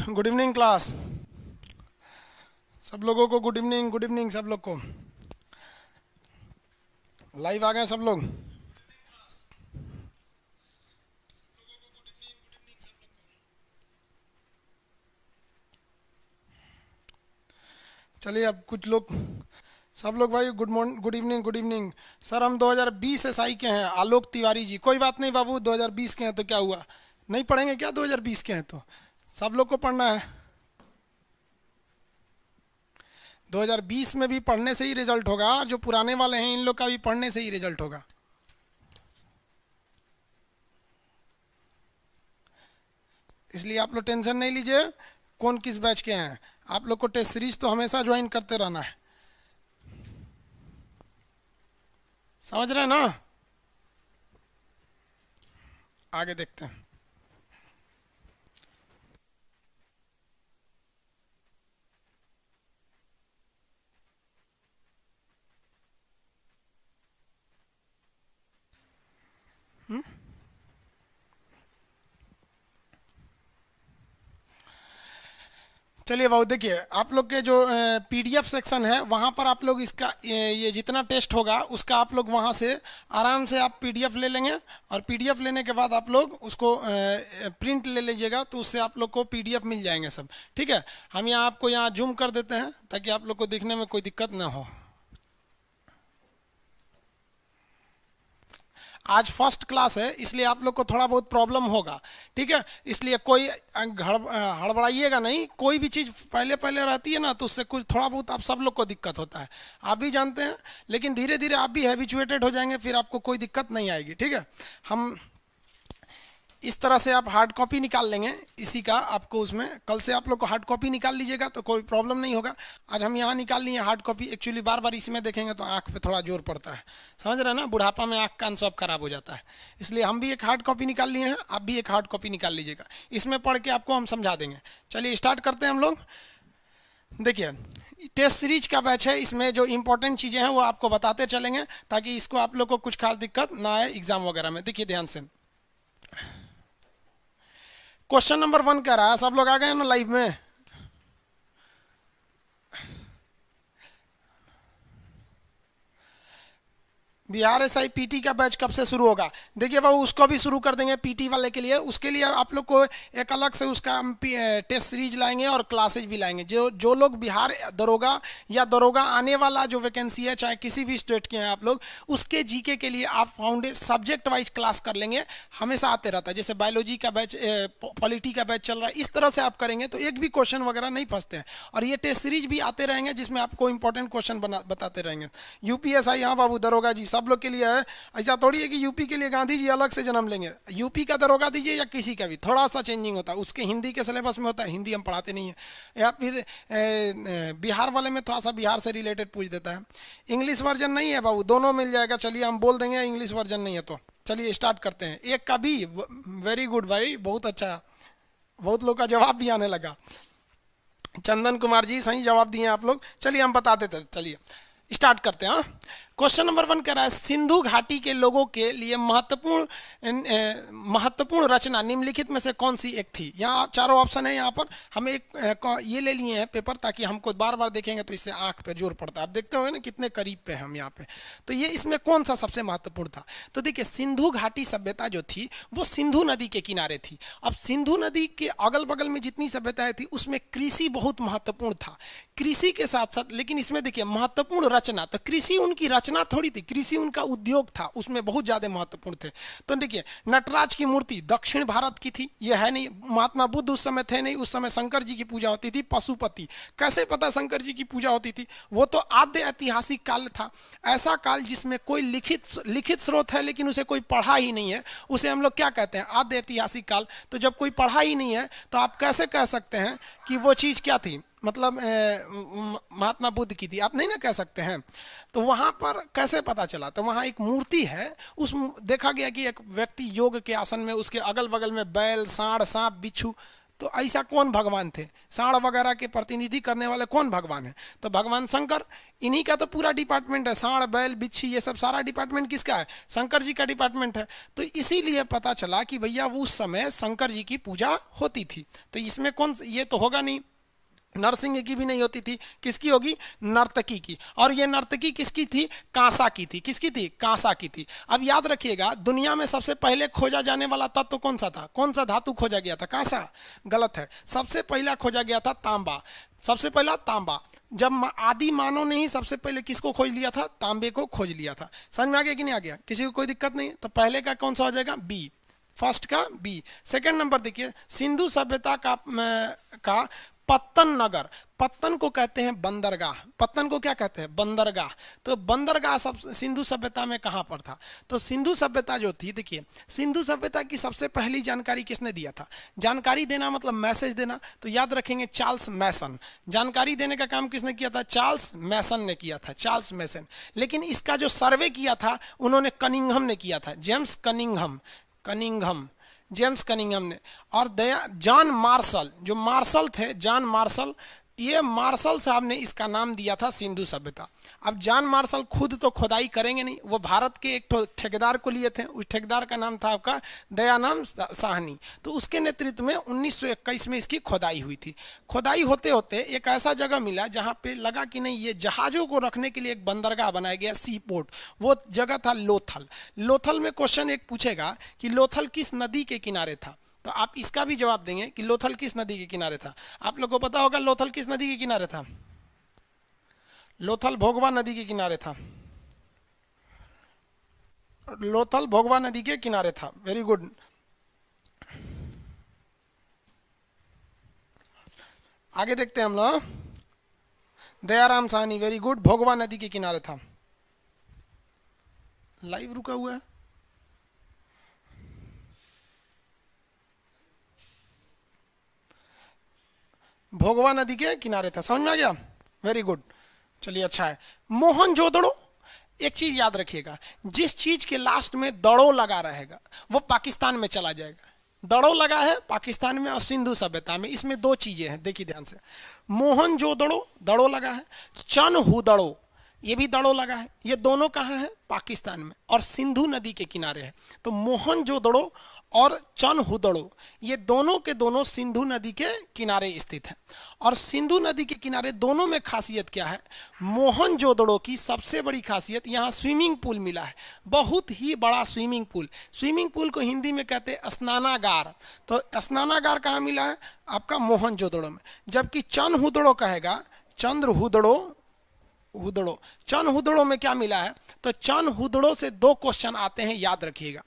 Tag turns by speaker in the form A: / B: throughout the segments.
A: Good evening class. सब लोगों को गुड इवनिंग, गुड इवनिंग सब लोग को। लाइव आ गए सब लोग। चलिए अब कुछ लोग, सब लोग भाई good morning, good evening, good evening. Sir हम 2020 एसआई के हैं, आलोक तिवारी जी। कोई बात नहीं बाबू, 2020 के हैं तो क्या हुआ, नहीं पढ़ेंगे क्या? 2020 के हैं तो सब लोग को पढ़ना है। 2020 में भी पढ़ने से ही रिजल्ट होगा, और जो पुराने वाले हैं इन लोग का भी पढ़ने से ही रिजल्ट होगा। इसलिए आप लोग टेंशन नहीं लीजिए कौन किस बैच के हैं। आप लोग को टेस्ट सीरीज तो हमेशा ज्वाइन करते रहना है, समझ रहे हैं ना? आगे देखते हैं। चलिए बाबू देखिए, आप लोग के जो पीडीएफ सेक्शन है वहाँ पर आप लोग इसका ये जितना टेस्ट होगा उसका आप लोग वहाँ से आराम से आप पीडीएफ ले लेंगे, और पीडीएफ लेने के बाद आप लोग उसको प्रिंट ले लीजिएगा, तो उससे आप लोग को पीडीएफ मिल जाएंगे सब। ठीक है, हम यहाँ आपको यहाँ जूम कर देते हैं ताकि आप लोग को दिखने में कोई दिक्कत ना हो। आज फर्स्ट क्लास है इसलिए आप लोग को थोड़ा बहुत प्रॉब्लम होगा, ठीक है? इसलिए कोई हड़बड़ाइएगा नहीं। कोई भी चीज़ पहले पहले रहती है ना तो उससे कुछ थोड़ा बहुत आप सब लोग को दिक्कत होता है, आप भी जानते हैं। लेकिन धीरे धीरे आप भी हैबिचुएटेड हो जाएंगे, फिर आपको कोई दिक्कत नहीं आएगी। ठीक है, हम इस तरह से आप हार्ड कॉपी निकाल लेंगे इसी का, आपको उसमें कल से आप लोग को हार्ड कॉपी निकाल लीजिएगा तो कोई प्रॉब्लम नहीं होगा। आज हम यहाँ निकाल लिए हार्ड कॉपी। एक्चुअली बार बार इसमें देखेंगे तो आँख पे थोड़ा जोर पड़ता है, समझ रहे हैं ना? बुढ़ापा में आँख कान सब खराब हो जाता है, इसलिए हम भी एक हार्ड कॉपी निकाल लिए हैं, आप भी एक हार्ड कॉपी निकाल लीजिएगा। इसमें पढ़ के आपको हम समझा देंगे। चलिए स्टार्ट करते हैं हम लोग। देखिए टेस्ट सीरीज का बैच है, इसमें जो इंपॉर्टेंट चीज़ें हैं वो आपको बताते चलेंगे ताकि इसको आप लोग को कुछ खास दिक्कत ना आए एग्जाम वगैरह में। देखिए ध्यान से, क्वेश्चन नंबर 1 कह रहा है, सब लोग आ गए हैं ना लाइव में? बिहार एसआई पीटी का बैच कब से शुरू होगा? देखिए बाबू उसको भी शुरू कर देंगे पीटी वाले के लिए। उसके लिए आप लोग को एक अलग से उसका हम टेस्ट सीरीज लाएंगे और क्लासेज भी लाएंगे। जो जो लोग बिहार दरोगा या दरोगा आने वाला जो वैकेंसी है, चाहे किसी भी स्टेट के हैं आप लोग, उसके जीके के लिए आप सब्जेक्ट वाइज क्लास कर लेंगे। हमेशा आते रहता है, जैसे बायोलॉजी का बैच, पॉलिटी का बैच चल रहा है, इस तरह से आप करेंगे तो एक भी क्वेश्चन वगैरह नहीं फंसते हैं। और ये टेस्ट सीरीज भी आते रहेंगे जिसमें आपको इंपॉर्टेंट क्वेश्चन बताते रहेंगे। यूपीएसआई, हाँ बाबू दरोगा जी सब लोग के लिए है। ऐसा थोड़ी है कि यूपी के लिए गांधी जी अलग से जन्म लेंगे। यूपी का दरोगा दीजिए या किसी का भी, थोड़ा सा चेंजिंग होता है, उसके हिंदी के सिलेबस में होता है, हिंदी हम पढ़ाते नहीं है। या फिर बिहार वाले में थोड़ा सा बिहार से रिलेटेड पूछ देता है। इंग्लिश वर्जन नहीं है बाबू, दोनों मिल जाएगा। चलिए हम बोल देंगे इंग्लिश वर्जन नहीं है तो चलिए स्टार्ट करते हैं। एक का भी, वेरी गुड भाई, बहुत अच्छा, बहुत लोग का जवाब भी आने लगा। चंदन कुमार जी सही जवाब दिए आप लोग। चलिए हम बता देते, चलिए स्टार्ट करते हैं। क्वेश्चन नंबर 1 कह रहा है, सिंधु घाटी के लोगों के लिए महत्वपूर्ण रचना निम्नलिखित में से कौन सी एक थी? यहाँ चारों ऑप्शन है। यहाँ पर हम एक ये ले लिए हैं पेपर ताकि हमको बार बार देखेंगे तो इससे आंख पे जोर पड़ता है। आप देखते होंगे ना कितने करीब पे हम यहाँ पे। तो ये इसमें कौन सा सबसे महत्वपूर्ण था? तो देखिए सिंधु घाटी सभ्यता जो थी वो सिंधु नदी के किनारे थी। अब सिंधु नदी के अगल बगल में जितनी सभ्यताएं थी उसमें कृषि बहुत महत्वपूर्ण था। कृषि के साथ साथ, लेकिन इसमें देखिए महत्वपूर्ण रचना, तो कृषि उनकी रचना थोड़ी थी, कृषि उनका उद्योग था, उसमें बहुत ज्यादा महत्वपूर्ण थे। तो देखिए नटराज की मूर्ति दक्षिण भारत की थी, यह है नहीं। महात्मा बुद्ध उस समय थे नहीं, उस समय शंकर जी की पूजा होती थी। पशुपति, कैसे पता शंकर जी की पूजा होती थी? वो तो आद्य ऐतिहासिक काल था, ऐसा काल जिसमें कोई लिखित स्रोत है लेकिन उसे कोई पढ़ा ही नहीं है, उसे हम लोग क्या कहते हैं? आद्य ऐतिहासिक काल। तो जब कोई पढ़ा ही नहीं है तो आप कैसे कह सकते हैं कि वो चीज क्या थी? मतलब महात्मा बुद्ध की थी, आप नहीं ना कह सकते हैं। तो वहां पर कैसे पता चला? तो वहां एक मूर्ति है, उस देखा गया कि एक व्यक्ति योग के आसन में, उसके अगल बगल में बैल, सांड, सांप, बिच्छू, तो ऐसा कौन भगवान थे, सांड वगैरह के प्रतिनिधि करने वाले कौन भगवान है? तो भगवान शंकर। इन्हीं का तो पूरा डिपार्टमेंट है, सांड बैल बिच्छी ये सब सारा डिपार्टमेंट किसका है? शंकर जी का डिपार्टमेंट है। तो इसीलिए पता चला कि भैया उस समय शंकर जी की पूजा होती थी। तो इसमें कौन, ये तो होगा नहीं, नरसिंह की भी नहीं होती थी, किसकी होगी? नर्तकी की। और ये नर्तकी किसकी थी? कांसा की थी। किसकी थी? कांसा की थी। अब याद रखिएगा, दुनिया में सबसे पहले खोजा जाने वाला तत्व कौन सा था? कौन सा धातु खोजा गया था? कांसा? गलत है, सबसे पहला खोजा गया था तांबा। सबसे पहला तांबा। जब आदि मानव ने ही सबसे पहले किसको खोज लिया था? तांबे को खोज लिया था। समझ में आ गया कि नहीं आ गया? किसी को कोई दिक्कत नहीं? तो पहले का कौन सा हो जाएगा? बी, फर्स्ट का बी। सेकंड नंबर देखिए, सिंधु सभ्यता का पत्तन नगर, पत्तन को कहते हैं बंदरगाह। पत्तन को क्या कहते हैं? बंदरगाह। तो बंदरगाह सब सिंधु सभ्यता में कहाँ पर था? तो सिंधु सभ्यता जो थी, देखिए सिंधु सभ्यता की सबसे पहली जानकारी किसने दिया था? जानकारी देना मतलब मैसेज देना, तो याद रखेंगे चार्ल्स मैसन। जानकारी देने का काम किसने किया था? चार्ल्स मैसन ने किया था, चार्ल्स मैसन। लेकिन इसका जो सर्वे किया था उन्होंने कनिंघम ने किया था, जेम्स कनिंघम, जेम्स कनिंघम ने। और जॉन मार्शल, जो मार्शल थे, जॉन मार्शल, ये मार्शल साहब ने इसका नाम दिया था सिंधु सभ्यता। अब जॉन मार्शल खुद तो खुदाई करेंगे नहीं, वो भारत के एक ठेकेदार को लिए थे। उस ठेकेदार का नाम था आपका दयाराम साहनी। तो उसके नेतृत्व में 1921 में इसकी खुदाई हुई थी। खुदाई होते होते एक ऐसा जगह मिला जहाँ पे लगा कि नहीं, ये जहाज़ों को रखने के लिए एक बंदरगाह बनाया गया, सी पोर्ट। वो जगह था लोथल। लोथल में क्वेश्चन एक पूछेगा कि लोथल किस नदी के किनारे था, तो आप इसका भी जवाब देंगे कि लोथल किस नदी के किनारे था। आप लोगों को पता होगा लोथल किस नदी के किनारे था? लोथल भोगवा नदी के किनारे था। लोथल भोगवा नदी के किनारे था। Very good. आगे देखते हैं हम लोग। दयाराम साहनी, वेरी गुड, भोगवा नदी के किनारे था। लाइव रुका हुआ है। भोगवा नदी के किनारे था। समझ में आ गया? वेरी गुड, चलिए अच्छा है। मोहनजोदड़ो, एक चीज याद रखिएगा, जिस चीज के लास्ट में दड़ो लगा रहेगा वो पाकिस्तान में चला जाएगा। दड़ो लगा है पाकिस्तान में और सिंधु सभ्यता में, इसमें दो चीजें हैं, देखिए ध्यान से। मोहनजोदड़ो दड़ो लगा है, चनहुदड़ो ये भी दड़ो लगा है। ये दोनों कहाँ है? पाकिस्तान में, और सिंधु नदी के किनारे है। तो मोहनजोदड़ो और चनहुदड़ो ये दोनों के दोनों सिंधु नदी के किनारे स्थित है। और सिंधु नदी के किनारे दोनों में खासियत क्या है? मोहनजोदड़ो की सबसे बड़ी खासियत, यहाँ स्विमिंग पूल मिला है, बहुत ही बड़ा स्विमिंग पूल। स्विमिंग पूल को हिंदी में कहते हैं स्नानागार। तो स्नानागार कहाँ मिला है? आपका मोहनजोदड़ो में। जबकि चनहुदड़ो कहेगा चंद्रहुदड़ो, चनहुदड़ो में क्या मिला है? तो चनहुदड़ो से दो क्वेश्चन आते हैं, याद रखिएगा।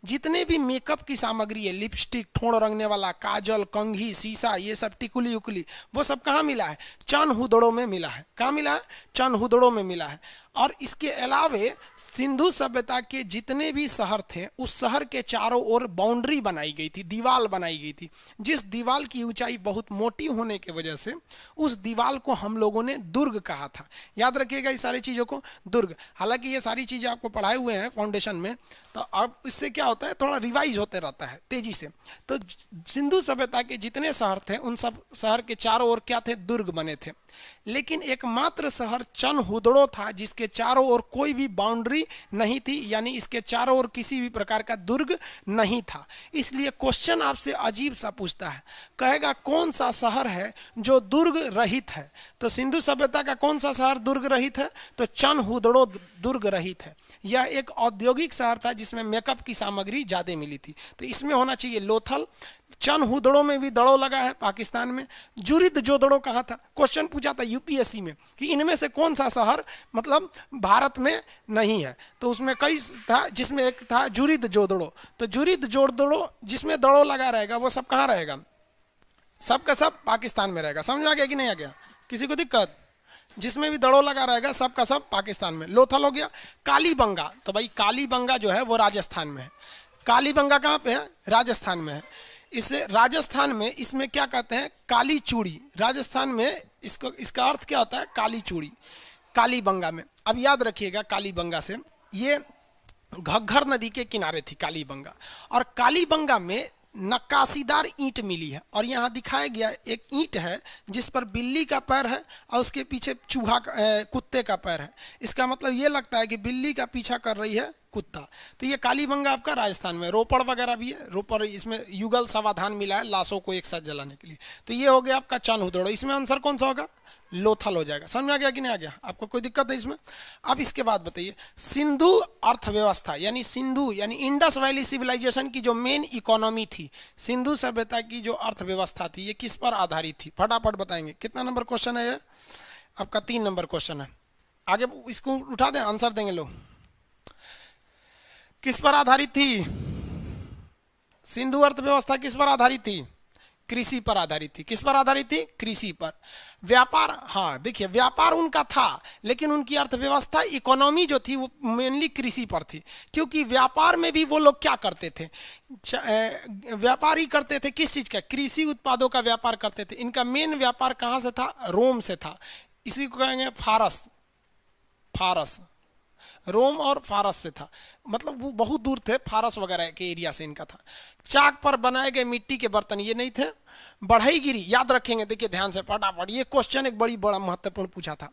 A: जितने भी मेकअप की सामग्री है, लिपस्टिक, ठोड़ रंगने वाला, काजल, कंघी, शीशा, ये सब टिकुली उकुली, वो सब कहाँ मिला है? चनहुदड़ो में मिला है। कहाँ मिला है? चनहुदड़ो में मिला है। और इसके अलावे सिंधु सभ्यता के जितने भी शहर थे, उस शहर के चारों ओर बाउंड्री बनाई गई थी, दीवार बनाई गई थी। जिस दीवार की ऊंचाई बहुत मोटी होने की वजह से उस दीवार को हम लोगों ने दुर्ग कहा था। याद रखिएगा इस सारी चीज़ों को, दुर्ग। हालांकि ये सारी चीज़ें आपको पढ़ाए हुए हैं फाउंडेशन में, तो अब इससे क्या होता है, थोड़ा रिवाइज होते रहता है तेजी से। तो सिंधु सभ्यता के जितने शहर थे उन सब शहर के चारों ओर क्या थे? दुर्ग बने थे। लेकिन एकमात्र शहर चनहुदड़ो था जिसके चारों ओर कोई भी बाउंड्री नहीं थी, यानी इसके चारों ओर किसी भी प्रकार का दुर्ग नहीं था। इसलिए क्वेश्चन आपसे अजीब सा पूछता है, कहेगा कौन सा शहर है जो दुर्ग रहित है? तो सिंधु सभ्यता का कौन सा शहर दुर्ग रहित है? तो चनहुदड़ो दुर्ग रहित है। यह एक औद्योगिक शहर था जिसमें मेकअप की सामग्री ज्यादा मिली थी। तो इसमें होना चाहिए लोथल। चनहुदड़ो में भी दड़ो लगा है पाकिस्तान में। जुरिद जोदड़ो कहाँ था? क्वेश्चन पूछा था यूपीएससी में कि इनमें से कौन सा शहर मतलब भारत में नहीं है? तो उसमें कई था, जिसमें एक था जुरिद जोदड़ो। तो जुरिद जोदड़ो जिसमें दड़ो लगा रहेगा वो सब कहाँ रहेगा? सब का सब पाकिस्तान में रहेगा। समझ आ गया कि नहीं आ गया? किसी को दिक्कत? जिसमें भी दड़ो लगा रहेगा सब का सब पाकिस्तान में। लोथल हो गया। कालीबंगा, तो भाई कालीबंगा जो है वो राजस्थान में है। कालीबंगा कहाँ पे है? राजस्थान में है। इसे राजस्थान में इसमें क्या कहते हैं? काली चूड़ी। राजस्थान में इसको, इसका अर्थ क्या होता है? काली चूड़ी। कालीबंगा में, अब याद रखिएगा, कालीबंगा से ये घग्घर नदी के किनारे थी कालीबंगा। और कालीबंगा में नक्काशीदार ईंट मिली है और यहाँ दिखाया गया एक ईंट है जिस पर बिल्ली का पैर है और उसके पीछे कुत्ते का पैर है। इसका मतलब ये लगता है कि बिल्ली का पीछा कर रही है कुत्ता। तो ये कालीबंगा आपका राजस्थान में, रोपड़ वगैरह भी है। रोपड़ इसमें युगल समाधान मिला है लाशों को एक साथ जलाने के लिए। तो ये हो गया आपका चंद। इसमें आंसर कौन सा होगा? लोथल हो जाएगा। समझ में आ गया कि नहीं आ गया? आपको कोई दिक्कत है इसमें? अब इसके बाद बताइए, सिंधु अर्थव्यवस्था यानी सिंधु यानी इंडस वैली सिविलाइजेशन की जो मेन इकोनॉमी थी, सिंधु सभ्यता की जो अर्थव्यवस्था थी, ये किस पर आधारित थी? फटाफट बताएंगे। कितना नंबर क्वेश्चन है ये? आपका 3 नंबर क्वेश्चन है। आगे इसको उठा दें, आंसर देंगे लोग। किस पर आधारित थी सिंधु अर्थव्यवस्था? किस पर आधारित थी? कृषि पर आधारित थी। किस पर आधारित थी? कृषि पर। व्यापार, हाँ देखिए, व्यापार उनका था लेकिन उनकी अर्थव्यवस्था इकोनॉमी जो थी वो मेनली कृषि पर थी। क्योंकि व्यापार में भी वो लोग क्या करते थे? व्यापार ही करते थे। किस चीज का? कृषि उत्पादों का व्यापार करते थे। इनका मेन व्यापार कहाँ से था? रोम से था। इसी को कहेंगे फारस। रोम और फारस से था, मतलब वो बहुत दूर थे, फारस वगैरह के एरिया से इनका था। चाक पर बनाए गए मिट्टी के बर्तन ये नहीं थे। बढ़ईगिरी याद रखेंगे, देखिए ध्यान से फटाफट, ये क्वेश्चन एक बड़ा महत्वपूर्ण पूछा था।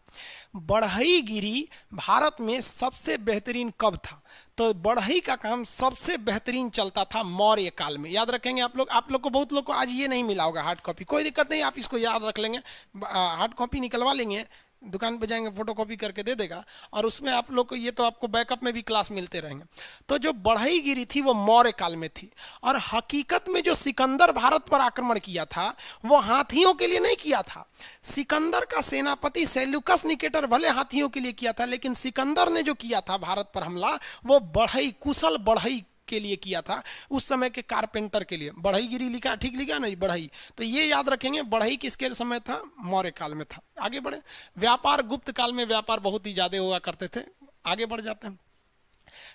A: बढ़ईगिरी भारत में सबसे बेहतरीन कब था? तो बढ़ई का काम सबसे बेहतरीन चलता था मौर्य काल में। याद रखेंगे आप लोग को, बहुत लोग को आज ये नहीं मिला होगा हार्ड कॉपी, कोई दिक्कत नहीं, आप इसको याद रख लेंगे। हार्ड कॉपी निकलवा लेंगे, दुकान पे जाएंगे फोटोकॉपी करके दे देगा, और उसमें आप लोग को ये तो आपको बैकअप में भी क्लास मिलते रहेंगे। तो जो बढ़ईगिरी थी वो मौर्य काल में थी। और हकीकत में जो सिकंदर भारत पर आक्रमण किया था वो हाथियों के लिए नहीं किया था। सिकंदर का सेनापति सेल्यूकस निकेटर भले हाथियों के लिए किया था, लेकिन सिकंदर ने जो किया था भारत पर हमला वो बढ़ई, कुशल बढ़ई के लिए किया था, उस समय के कारपेंटर के लिए। बढ़ईगिरी लिखा, ठीक लिखा नहीं? बढ़ई। तो ये याद रखेंगे, बढ़ई किसके समय था? मौर्य काल में था। आगे बढ़े। व्यापार, गुप्त काल में व्यापार बहुत ही ज्यादा हुआ करते थे। आगे बढ़ जाते हैं।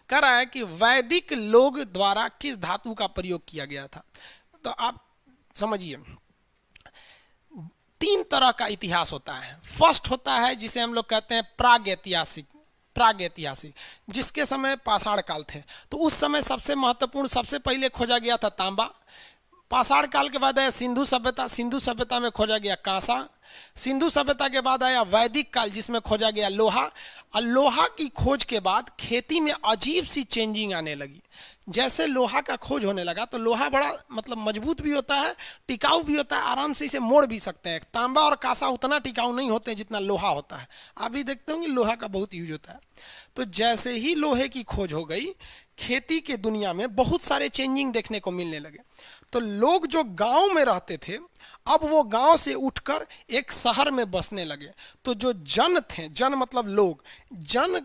A: कह रहा है कि वैदिक लोग द्वारा किस धातु का प्रयोग किया गया था? तो आप समझिए, 3 तरह का इतिहास होता है। फर्स्ट होता है जिसे हम लोग कहते हैं प्रागैतिहासिक, जिसके समय पाषाण काल थे। तो उस समय सबसे महत्वपूर्ण, सबसे पहले खोजा गया था तांबा। पाषाण काल के बाद आया सिंधु सभ्यता, सिंधु सभ्यता में खोजा गया कांसा। सिंधु सभ्यता के बाद आया वैदिक काल जिसमें खोजा गया लोहा। और लोहा की खोज के बाद खेती में अजीब सी चेंजिंग आने लगी। जैसे लोहा का खोज होने लगा तो लोहा बड़ा मतलब मजबूत भी होता है, टिकाऊ भी होता है, आराम से इसे मोड़ भी सकते हैं। तांबा और कांसा उतना टिकाऊ नहीं होते जितना लोहा होता है। आप भी देखते होंगे लोहा का बहुत यूज होता है। तो जैसे ही लोहे की खोज हो गई, खेती के दुनिया में बहुत सारे चेंजिंग देखने को मिलने लगे। तो लोग जो गांव में रहते थे अब वो गांव से उठकर एक शहर में बसने लगे। तो जो जन थे, जन मतलब लोग, जन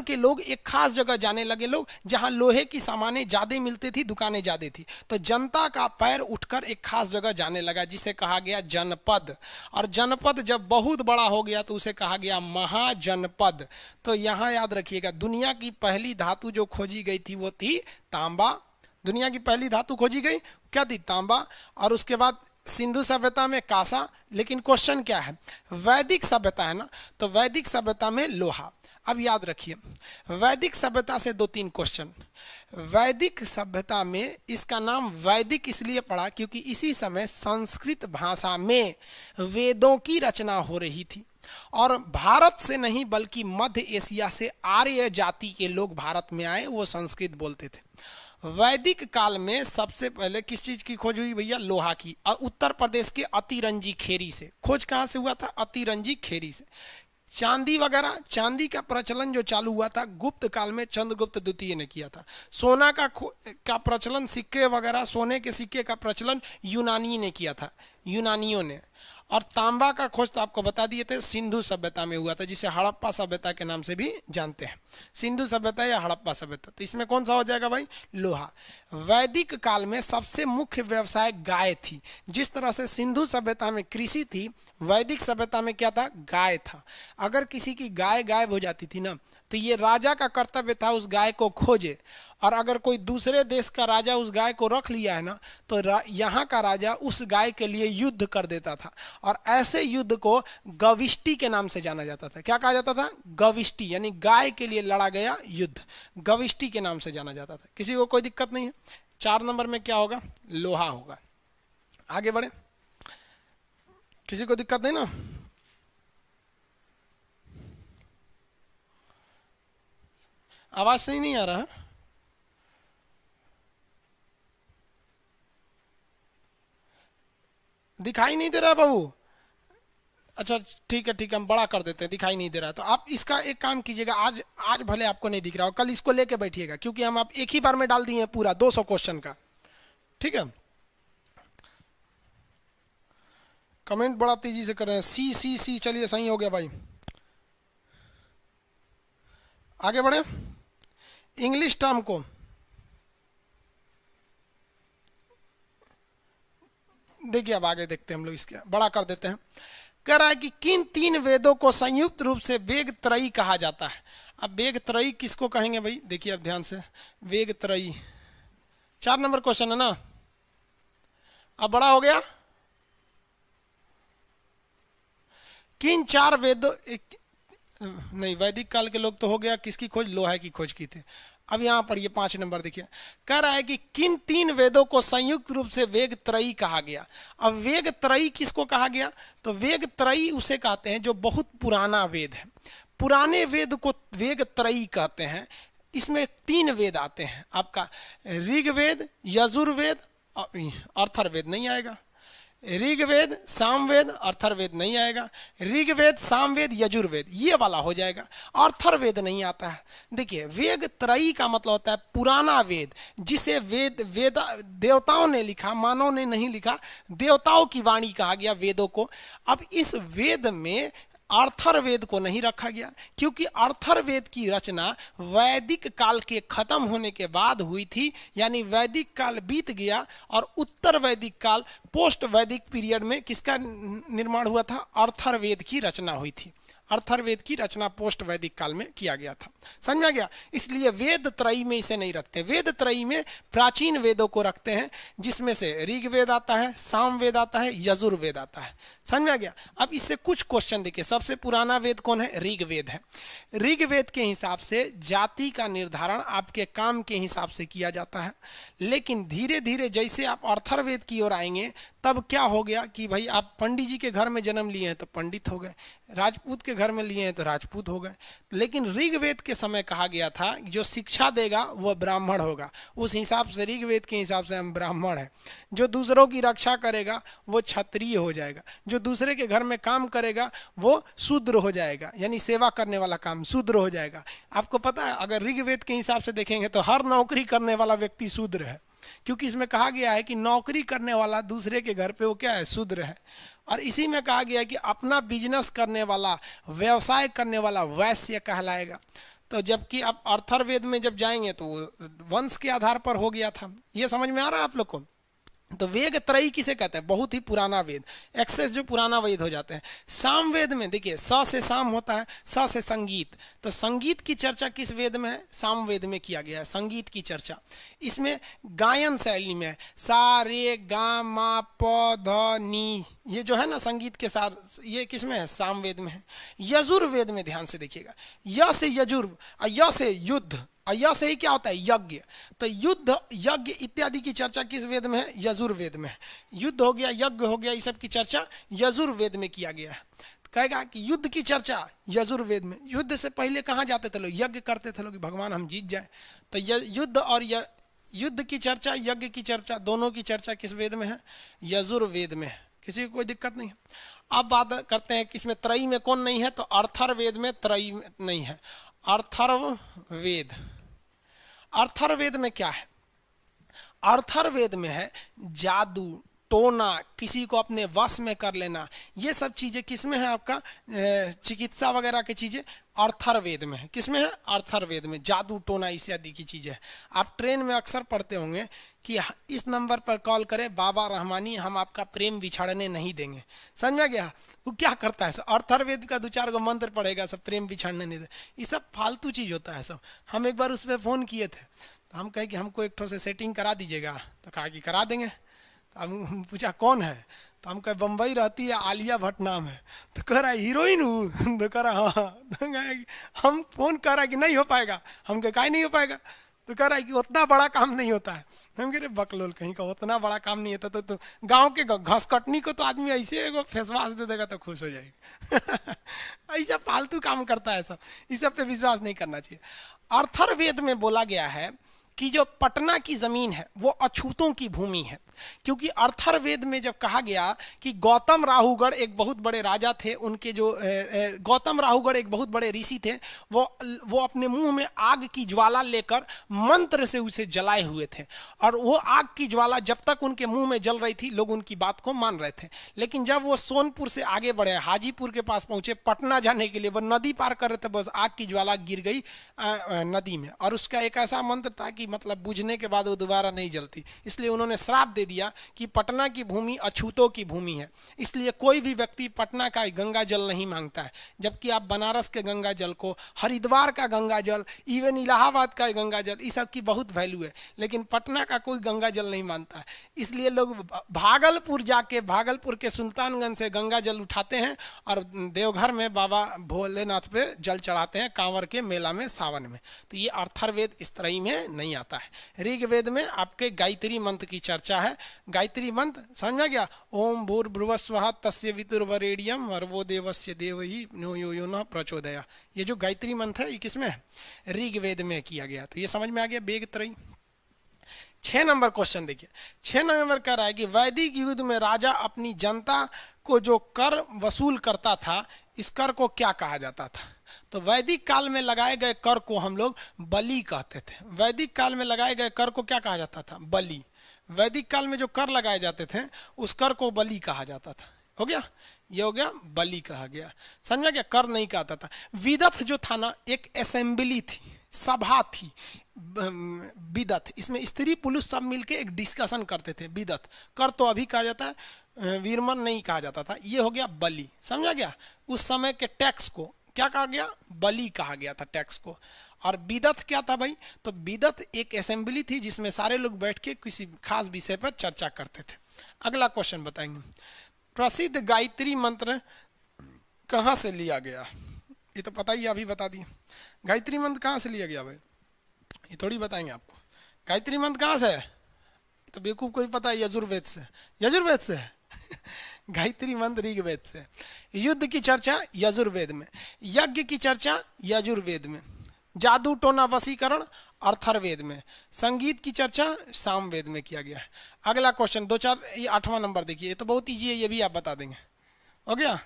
A: के लोग एक खास जगह जाने लगे, लोग जहां लोहे की सामानें ज्यादा मिलती थी, दुकानें ज्यादा थी। तो जनता का पैर उठकर एक खास जगह जाने लगा जिसे कहा गया जनपद। और जनपद जब बहुत बड़ा हो गया तो उसे कहा गया महाजनपद। तो यहां याद रखिएगा, दुनिया की पहली धातु जो खोजी गई थी वो थी तांबा। दुनिया की पहली धातु खोजी गई क्या थी? तांबा। और उसके बाद सिंधु सभ्यता में कांसा। लेकिन क्वेश्चन क्या है? वैदिक सभ्यता है ना, तो वैदिक सभ्यता में लोहा। अब याद रखिए, वैदिक सभ्यता से 2-3 क्वेश्चन। वैदिक सभ्यता में इसका नाम वैदिक इसलिए पड़ा क्योंकि इसी समय संस्कृत भाषा में वेदों की रचना हो रही थी। और भारत से नहीं बल्कि मध्य एशिया से आर्य जाति के लोग भारत में आए, वो संस्कृत बोलते थे। वैदिक काल में सबसे पहले किस चीज की खोज हुई भैया? लोहा की। उत्तर प्रदेश के अतिरंजी खेरी से। खोज कहां से हुआ था? अतिरंजी खेरी से। चांदी वगैरह, चांदी का प्रचलन जो चालू हुआ था गुप्त काल में चंद्रगुप्त द्वितीय ने किया था। सोना का प्रचलन, सिक्के वगैरह, सोने के सिक्के का प्रचलन यूनानी ने किया था, यूनानियों ने। और तांबा का खोज तो आपको बता दिए थे, सिंधु सभ्यता में हुआ था, जिसे हड़प्पा सभ्यता के नाम से भी जानते हैं। सिंधु सभ्यता या हड़प्पा सभ्यता। तो इसमें कौन सा हो जाएगा भाई? लोहा। वैदिक काल में सबसे मुख्य व्यवसाय गाय थी। जिस तरह से सिंधु सभ्यता में कृषि थी, वैदिक सभ्यता में क्या था? गाय था। अगर किसी की गाय गायब हो जाती थी ना, तो ये राजा का कर्तव्य था उस गाय को खोजे। और अगर कोई दूसरे देश का राजा उस गाय को रख लिया है ना, तो यहाँ का राजा उस गाय के लिए युद्ध कर देता था। और ऐसे युद्ध को गविष्टि के नाम से जाना जाता था। क्या कहा जाता था? गविष्टि, यानी गाय के लिए लड़ा गया युद्ध, गविष्टि के नाम से जाना जाता था। किसी को कोई दिक्कत नहीं है? 4 नंबर में क्या होगा? लोहा होगा। आगे बढ़े, किसी को दिक्कत नहीं ना? आवाज सही नहीं आ रहा है? दिखाई नहीं दे रहा बाबू? अच्छा ठीक है, ठीक है, हम बड़ा कर देते हैं, दिखाई नहीं दे रहा। तो आप इसका एक काम कीजिएगा, आज आज भले आपको नहीं दिख रहा हो, कल इसको लेके बैठिएगा, क्योंकि हम आप एक ही बार में डाल दिए हैं पूरा 200 क्वेश्चन का। ठीक है, कमेंट बड़ा तेजी से कर रहे हैं। सी सी सी, चलिए सही हो गया भाई। आगे बढ़े, इंग्लिश टर्म को देखिए, अब आगे देखते हैं हम लोग, इसके बड़ा कर देते हैं। कह रहा है कि किन 3 वेदों को संयुक्त रूप से वेग त्रयी कहा जाता है? अब वेग त्रयी किसको कहेंगे भाई? देखिए अब ध्यान से, वेग त्रयी 4 नंबर क्वेश्चन है ना। अब बड़ा हो गया, किन 4 वेदों नहीं, वैदिक काल के लोग तो हो गया, किसकी खोज? लोहा की खोज की थी। अब यहां पढ़िए 5 नंबर, देखिए कह रहा है कि किन 3 वेदों को संयुक्त रूप से वेग त्रयी कहा गया? अब वेग त्रयी किसको कहा गया? तो वेग त्रयी उसे कहते हैं जो बहुत पुराना वेद है। पुराने वेद को वेग त्रयी कहते हैं। इसमें 3 वेद आते हैं आपका, ऋग्वेद, यजुर्वेद, अर्थर्वेद नहीं आएगा, ऋग्वेद, सामवेद, अर्थर्वेद नहीं आएगा, ऋग्वेद, सामवेद, यजुर्वेद ये वाला हो जाएगा, अर्थर्वेद नहीं आता है। देखिए वेग त्रयी का मतलब होता है पुराना वेद, जिसे वेद देवताओं ने लिखा, मानव ने नहीं लिखा, देवताओं की वाणी कहा गया वेदों को। अब इस वेद में अर्थर्वेद को नहीं रखा गया, क्योंकि अर्थर्वेद की रचना वैदिक काल के खत्म होने के बाद हुई थी, यानी वैदिक काल बीत गया और उत्तर वैदिक काल, पोस्ट वैदिक पीरियड में किसका निर्माण हुआ था? अर्थर्वेद की रचना हुई थी। अर्थर्वेद की रचना पोस्ट वैदिक काल में किया गया था। समझ में आ गया? इसलिए वेद त्रयी में इसे नहीं रखते। वेद त्रयी में प्राचीन वेदों को रखते हैं, जिसमें से ऋग्वेद आता है, सामवेद आता है, यजुर्वेद आता है। समझ में आ गया? अब इससे कुछ क्वेश्चन देखिए। सबसे पुराना वेद कौन है? ऋग्वेद है। ऋग्वेद के हिसाब से जाति का निर्धारण आपके काम के हिसाब से किया जाता है, लेकिन धीरे धीरे जैसे आप अर्थर्वेद की ओर आएंगे, तब क्या हो गया कि भाई आप पंडित जी के घर में जन्म लिए हैं तो पंडित हो गए, राजपूत के घर में लिए हैं तो राजपूत हो गए। लेकिन ऋग्वेद के समय कहा गया था जो शिक्षा देगा वह ब्राह्मण होगा। उस हिसाब से ऋग्वेद के हिसाब से हम ब्राह्मण हैं। जो दूसरों की रक्षा करेगा वो क्षत्रिय हो जाएगा, जो दूसरे के घर में काम करेगा वो शूद्र हो जाएगा, यानी सेवा करने वाला काम शूद्र हो जाएगा। आपको पता है, अगर ऋग्वेद के हिसाब से देखेंगे तो हर नौकरी करने वाला व्यक्ति शूद्र है, क्योंकि इसमें कहा गया है कि नौकरी करने वाला दूसरे के घर पे वो क्या है? शूद्र है। और इसी में कहा गया है कि अपना बिजनेस करने वाला, व्यवसाय करने वाला वैश्य कहलाएगा। तो जबकि आप अर्थर्वेद में जब जाएंगे तो वो वंश के आधार पर हो गया था। ये समझ में आ रहा है आप लोग को? तो वेग त्रयी किसे कहते हैं? बहुत ही पुराना वेद, एक्सेस जो पुराना वेद हो जाते हैं। सामवेद में देखिए, स से साम होता है, स से संगीत। तो संगीत की चर्चा किस वेद में है? सामवेद में किया गया है संगीत की चर्चा। इसमें गायन शैली में सा रे गा मा प ध नी, ये जो है ना संगीत के साथ, ये किस में है? सामवेद में है। यजुर्वेद में ध्यान से देखिएगा, य से यजुर्व, य से युद्ध, य से ही क्या होता है? यज्ञ। तो युद्ध, यज्ञ इत्यादि की चर्चा किस वेद में है? यजुर्वेद में है। युद्ध हो गया, यज्ञ हो गया, ये सब की चर्चा यजुर्वेद में किया गया है। कहेगा कि युद्ध की चर्चा यजुर्वेद में। युद्ध से पहले कहाँ जाते थे लोग? यज्ञ करते थे लोग कि भगवान हम जीत जाए। तो युद्ध और युद्ध की चर्चा, यज्ञ की चर्चा, दोनों की चर्चा किस वेद में है? यजुर्वेद में है। किसी को कोई दिक्कत नहीं है। अब बात करते हैं कि इसमें त्रयी में कौन नहीं है? तो अर्थर्वेद में त्रयी नहीं है। अर्थर्ववेद, अर्थर्वेद में क्या है? अर्थर्वेद में है जादू टोना, किसी को अपने वश में कर लेना, ये सब चीजें किसमें है? आपका चिकित्सा वगैरह की चीजें अर्थर्वेद में है। किसमें है? अर्थर्वेद में। जादू टोना इत्यादि की चीजें। आप ट्रेन में अक्सर पढ़ते होंगे कि इस नंबर पर कॉल करें बाबा रहमानी, हम आपका प्रेम बिछड़ने नहीं देंगे। समझ में गया? वो क्या करता है? अर्थर्वेद का 2-4 गो मंत्र पढ़ेगा, सब प्रेम बिछड़ने नहीं दे। ये सब फालतू चीज होता है सब। हम एक बार उस पर फोन किए थे, तो हम कहे कि हमको एक ठो से सेटिंग करा दीजिएगा। तो कहा कि करा देंगे। तो हम पूछा कौन है? तो हम कहे बम्बई रहती है, आलिया भट्ट नाम है। तो कह रहा है हीरोइन हूँ? तो कह रहा हाँ। तो हम फोन कर रहा है कि नहीं हो पाएगा। हम कहे काहे नहीं हो पाएगा? तो कह रहा है कि उतना बड़ा काम नहीं होता है। हम कह रहे बकलोल कहीं का, उतना बड़ा काम नहीं होता तो गांव के घास कटनी को तो आदमी ऐसे एगो फेस वॉश दे देगा तो खुश हो जाएगा। ऐसा फालतू काम करता है सब, इस सब पे विश्वास नहीं करना चाहिए। अथर्ववेद में बोला गया है कि जो पटना की जमीन है वो अछूतों की भूमि है, क्योंकि अथर्ववेद में जब कहा गया कि गौतम राहुगढ़ एक बहुत बड़े राजा थे, उनके जो गौतम राहुगढ़ एक बहुत बड़े ऋषि थे, वो अपने मुंह में आग की ज्वाला लेकर मंत्र से उसे जलाए हुए थे, और वो आग की ज्वाला जब तक उनके मुंह में जल रही थी लोग उनकी बात को मान रहे थे। लेकिन जब वो सोनपुर से आगे बढ़े, हाजीपुर के पास पहुंचे, पटना जाने के लिए वो नदी पार कर रहे थे, बस आग की ज्वाला गिर गई नदी में, और उसका एक ऐसा मंत्र था कि मतलब बुझने के बाद वो दोबारा नहीं जलती, इसलिए उन्होंने श्राप दे दिया कि पटना की भूमि अछूतों की भूमि है, इसलिए कोई भी व्यक्ति पटना का गंगा जल नहीं मांगता है। जबकि आप बनारस के गंगा जल को, हरिद्वार का गंगा जल, इवन इलाहाबाद का गंगा जल, इस सब की बहुत वैल्यू है, लेकिन पटना का कोई गंगा जल नहीं मानता है। इसलिए लोग भागलपुर जाके, भागलपुर के सुल्तानगंज से गंगा जल उठाते हैं और देवघर में बाबा भोलेनाथ पे जल चढ़ाते हैं कांवर के मेला में, सावन में। तो ये अथर्ववेद इस तरह में नहीं आता है। ऋग्वेद में आपके गायत्री मंत्र की चर्चा है। गायत्री मंत्र समझ में गया? ओम भूर्भुवस्वः तस्य वितुर्वरेण्यम भर्गो देवस्य देवहि यो यो न प्रचोदया। ये जो गायत्री मंत्र है ये किसमें है? ऋग्वेद में किया गया। तो ये समझ में आ गया वेग त्रयी। 6 नंबर क्वेश्चन देखिए, 6 नंबर कह रहा है कि वैदिक युग में राजा अपनी जनता को जो कर वसूल करता था, इस कर को क्या कहा जाता था? तो वैदिक काल में लगाए गए कर को हम लोग बलि कहते थे। वैदिक काल में लगाए गए कर को क्या कहा जाता था? बलि। वैदिक काल में जो कर लगाए जाते थे उस कर को बलि कहा जाता था। हो गया, ये हो गया, बलि कहा गया। समझा क्या? कर नहीं कहता था। विदथ जो था ना, एक असेंबली थी, सभा थी विदथ, इसमें स्त्री पुरुष सब मिलके एक डिस्कशन करते थे। विदथ। कर तो अभी कहा जाता है, वीरमन नहीं कहा जाता था। ये हो गया बलि। समझा गया? उस समय के टैक्स को क्या कहा गया? बलि कहा गया था टैक्स को। और विदथ क्या था भाई? तो विदथ एक असेंबली थी जिसमें सारे लोग बैठ के किसी खास विषय पर चर्चा करते थे। अगला क्वेश्चन बताएंगे, प्रसिद्ध गायत्री मंत्र कहाँ से लिया गया? ये तो पता ही, अभी बता दिए। गायत्री मंत्र कहाँ से लिया गया भाई? ये थोड़ी बताएंगे आपको। गायत्री मंत्र कहाँ से है? तो बेवकूफ को भी पता है, यजुर्वेद से। यजुर्वेद से है। गायत्री मंत्र ऋग्वेद से। युद्ध की चर्चा यजुर्वेद में, यज्ञ की चर्चा यजुर्वेद में, जादू टोना वशीकरण अथर्ववेद में, संगीत की चर्चा सामवेद में किया गया है। अगला क्वेश्चन 2-4, ये 8वां नंबर देखिए, ये तो बहुत ईजी है, ये भी आप बता देंगे। हो गया?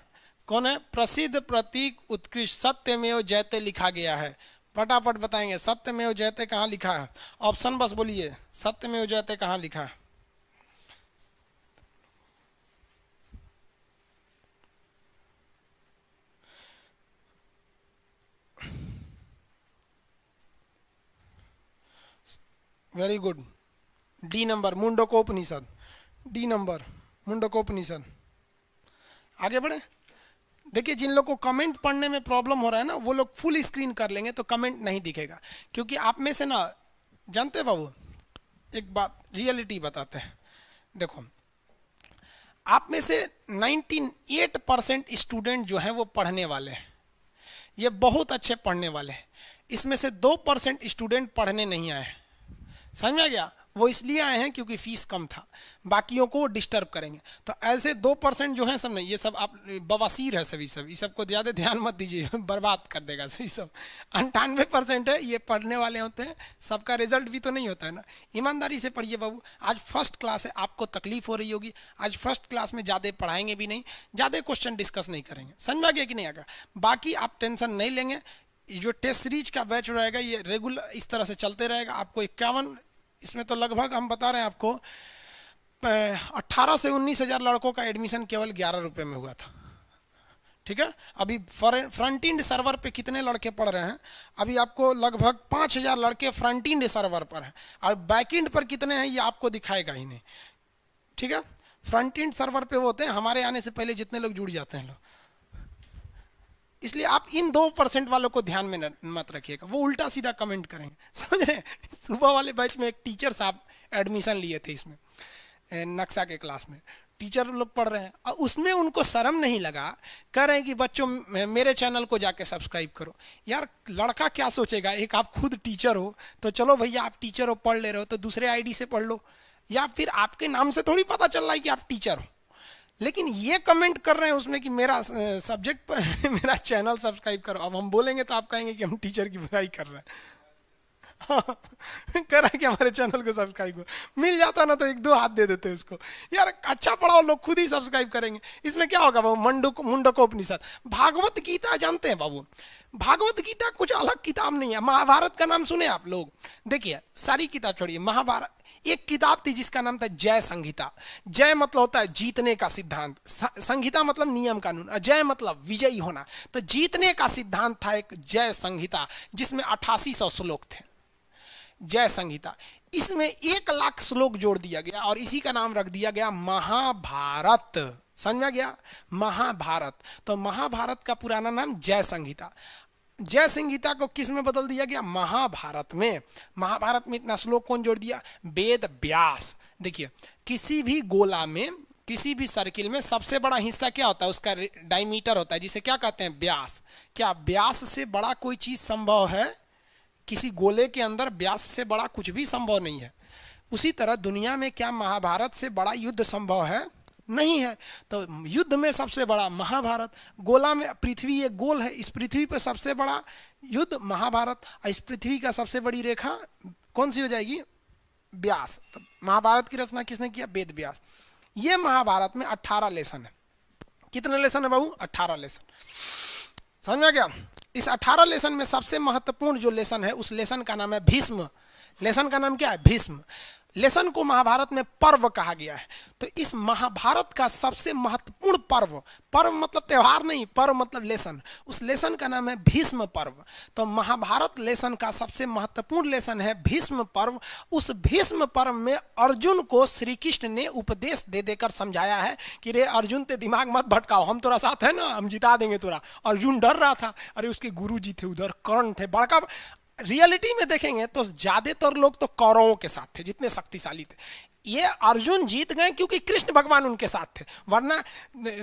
A: कौन है? प्रसिद्ध प्रतीक उत्कृष्ट सत्यमेव जयते लिखा गया है। फटाफट बताएंगे सत्यमेव जयते कहाँ लिखा है? ऑप्शन बस बोलिए, सत्यमेव जयते कहाँ लिखा है? Very good, D number Mundakopanishad. D number Mundakopanishad. आगे बढ़े। देखिए, जिन लोग को कमेंट पढ़ने में प्रॉब्लम हो रहा है ना, वो लोग फुल स्क्रीन कर लेंगे तो कमेंट नहीं दिखेगा, क्योंकि आप में से ना, जानते बाबू एक बात रियलिटी बताते हैं। देखो, आप में से 98% स्टूडेंट जो हैं वो पढ़ने वाले हैं, ये बहुत अच्छे पढ़ने वाले हैं। इसमें से 2% स्टूडेंट पढ़ने नहीं आए हैं। समझ में आ गया? वो इसलिए आए हैं क्योंकि फीस कम था, बाकियों को डिस्टर्ब करेंगे। तो ऐसे 2% जो हैं सब नहीं, ये सब आप बवासीर है सभी सब, इस सब को ज़्यादा ध्यान मत दीजिए, बर्बाद कर देगा सही सब। 98% है ये पढ़ने वाले होते हैं। सबका रिजल्ट भी तो नहीं होता है ना। ईमानदारी से पढ़िए बाबू, आज फर्स्ट क्लास है, आपको तकलीफ हो रही होगी, आज फर्स्ट क्लास में ज़्यादा पढ़ाएंगे भी नहीं, ज़्यादा क्वेश्चन डिस्कस नहीं करेंगे। समझ में आ गया कि नहीं आएगा? बाकी आप टेंशन नहीं लेंगे। जो टेस्ट सीरीज का बैच रहेगा ये रेगुलर इस तरह से चलते रहेगा। आपको 51, इसमें तो लगभग हम बता रहे हैं आपको 18 से 19 हज़ार लड़कों का एडमिशन केवल 11 रुपये में हुआ था। ठीक है? अभी फ्रंट एंड सर्वर पे कितने लड़के पढ़ रहे हैं? अभी आपको लगभग 5000 लड़के फ्रंट एंड सर्वर पर हैं, और बैक एंड पर कितने हैं ये आपको दिखाएगा ही नहीं। ठीक है? फ्रंट एंड सर्वर पे वो होते हैं हमारे आने से पहले जितने लोग जुड़ जाते हैं लोग। इसलिए आप इन 2% वालों को ध्यान में मत रखिएगा, वो उल्टा सीधा कमेंट करेंगे। समझ रहे हैं? सुबह वाले बैच में एक टीचर साहब एडमिशन लिए थे इसमें, नक्शा के क्लास में। टीचर लोग पढ़ रहे हैं और उसमें उनको शर्म नहीं लगा, कह रहे हैं कि बच्चों मेरे चैनल को जाके सब्सक्राइब करो। यार लड़का क्या सोचेगा, एक आप खुद टीचर हो तो चलो भैया आप टीचर हो पढ़ ले रहे हो तो दूसरे आईडी से पढ़ लो, या फिर आपके नाम से थोड़ी पता चल रहा है कि आप टीचर हो। लेकिन ये कमेंट कर रहे हैं उसमें कि मेरा सब्जेक्ट पर मेरा चैनल सब्सक्राइब करो। अब हम बोलेंगे तो आप कहेंगे कि हम टीचर की बुराई कर रहे हैं। कह रहा है कि हमारे चैनल को सब्सक्राइब करो। मिल जाता ना तो एक दो हाथ दे देते उसको। यार अच्छा पढ़ाओ, लोग खुद ही सब्सक्राइब करेंगे। इसमें क्या होगा बाबू, मुंडकोपनिषद, भागवत गीता जानते हैं बाबू, भागवत गीता कुछ अलग किताब नहीं है। महाभारत का नाम सुने आप लोग? देखिए सारी किताब छोड़िए, महाभारत एक किताब थी जिसका नाम था जय संहिता। जय मतलब होता है जीतने का सिद्धांत, संहिता मतलब नियम कानून, जय मतलब विजयी होना। तो जीतने का सिद्धांत था एक जय संहिता, जिसमें 8800 श्लोक थे। जय संहिता, इसमें 1,00,000 श्लोक जोड़ दिया गया और इसी का नाम रख दिया गया महाभारत। समझ में गया? महाभारत। तो महाभारत का पुराना नाम जय संहिता। जय संहिता को किस में बदल दिया गया? महाभारत में। महाभारत में इतना श्लोक कौन जोड़ दिया? वेद व्यास। देखिए किसी भी गोला में, किसी भी सर्किल में सबसे बड़ा हिस्सा क्या होता है? उसका डायमीटर होता है, जिसे क्या कहते हैं? व्यास। क्या व्यास से बड़ा कोई चीज संभव है? किसी गोले के अंदर व्यास से बड़ा कुछ भी संभव नहीं है। उसी तरह दुनिया में क्या महाभारत से बड़ा युद्ध संभव है? नहीं है। तो युद्ध में सबसे बड़ा महाभारत। गोला में पृथ्वी एक गोल है, इस पृथ्वी पर सबसे बड़ा युद्ध महाभारत। इस पृथ्वी का सबसे बड़ी रेखा कौन सी हो जाएगी? व्यास। तो महाभारत की रचना किसने किया? वेद व्यास। ये महाभारत में 18 लेसन है। कितने लेसन है बाबू? 18 लेसन। समझ में गया? इस 18 लेसन में सबसे महत्वपूर्ण जो लेसन है उस लेसन का नाम है भीष्म। लेसन का नाम क्या है? भीष्म। लेसन को महाभारत में पर्व कहा गया है। तो इस महाभारत का सबसे महत्वपूर्ण पर्व, पर्व मतलब त्योहार नहीं, पर्व मतलब लेसन, उस लेसन का नाम है भीष्म पर्व। तो महाभारत लेसन का सबसे महत्वपूर्ण लेसन है भीष्म पर्व। उस भीष्म पर्व में अर्जुन को श्री कृष्ण ने उपदेश दे देकर समझाया है कि रे अर्जुन ते दिमाग मत भटकाओ, हम तेरा साथ है ना, हम जिता देंगे तोरा। अर्जुन डर रहा था, अरे उसके गुरु जी थे उधर, कर्ण थे, बड़का। रियलिटी में देखेंगे तो ज्यादातर लोग तो कौरवों के साथ थे, जितने शक्तिशाली थे। ये अर्जुन जीत गए क्योंकि कृष्ण भगवान उनके साथ थे, वरना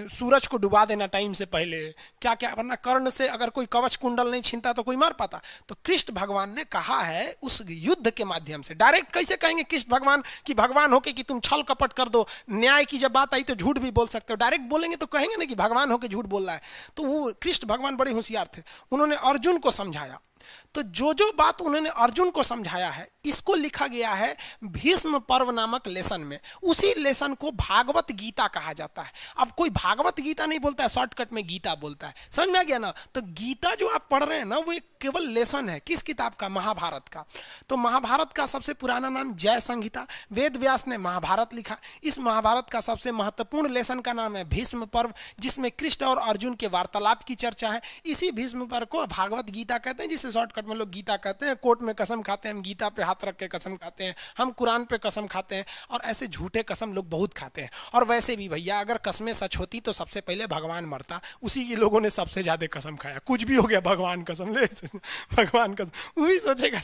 A: सूरज को डुबा देना टाइम से पहले, क्या क्या, वरना कर्ण से अगर कोई कवच कुंडल नहीं छीनता तो कोई मार पाता। तो कृष्ण भगवान ने कहा है उस युद्ध के माध्यम से। डायरेक्ट कैसे कहेंगे कृष्ण भगवान कि भगवान होके कि तुम छल कपट कर दो, न्याय की जब बात आई तो झूठ भी बोल सकते हो। डायरेक्ट बोलेंगे तो कहेंगे ना कि भगवान होके झूठ बोल रहा है। तो वो कृष्ण भगवान बड़े होशियार थे, उन्होंने अर्जुन को समझाया। तो जो जो बात उन्होंने अर्जुन को समझाया है इसको लिखा गया है भीष्म पर्व नामक लेसन में। उसी लेसन को भागवत गीता कहा जाता है। अब कोई भागवत गीता नहीं बोलता है, शॉर्टकट में गीता बोलता है। समझ में आ गया ना? तो गीता जो आप पढ़ रहे हैं ना वो एक केवल लेसन है। किस किताब का? महाभारत का। तो महाभारत का सबसे पुराना नाम जय संहिता। वेद व्यास ने महाभारत लिखा। इस महाभारत का सबसे महत्वपूर्ण लेसन का नाम है भीष्म पर्व, जिसमें कृष्ण और अर्जुन के वार्तालाप की चर्चा है। इसी भीष्म पर्व को भागवत गीता कहते हैं, जिसे शॉर्टकट में लोग गीता कहते हैं। कोर्ट में कसम खाते हैं, हम गीता पे हाथ रख के कसम खाते हैं, हम कुरान पे कसम खाते हैं, और ऐसे झूठे कसम लोग बहुत खाते हैं। और वैसे भी भैया अगर कसमें सच होती तो सबसे पहले भगवान मरता, उसी के लोगों ने सबसे ज्यादा कसम खाया। कुछ भी हो गया भगवान कसम ले, भगवान कसम। वही सोचेगा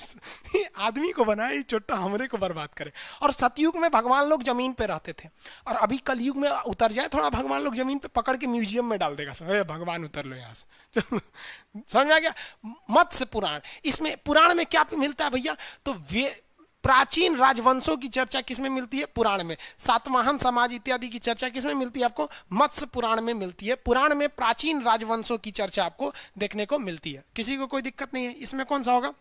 A: आदमी को बनाए चोट्टा हमरे को बर्बाद करे। और सतयुग में भगवान लोग जमीन पे रहते थे, और अभी कलयुग में उतर जाए थोड़ा, भगवान लोग जमीन पे पकड़ के म्यूजियम में डाल देगा, भगवान उतर लो यहाँ से। समझ आ गया? मत्स्य पुराण, इसमें पुराण में क्या मिलता है भैया? तो वे प्राचीन राजवंशों की चर्चा किसमें मिलती है? पुराण में। सातवाहन समाज इत्यादि की चर्चा किसमें मिलती है? आपको मत्स्य पुराण में मिलती है। पुराण में प्राचीन राजवंशों की चर्चा आपको देखने को मिलती है। किसी को कोई दिक्कत नहीं है? इसमें कौन सा होगा?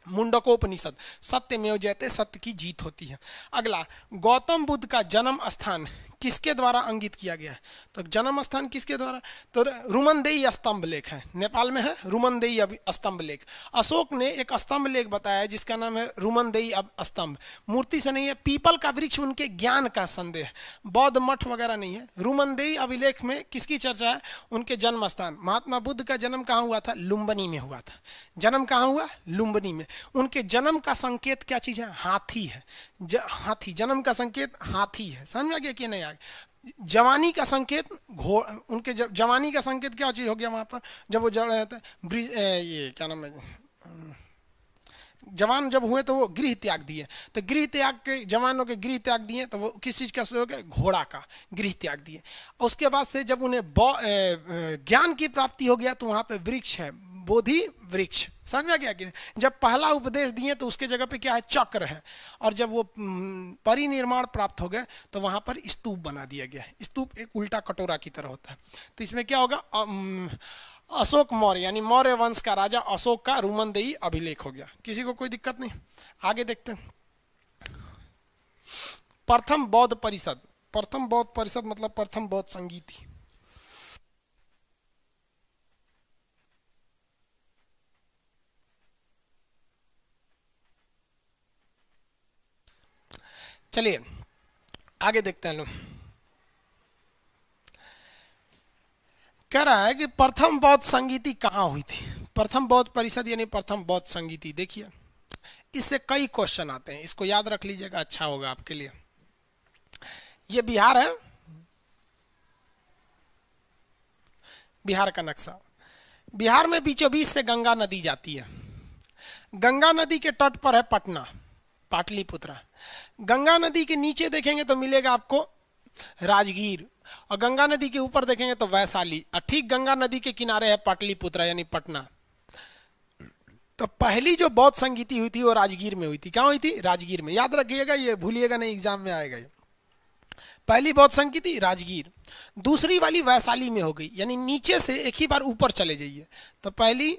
A: मुंडकोपनिषद, सत्यमेव जयते, सत्य की जीत होती है। अगला, गौतम बुद्ध का जन्म स्थान किसके द्वारा अंकित किया गया है? तो जन्म स्थान किसके द्वारा? तो रुमनदेई स्तंभ लेख है, नेपाल में है रुमनदेई स्तंभ लेख। अशोक ने एक स्तंभ लेख बताया जिसका नाम है रुमनदेई स्तंभ। मूर्ति से नहीं है, पीपल का वृक्ष उनके ज्ञान का संदेह, बौद्ध मठ वगैरह नहीं है। रुमनदेई अभिलेख में किसकी चर्चा है? उनके जन्म स्थान। महात्मा बुद्ध का जन्म कहाँ हुआ था? लुम्बिनी में हुआ था। जन्म कहाँ हुआ? लुम्बिनी में। उनके जन्म का संकेत क्या चीज है? हाथी है। हाथी, जन्म का संकेत हाथी है। समझ में आ गया कि नहीं? जवानी का संकेत घोड़, उनके जवानी का संकेत क्या चीज हो गया वहां पर? जब वो जड़ रहता है, ये क्या नाम है, जवान जब हुए तो वो गृह त्याग दिए, तो गृह त्याग के जवानों के गृह त्याग दिए तो वो किस चीज़ का हो गया, घोड़ा का गृह त्याग दिए। उसके बाद से जब उन्हें ज्ञान की प्राप्ति हो गया तो वहाँ पे वृक्ष है, बोधि वृक्ष, समझ में गया कि जब पहला उपदेश दिए तो उसके जगह पे क्या है, चक्र है। और जब वो परिनिर्माण प्राप्त हो गए तो वहाँ पर स्तूप बना दिया गया। स्तूप एक उल्टा कटोरा की तरह होता है। तो इसमें क्या होगा, अशोक मौर्य यानी मौर्य वंश का राजा अशोक का रुमनदेही अभिलेख हो गया। किसी को कोई दिक्कत नहीं, आगे देखते हैं। प्रथम बौद्ध परिषद, प्रथम बौद्ध परिषद मतलब प्रथम बौद्ध संगीति। चलिए आगे देखते हैं लोग। कह रहा है कि प्रथम बौद्ध संगीति कहाँ हुई थी, प्रथम बौद्ध परिषद यानी प्रथम बौद्ध संगीति। देखिए इससे कई क्वेश्चन आते हैं, इसको याद रख लीजिएगा, अच्छा होगा आपके लिए। ये बिहार है, बिहार का नक्शा। बिहार में बीचों बीच से गंगा नदी जाती है। गंगा नदी के तट पर है पटना, पाटलिपुत्रा। गंगा नदी के नीचे देखेंगे तो मिलेगा आपको राजगीर, और गंगा नदी के ऊपर देखेंगे तो वैशाली, और ठीक गंगा नदी के किनारे है पाटलिपुत्रा यानी पटना। तो पहली जो बौद्ध संगीति हुई थी वो राजगीर में हुई थी। क्या हुई थी, राजगीर में। याद रखिएगा, ये भूलिएगा नहीं, एग्जाम में आएगा ये। पहली बौद्ध संगीति राजगीर, दूसरी वाली वैशाली में हो गई, यानी नीचे से एक ही बार ऊपर चले जाइए। तो पहली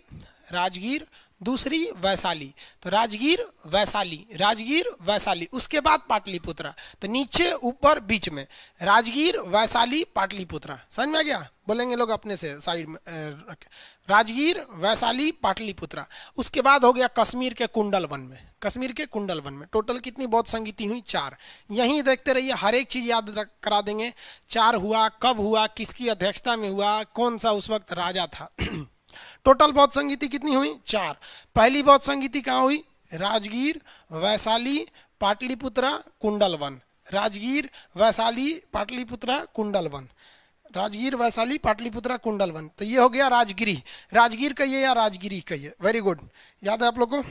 A: राजगीर, दूसरी वैशाली, तो राजगीर वैशाली, राजगीर वैशाली, उसके बाद पाटलिपुत्रा। तो नीचे ऊपर बीच में राजगीर वैशाली पाटलिपुत्रा। समझ में आ गया, बोलेंगे लोग अपने से साइड में राजगीर वैशाली पाटलिपुत्रा। उसके बाद हो गया कश्मीर के कुंडल वन में, कश्मीर के कुंडल वन में। टोटल कितनी बौद्ध संगीति हुई, 4। यहीं देखते रहिए, हर एक चीज याद करा देंगे। 4 हुआ, कब हुआ, किसकी अध्यक्षता में हुआ, कौन सा उस वक्त राजा था। टोटल बौद्ध संगीति कितनी हुई, 4। पहली बौद्ध संगीति कहाँ हुई, राजगीर वैशाली पाटलिपुत्रा कुंडलवन, राजगीर वैशाली पाटलिपुत्रा कुंडलवन, राजगीर वैशाली पाटलिपुत्रा कुंडलवन। तो ये हो गया राजगिरी। राजगीर कहिए या राजगिरी कहिए, वेरी गुड, याद है आप लोग को।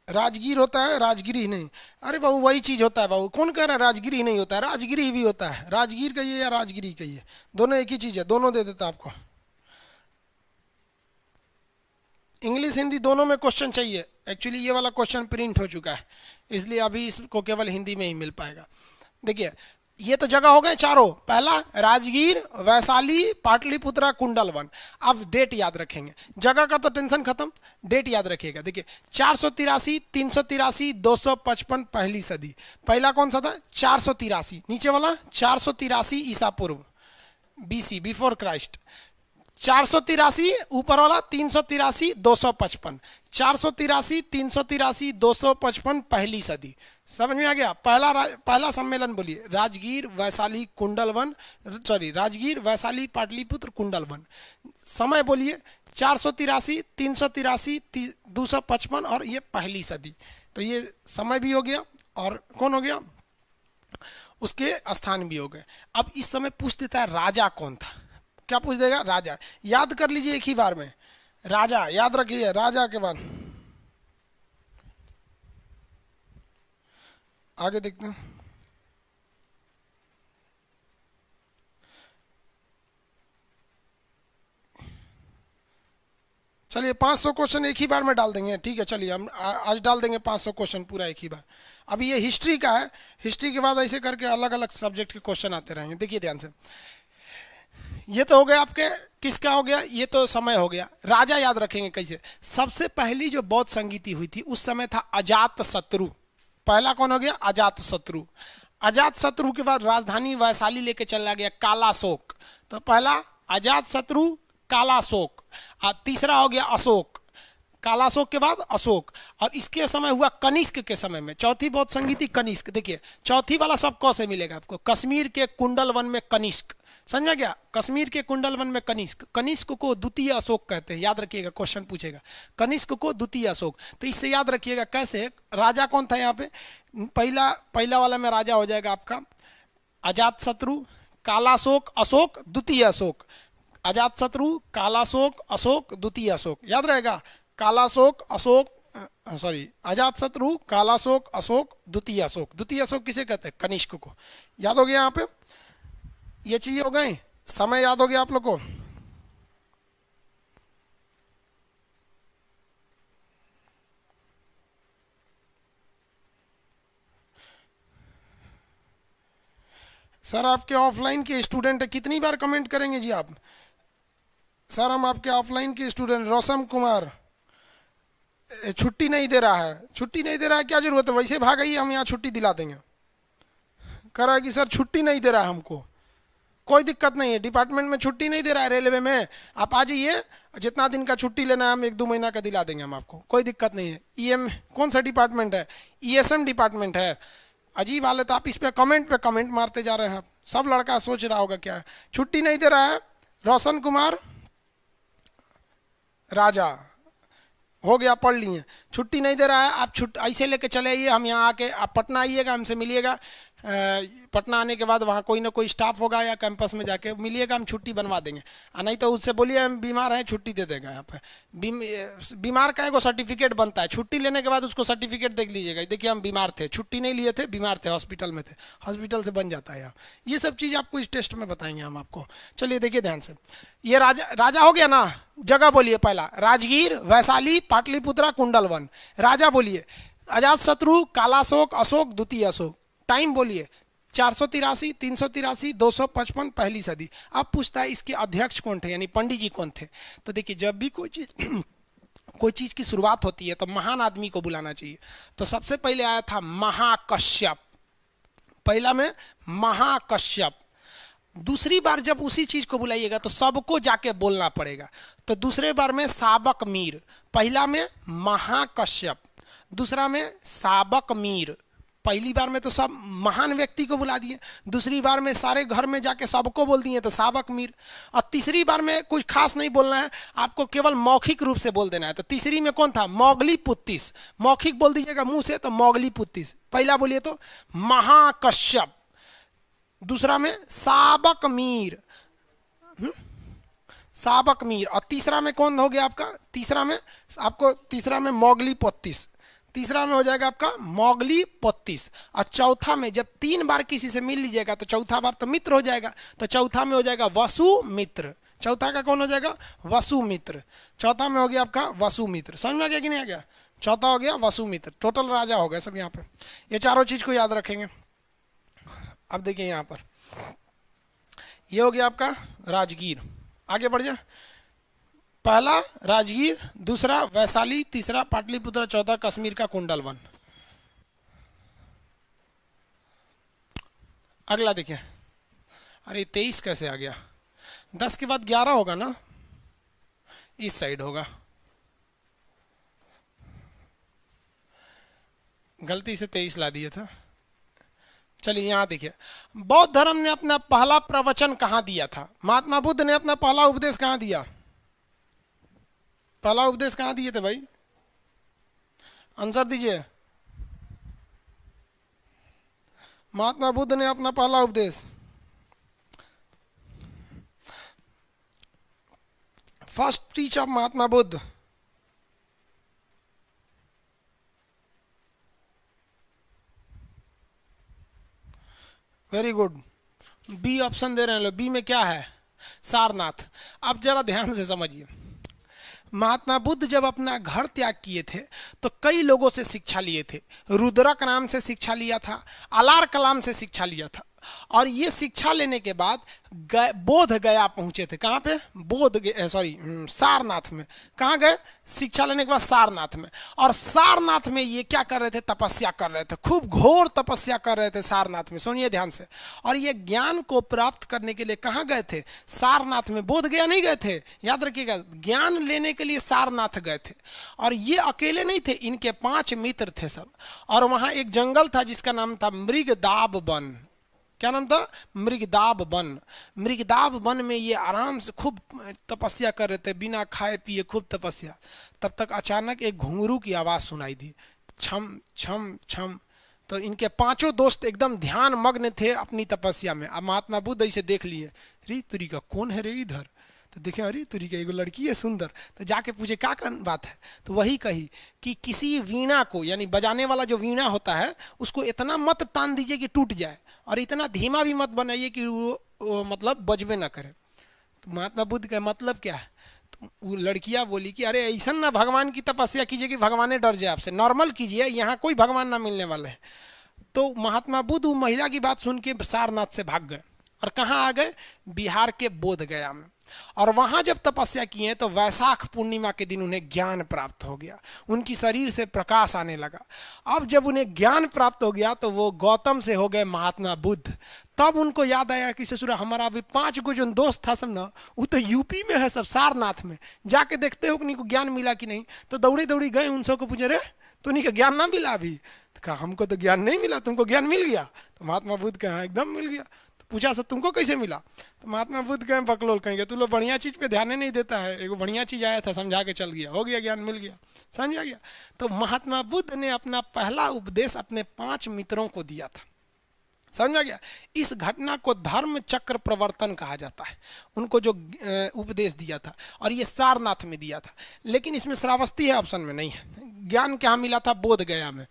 A: राजगीर होता है, राजगिरी नहीं। अरे बाबू वही चीज होता है बाबू, कौन कह रहा है राजगिरी नहीं होता है, राजगिरी भी होता है। राजगीर कहिए या राजगिरी कहिए, दोनों एक ही चीज है, दोनों दे देता आपको। इंग्लिश हिंदी दोनों में क्वेश्चन चाहिए। एक्चुअली ये वाला क्वेश्चन प्रिंट हो चुका है, इसलिए अभी इसको केवल हिंदी में ही मिल पाएगा। देखिए ये तो जगह हो गए चारों, पहला राजगीर वैशाली पाटलिपुत्रा कुंडलवन। अब डेट याद रखेंगे, जगह का तो टेंशन खत्म, डेट याद रखिएगा। देखिए 483, 383, 255 पहली सदी। पहला कौन सा था, 483, नीचे वाला 483 ईसा पूर्व, बीसी, बिफोर क्राइस्ट। 483 ऊपर वाला 383 255, 483 383 255 पहली सदी। समझ में आ गया। पहला सम्मेलन बोलिए, राजगीर वैशाली कुंडलवन, सॉरी राजगीर वैशाली पाटलिपुत्र कुंडलवन। समय बोलिए 483 383 255 और ये पहली सदी। तो ये समय भी हो गया और कौन हो गया, उसके स्थान भी हो गए। अब इस समय पूछ देता है राजा कौन था, क्या पूछ देगा, राजा। याद कर लीजिए एक ही बार में, राजा याद रखिए, राजा के बाद आगे देखते हैं। चलिए 500 क्वेश्चन एक ही बार में डाल देंगे, ठीक है। चलिए हम आज डाल देंगे 500 क्वेश्चन पूरा एक ही बार। अभी ये हिस्ट्री का है, हिस्ट्री के बाद ऐसे करके अलग अलग सब्जेक्ट के क्वेश्चन आते रहेंगे। देखिए ध्यान से, ये तो हो गया आपके, किसका हो गया, ये तो समय हो गया। राजा याद रखेंगे कैसे। सबसे पहली जो बौद्ध संगीति हुई थी उस समय था अजात शत्रु। पहला कौन हो गया, अजात शत्रु। अजात शत्रु के बाद राजधानी वैशाली लेके चला गया कालाशोक। तो पहला अजात शत्रु, कालाशोक, और तीसरा हो गया अशोक। कालाशोक के बाद अशोक, और इसके समय हुआ कनिष्क के समय में। चौथी बौद्ध संगीति कनिष्क। देखिए चौथी वाला सब कौन से मिलेगा आपको, कश्मीर के कुंडल वन में कनिष्क, समझ में गया। कश्मीर के कुंडल वन में कनिष्क, कनिष्क को द्वितीय अशोक कहते हैं, याद रखिएगा, क्वेश्चन पूछेगा कनिष्क को द्वितीय अशोक। तो इससे याद रखिएगा कैसे, राजा कौन था यहाँ पे, पहला वाला में राजा हो जाएगा आपका अजात शत्रु, कालाशोक अशोक द्वितीय अशोक, अजातशत्रु कालाशोक अशोक द्वितीय अशोक, याद रहेगा। कालाशोक अशोक सॉरी अजातशत्रु कालाशोक अशोक द्वितीय अशोक। द्वितीय अशोक किसे कहते हैं? कनिष्क को। याद हो गया यहाँ पे, ये चीजें हो गई। समय याद हो गया आप लोग को। सर आपके ऑफलाइन के स्टूडेंट है, कितनी बार कमेंट करेंगे जी आप? सर हम आपके ऑफलाइन के स्टूडेंट। रोशन कुमार छुट्टी नहीं दे रहा है। छुट्टी नहीं दे रहा है, क्या जरूरत है, वैसे भाग आइए, हम यहाँ छुट्टी दिला देंगे। कह रहा है कि सर छुट्टी नहीं दे रहा है हमको। कोई दिक्कत नहीं है, डिपार्टमेंट में छुट्टी नहीं दे रहा है, रेलवे में आप आ जाइए, जितना दिन का छुट्टी लेना है हम 1-2 महीना का दिला देंगे हम आपको, कोई दिक्कत नहीं है। ईएम कौन सा डिपार्टमेंट है? ईएसएम डिपार्टमेंट है। अजीब हालत, आप इस पे कमेंट मारते जा रहे हैं। आप सब लड़का सोच रहा होगा क्या है, छुट्टी नहीं दे रहा है। रोशन कुमार राजा हो गया, पढ़ लिए। छुट्टी नहीं दे रहा है, आप ऐसे लेके चले आइए, हम यहाँ आके आप पटना आइएगा, हमसे मिलिएगा। पटना आने के बाद वहाँ कोई ना कोई स्टाफ होगा या कैंपस में जाके मिलिएगा, हम छुट्टी बनवा देंगे। नहीं तो उससे बोलिए हम बीमार हैं, छुट्टी दे देगा। यहाँ पे बीमार का एगो सर्टिफिकेट बनता है, छुट्टी लेने के बाद उसको सर्टिफिकेट देख लीजिएगा, देखिए हम बीमार थे, छुट्टी नहीं लिए थे, बीमार थे, हॉस्पिटल में थे, हॉस्पिटल से बन जाता है यहाँ। ये सब चीज़ आपको इस टेस्ट में बताएंगे हम आपको। चलिए देखिए ध्यान से, ये राजा हो गया ना। जगह बोलिए पहला, राजगीर, वैशाली, पाटलिपुत्रा, कुंडलवन। राजा बोलिए, अजातशत्रु कालाशोक अशोक द्वितीय अशोक। टाइम बोलिए, 483, 383, 255 पहली सदी। अब पूछता है इसके अध्यक्ष कौन थे, यानी पंडित जी कौन थे। तो देखिए जब भी कोई चीज की शुरुआत होती है तो महान आदमी को बुलाना चाहिए। तो सबसे पहले आया था महाकश्यप, पहला में महाकश्यप। दूसरी बार जब उसी चीज को बुलाइएगा तो सबको जाके बोलना पड़ेगा। तो दूसरे बार में साबक मीर, पहला में महाकश्यप, दूसरा में साबक मीर। पहली बार में तो सब महान व्यक्ति को बुला दिए, दूसरी बार में सारे घर में जाके सबको बोल दिए तो साबक मीर, और तीसरी बार में कुछ खास नहीं बोलना है, आपको केवल मौखिक रूप से बोल देना है। तो तीसरी में कौन था? मोगली पुत्तिस। मौखिक बोल दीजिएगा मुंह से तो मोगली पुत्तिस। पहला बोलिए तो महाकश्यप, दूसरा में साबक मीर, साबक मीर, और तीसरा में कौन हो गया आपका? तीसरा में मोगली पुत्तिस, तीसरा में हो जाएगा आपका मोगली पुत्तिस। और चौथा में जब 3 बार किसी से मिल लीजिएगा तो चौथा बार तो मित्र हो जाएगा, तो चौथा में हो जाएगा वसुमित्र। चौथा का कौन हो जाएगा? वसुमित्र। चौथा में हो गया आपका वसुमित्र। समझ में आ गया कि नहीं आ गया? चौथा हो गया वसुमित्र। टोटल राजा हो गए सब यहाँ पे। ये चारों चीज को याद रखेंगे। अब देखिए यहाँ पर ये हो गया आपका राजगीर। आगे बढ़ जाए, पहला राजगीर, दूसरा वैशाली, तीसरा पाटलिपुत्र, चौथा कश्मीर का कुंडलवन। अगला देखिए, अरे 23 कैसे आ गया? 10 के बाद 11 होगा ना, इस साइड होगा, गलती से 23 ला दिया था। चलिए यहाँ देखिए, बौद्ध धर्म ने अपना पहला प्रवचन कहाँ दिया था? महात्मा बुद्ध ने अपना पहला उपदेश कहाँ दिया? पहला उपदेश कहाँ दिए थे भाई? आंसर दीजिए। महात्मा बुद्ध ने अपना पहला उपदेश, first speech of Mahatma Buddha, very good, B option दे रहे हैं लोग। बी में क्या है? सारनाथ। अब जरा ध्यान से समझिए, महात्मा बुद्ध जब अपना घर त्याग किए थे तो कई लोगों से शिक्षा लिए थे। रुद्रक नाम से शिक्षा लिया था, अलार कलाम से शिक्षा लिया था, और ये शिक्षा लेने के बाद बोध गया पहुंचे थे। कहाँ पे? सारनाथ में। कहाँ गए? शिक्षा लेने के बाद सारनाथ में। और सारनाथ में ये क्या कर रहे थे? तपस्या कर रहे थे, खूब घोर तपस्या कर रहे थे सारनाथ में। सुनिए ध्यान से। और ये ज्ञान को प्राप्त करने के लिए कहाँ गए थे? सारनाथ में। बोध गया नहीं गए थे, याद रखिएगा। ज्ञान लेने के लिए सारनाथ गए थे। और ये अकेले नहीं थे, इनके 5 मित्र थे सब। और वहां एक जंगल था जिसका नाम था मृगदाब वन। क्या नाम था? मृगदाब वन। मृगदाब वन में ये आराम से खूब तपस्या कर रहे थे, बिना खाए पिए खूब तपस्या। तब तक अचानक एक घुंघरू की आवाज सुनाई दी, छम छम छम। तो इनके पांचों दोस्त एकदम ध्यान मग्न थे अपनी तपस्या में। अब महात्मा बुद्ध इसे देख लिए, रे तुरी का कौन है रे इधर, तो देखे अरे तुरी का एगो लड़की है सुंदर, तो जाके पूछे क्या बात है, तो वही कही कि किसी वीणा को, यानी बजाने वाला जो वीणा होता है उसको इतना मत तान दीजिए कि टूट जाए, और इतना धीमा भी मत बनाइए कि वो मतलब बजबे ना करे। तो महात्मा बुद्ध का मतलब क्या है, तो वो लड़कियां बोली कि अरे ऐसा ना भगवान की तपस्या कीजिए कि भगवान डर जाए आपसे, नॉर्मल कीजिए, यहाँ कोई भगवान ना मिलने वाले हैं। तो महात्मा बुद्ध वो महिला की बात सुन के सारनाथ से भाग गए, और कहाँ आ गए, बिहार के बोध गया में। और वहां जब तपस्या किए तो वैशाख पूर्णिमा के दिन उन्हें ज्ञान प्राप्त हो गया, उनकी शरीर से प्रकाश आने लगा। अब जब उन्हें ज्ञान प्राप्त हो गया तो वो गौतम से हो गए महात्मा बुद्ध। तब उनको याद आया कि ससुरा हमारा अभी 5 गो जो दोस्त था सब ना, वो तो यूपी में है सब, सारनाथ में, जाके देखते हो कि नहीं को ज्ञान मिला कि नहीं। तो दौड़ी दौड़ी गए, उन सबको पूछे रे तो नहीं का ज्ञान ना मिला अभी, तो कहा हमको तो ज्ञान नहीं मिला, तुमको ज्ञान मिल गया। तो महात्मा बुद्ध कहा एकदम मिल गया। पूछा सर तुमको कैसे मिला, तो महात्मा बुद्ध कहें बकलोल कहेंगे, तू लोग बढ़िया चीज पे ध्यान नहीं देता है, एगो बढ़िया चीज आया था समझा के चल गया, हो गया ज्ञान मिल गया, समझा गया। तो महात्मा बुद्ध ने अपना पहला उपदेश अपने 5 मित्रों को दिया था, समझा गया। इस घटना को धर्म चक्र प्रवर्तन कहा जाता है, उनको जो उपदेश दिया था, और ये सारनाथ में दिया था। लेकिन इसमें श्रावस्ती है, ऑप्शन में नहीं है। ज्ञान क्या मिला था, बोध गया में,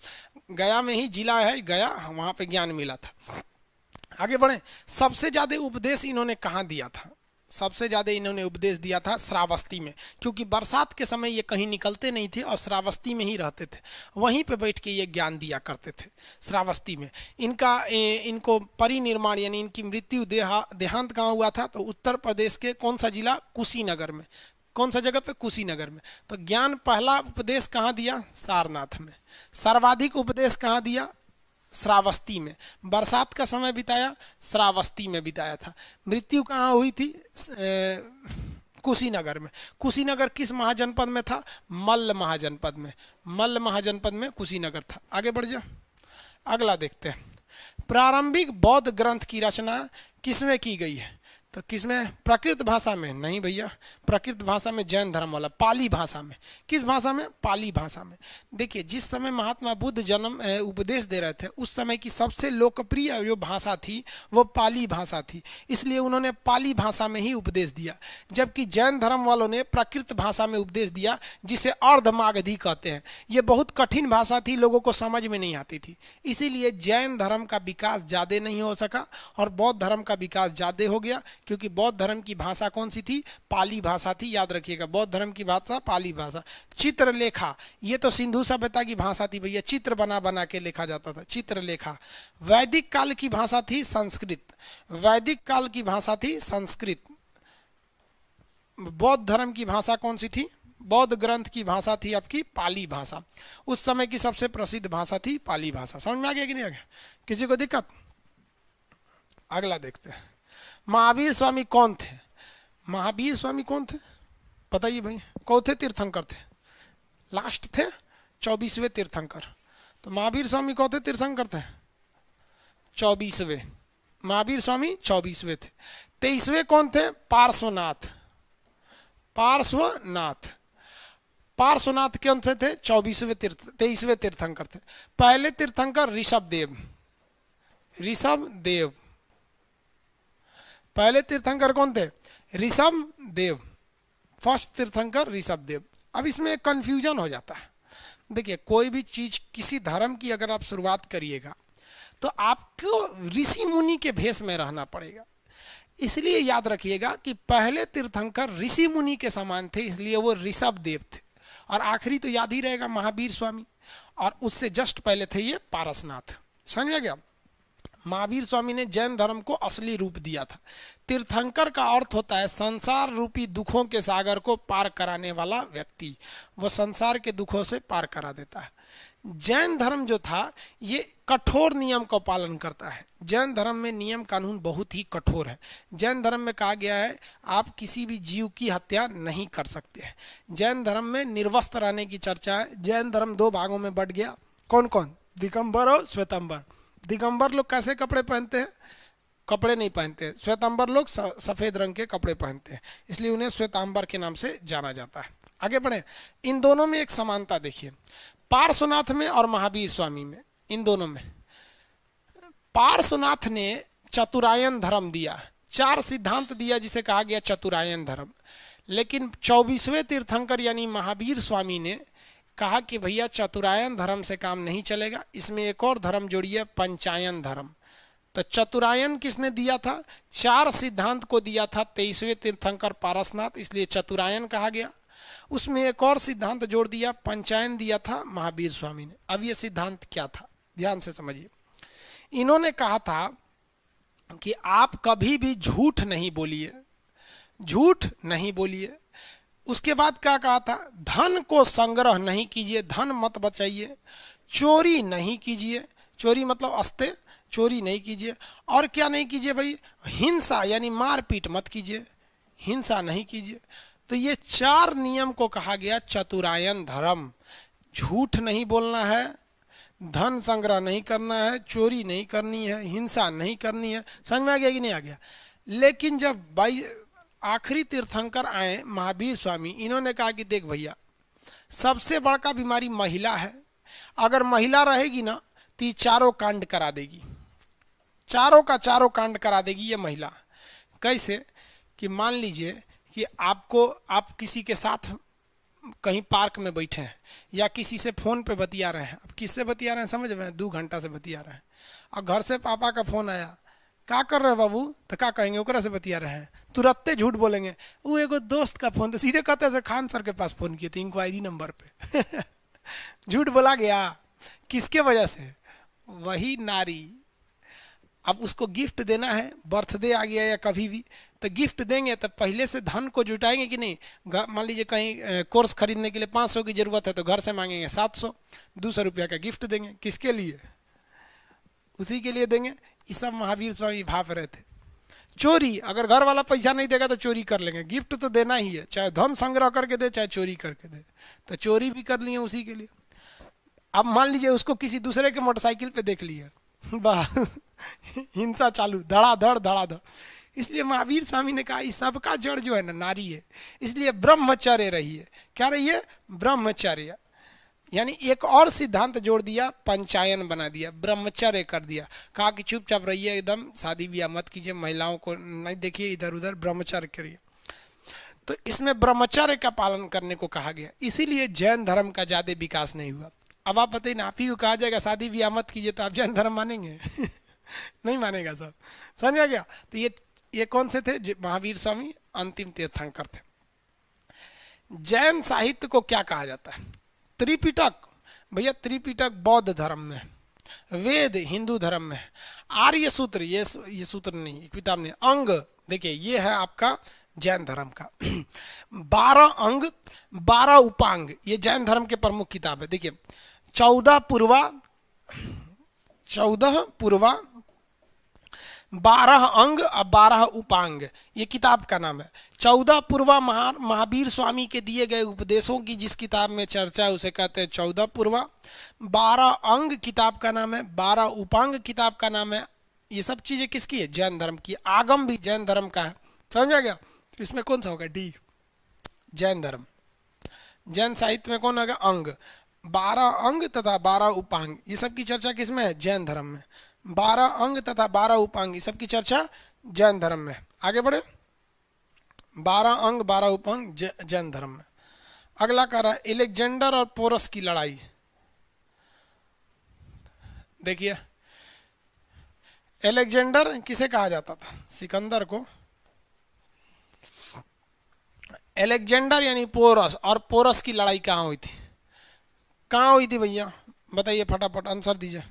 A: गया में ही जिला है गया, वहां पे ज्ञान मिला था। आगे बढ़े, सबसे ज्यादा उपदेश इन्होंने कहाँ दिया था, सबसे ज्यादा इन्होंने उपदेश दिया था श्रावस्ती में, क्योंकि बरसात के समय ये कहीं निकलते नहीं थे और श्रावस्ती में ही रहते थे, वहीं पे बैठ के ये ज्ञान दिया करते थे श्रावस्ती में। इनको परिनिर्माण यानी इनकी मृत्यु देहांत कहाँ हुआ था, तो उत्तर प्रदेश के कौन सा जिला, कुशीनगर में। कौन सा जगह पे, कुशीनगर में। तो ज्ञान पहला उपदेश कहाँ दिया, सारनाथ में। सर्वाधिक उपदेश कहाँ दिया, श्रावस्ती में। बरसात का समय बिताया श्रावस्ती में बिताया था। मृत्यु कहाँ हुई थी, कुशीनगर में। कुशीनगर किस महाजनपद में था, मल्ल महाजनपद में। मल्ल महाजनपद में कुशीनगर था। आगे बढ़ जाओ, अगला देखते हैं। प्रारंभिक बौद्ध ग्रंथ की रचना किसमें की गई है, तो किसमें, प्राकृत भाषा में नहीं भैया, प्राकृत भाषा में जैन धर्म वाला, पाली भाषा में। किस भाषा में, पाली भाषा में। देखिए जिस समय महात्मा बुद्ध उपदेश दे रहे थे, उस समय की सबसे लोकप्रिय जो भाषा थी वो पाली भाषा थी, इसलिए उन्होंने पाली भाषा में ही उपदेश दिया। जबकि जैन धर्म वालों ने प्राकृत भाषा में उपदेश दिया, जिसे अर्धमागधी कहते हैं। ये बहुत कठिन भाषा थी, लोगों को समझ में नहीं आती थी, इसीलिए जैन धर्म का विकास ज़्यादा नहीं हो सका और बौद्ध धर्म का विकास ज़्यादा हो गया, क्योंकि बौद्ध धर्म की भाषा कौन सी थी, पाली भाषा थी। याद रखिएगा, बौद्ध धर्म की भाषा पाली भाषा। चित्रलेखा, ये तो सिंधु सभ्यता की भाषा थी भैया, चित्र बना बना के लिखा जाता था, चित्रलेखा। वैदिक काल की भाषा थी संस्कृत, वैदिक काल की भाषा थी संस्कृत। बौद्ध धर्म की भाषा कौन सी थी, बौद्ध ग्रंथ की भाषा थी आपकी पाली भाषा। उस समय की सबसे प्रसिद्ध भाषा थी पाली भाषा। समझ में आ गया कि नहीं आ गया, किसी को दिक्कत। अगला देखते हैं, महावीर स्वामी कौन थे। महावीर स्वामी कौन थे बताइए भाई, कौन थे, तीर्थंकर थे, लास्ट थे 24वें तीर्थंकर। तो महावीर स्वामी कौन थे, तीर्थंकर थे 24वें, महावीर स्वामी 24वें थे। 23वें कौन थे, पार्श्वनाथ, पार्श्वनाथ, पार्श्वनाथ कौन से थे, 23वें तीर्थंकर थे। पहले तीर्थंकर ऋषभ देव, ऋषभ देव, पहले तीर्थंकर कौन थे, ऋषभ देव, फर्स्ट तीर्थंकर ऋषभ देव। अब इसमें कंफ्यूजन हो जाता है। देखिए कोई भी चीज, किसी धर्म की अगर आप शुरुआत करिएगा तो आपको ऋषि मुनि के भेष में रहना पड़ेगा। इसलिए याद रखिएगा कि पहले तीर्थंकर ऋषि मुनि के समान थे, इसलिए वो ऋषभ देव थे। और आखिरी तो याद ही रहेगा महावीर स्वामी, और उससे जस्ट पहले थे ये पारसनाथ। समझ गया। महावीर स्वामी ने जैन धर्म को असली रूप दिया था। तीर्थंकर का अर्थ होता है संसार रूपी दुखों के सागर को पार कराने वाला व्यक्ति, वो संसार के दुखों से पार करा देता है। जैन धर्म जो था ये कठोर नियम का पालन करता है। जैन धर्म में नियम कानून बहुत ही कठोर है। जैन धर्म में कहा गया है आप किसी भी जीव की हत्या नहीं कर सकते हैं। जैन धर्म में निर्वस्त्र रहने की चर्चा है। जैन धर्म 2 भागों में बट गया, कौन कौन, दिगंबर और श्वेतांबर। दिगंबर लोग कैसे कपड़े पहनते हैं, कपड़े नहीं पहनते। श्वेतांबर लोग सफ़ेद रंग के कपड़े पहनते हैं, इसलिए उन्हें श्वेतांबर के नाम से जाना जाता है। आगे बढ़े, इन दोनों में एक समानता देखिए, पार्श्वनाथ में और महावीर स्वामी में, इन दोनों में पार्श्वनाथ ने चतुरायन धर्म दिया, 4 सिद्धांत दिया जिसे कहा गया चतुरायन धर्म। लेकिन 24वें तीर्थंकर यानी महावीर स्वामी ने कहा कि भैया चतुरायन धर्म से काम नहीं चलेगा, इसमें एक और धर्म जोड़िए, पंचायन धर्म। तो चतुरायन किसने दिया था? 4 सिद्धांत को दिया था 23वें तीर्थंकर पारसनाथ, इसलिए चतुरायन कहा गया। उसमें एक और सिद्धांत जोड़ दिया, पंचायन दिया था महावीर स्वामी ने। अब ये सिद्धांत क्या था, ध्यान से समझिए। इन्होंने कहा था कि आप कभी भी झूठ नहीं बोलिए, झूठ नहीं बोलिए। उसके बाद क्या कहा था? धन को संग्रह नहीं कीजिए, धन मत बचाइए। चोरी नहीं कीजिए, चोरी मतलब अस्ते, चोरी नहीं कीजिए। और क्या नहीं कीजिए भाई? हिंसा यानी मारपीट मत कीजिए, हिंसा नहीं कीजिए। तो ये 4 नियम को कहा गया चतुरायन धर्म। झूठ नहीं बोलना है, धन संग्रह नहीं करना है, चोरी नहीं करनी है, हिंसा नहीं करनी है। समझ में आ गया कि नहीं आ गया? लेकिन जब आखिरी तीर्थंकर आए महावीर स्वामी, इन्होंने कहा कि देख भैया, सबसे बड़का बीमारी महिला है, अगर महिला रहेगी ना तो ये 4 कांड करा देगी, 4 का 4 कांड करा देगी ये महिला। कैसे? कि मान लीजिए कि आप किसी के साथ कहीं पार्क में बैठे हैं या किसी से फ़ोन पे बतिया रहे हैं। अब किससे बतिया रहे हैं समझ रहे हैं? 2 घंटा से बतिया रहे हैं। और घर से पापा का फ़ोन आया, क्या कर रहे हो बाबू? तो क्या कहेंगे? ओकरा से बतिया रहे हैं, तुरंते झूठ बोलेंगे, वो एगो दोस्त का फ़ोन। तो सीधे कहते हैं खान सर के पास फ़ोन किए थे इंक्वायरी नंबर पे। झूठ बोला गया, किसके वजह से? वही नारी। अब उसको गिफ्ट देना है, बर्थडे आ गया या कभी भी, तो गिफ्ट देंगे तो पहले से धन को जुटाएंगे कि नहीं? मान लीजिए कहीं कोर्स खरीदने के लिए 500 की ज़रूरत है तो घर से मांगेंगे 700, 200 रुपया का गिफ्ट देंगे। किसके लिए? उसी के लिए देंगे। ये सब महावीर स्वामी भाप रहे थे। चोरी, अगर घर वाला पैसा नहीं देगा तो चोरी कर लेंगे, गिफ्ट तो देना ही है, चाहे धन संग्रह करके दे चाहे चोरी करके दे। तो चोरी भी कर लिए उसी के लिए। अब मान लीजिए उसको किसी दूसरे के मोटरसाइकिल पे देख लिया, बस हिंसा चालू, धड़ाधड़ धड़ाधड़। इसलिए महावीर स्वामी ने कहा इस सबका जड़ जो है ना नारी है, इसलिए ब्रह्मचर्य रहिए। क्या रहिए? ब्रह्मचर्य। यानी एक और सिद्धांत जोड़ दिया, पंचायन बना दिया, ब्रह्मचर्य कर दिया। कहा कि चुपचाप रहिए, एकदम शादी ब्याह मत कीजिए, महिलाओं को नहीं देखिए इधर उधर, ब्रह्मचर्य करिए। तो इसमें ब्रह्मचर्य का पालन करने को कहा गया, इसीलिए जैन धर्म का ज़्यादा विकास नहीं हुआ। अब आप बताइए ना, आप ही को कहा जाएगा शादी ब्याह मत कीजिए तो आप जैन धर्म मानेंगे? नहीं मानेगा सब। समझ आ गया? तो ये कौन से थे? महावीर स्वामी अंतिम तीर्थंकर थे। जैन साहित्य को क्या कहा जाता है? त्रिपिटक। भैया त्रिपिटक बौद्ध धर्म में, वेद हिंदू धर्म में, आर्य सूत्र ये सूत्र नहीं, किताब नहीं, अंग देखिए ये है आपका जैन धर्म का। 12 अंग 12 उपांग ये जैन धर्म के प्रमुख किताब है। देखिए 14 पूर्वा 12 अंग और 12 उपांग ये किताब का नाम है। 14 पूर्वा महावीर स्वामी के दिए गए उपदेशों की जिस किताब में चर्चा है उसे कहते हैं 14 पूर्वा। 12 अंग किताब का नाम है, 12 उपांग किताब का नाम है। ये सब चीजें किसकी है? जैन धर्म की। आगम भी जैन धर्म का है। समझ आ गया? तो इसमें कौन सा होगा? डी, जैन धर्म। जैन साहित्य में कौन होगा? अंग। 12 अंग तथा 12 उपांग ये सब की चर्चा किसमें है? जैन धर्म में। 12 अंग तथा 12 उपांग ये सब की चर्चा जैन धर्म में। आगे बढ़े। 12 अंग 12 उपांग जैन धर्म में। अगला कह रहा है एलेक्जेंडर और पोरस की लड़ाई। देखिए एलेक्जेंडर किसे कहा जाता था? सिकंदर को। एलेक्जेंडर यानी पोरस, और पोरस की लड़ाई कहाँ हुई थी? कहाँ हुई थी भैया? बताइए फटाफट आंसर दीजिए।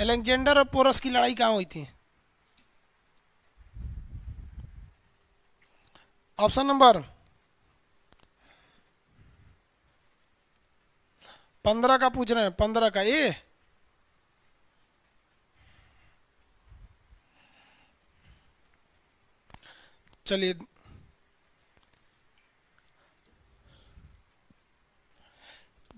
A: एलेक्जेंडर और पोरस की लड़ाई कहाँ हुई थी? ऑप्शन नंबर 15 का पूछ रहे हैं, 15 का ए। चलिए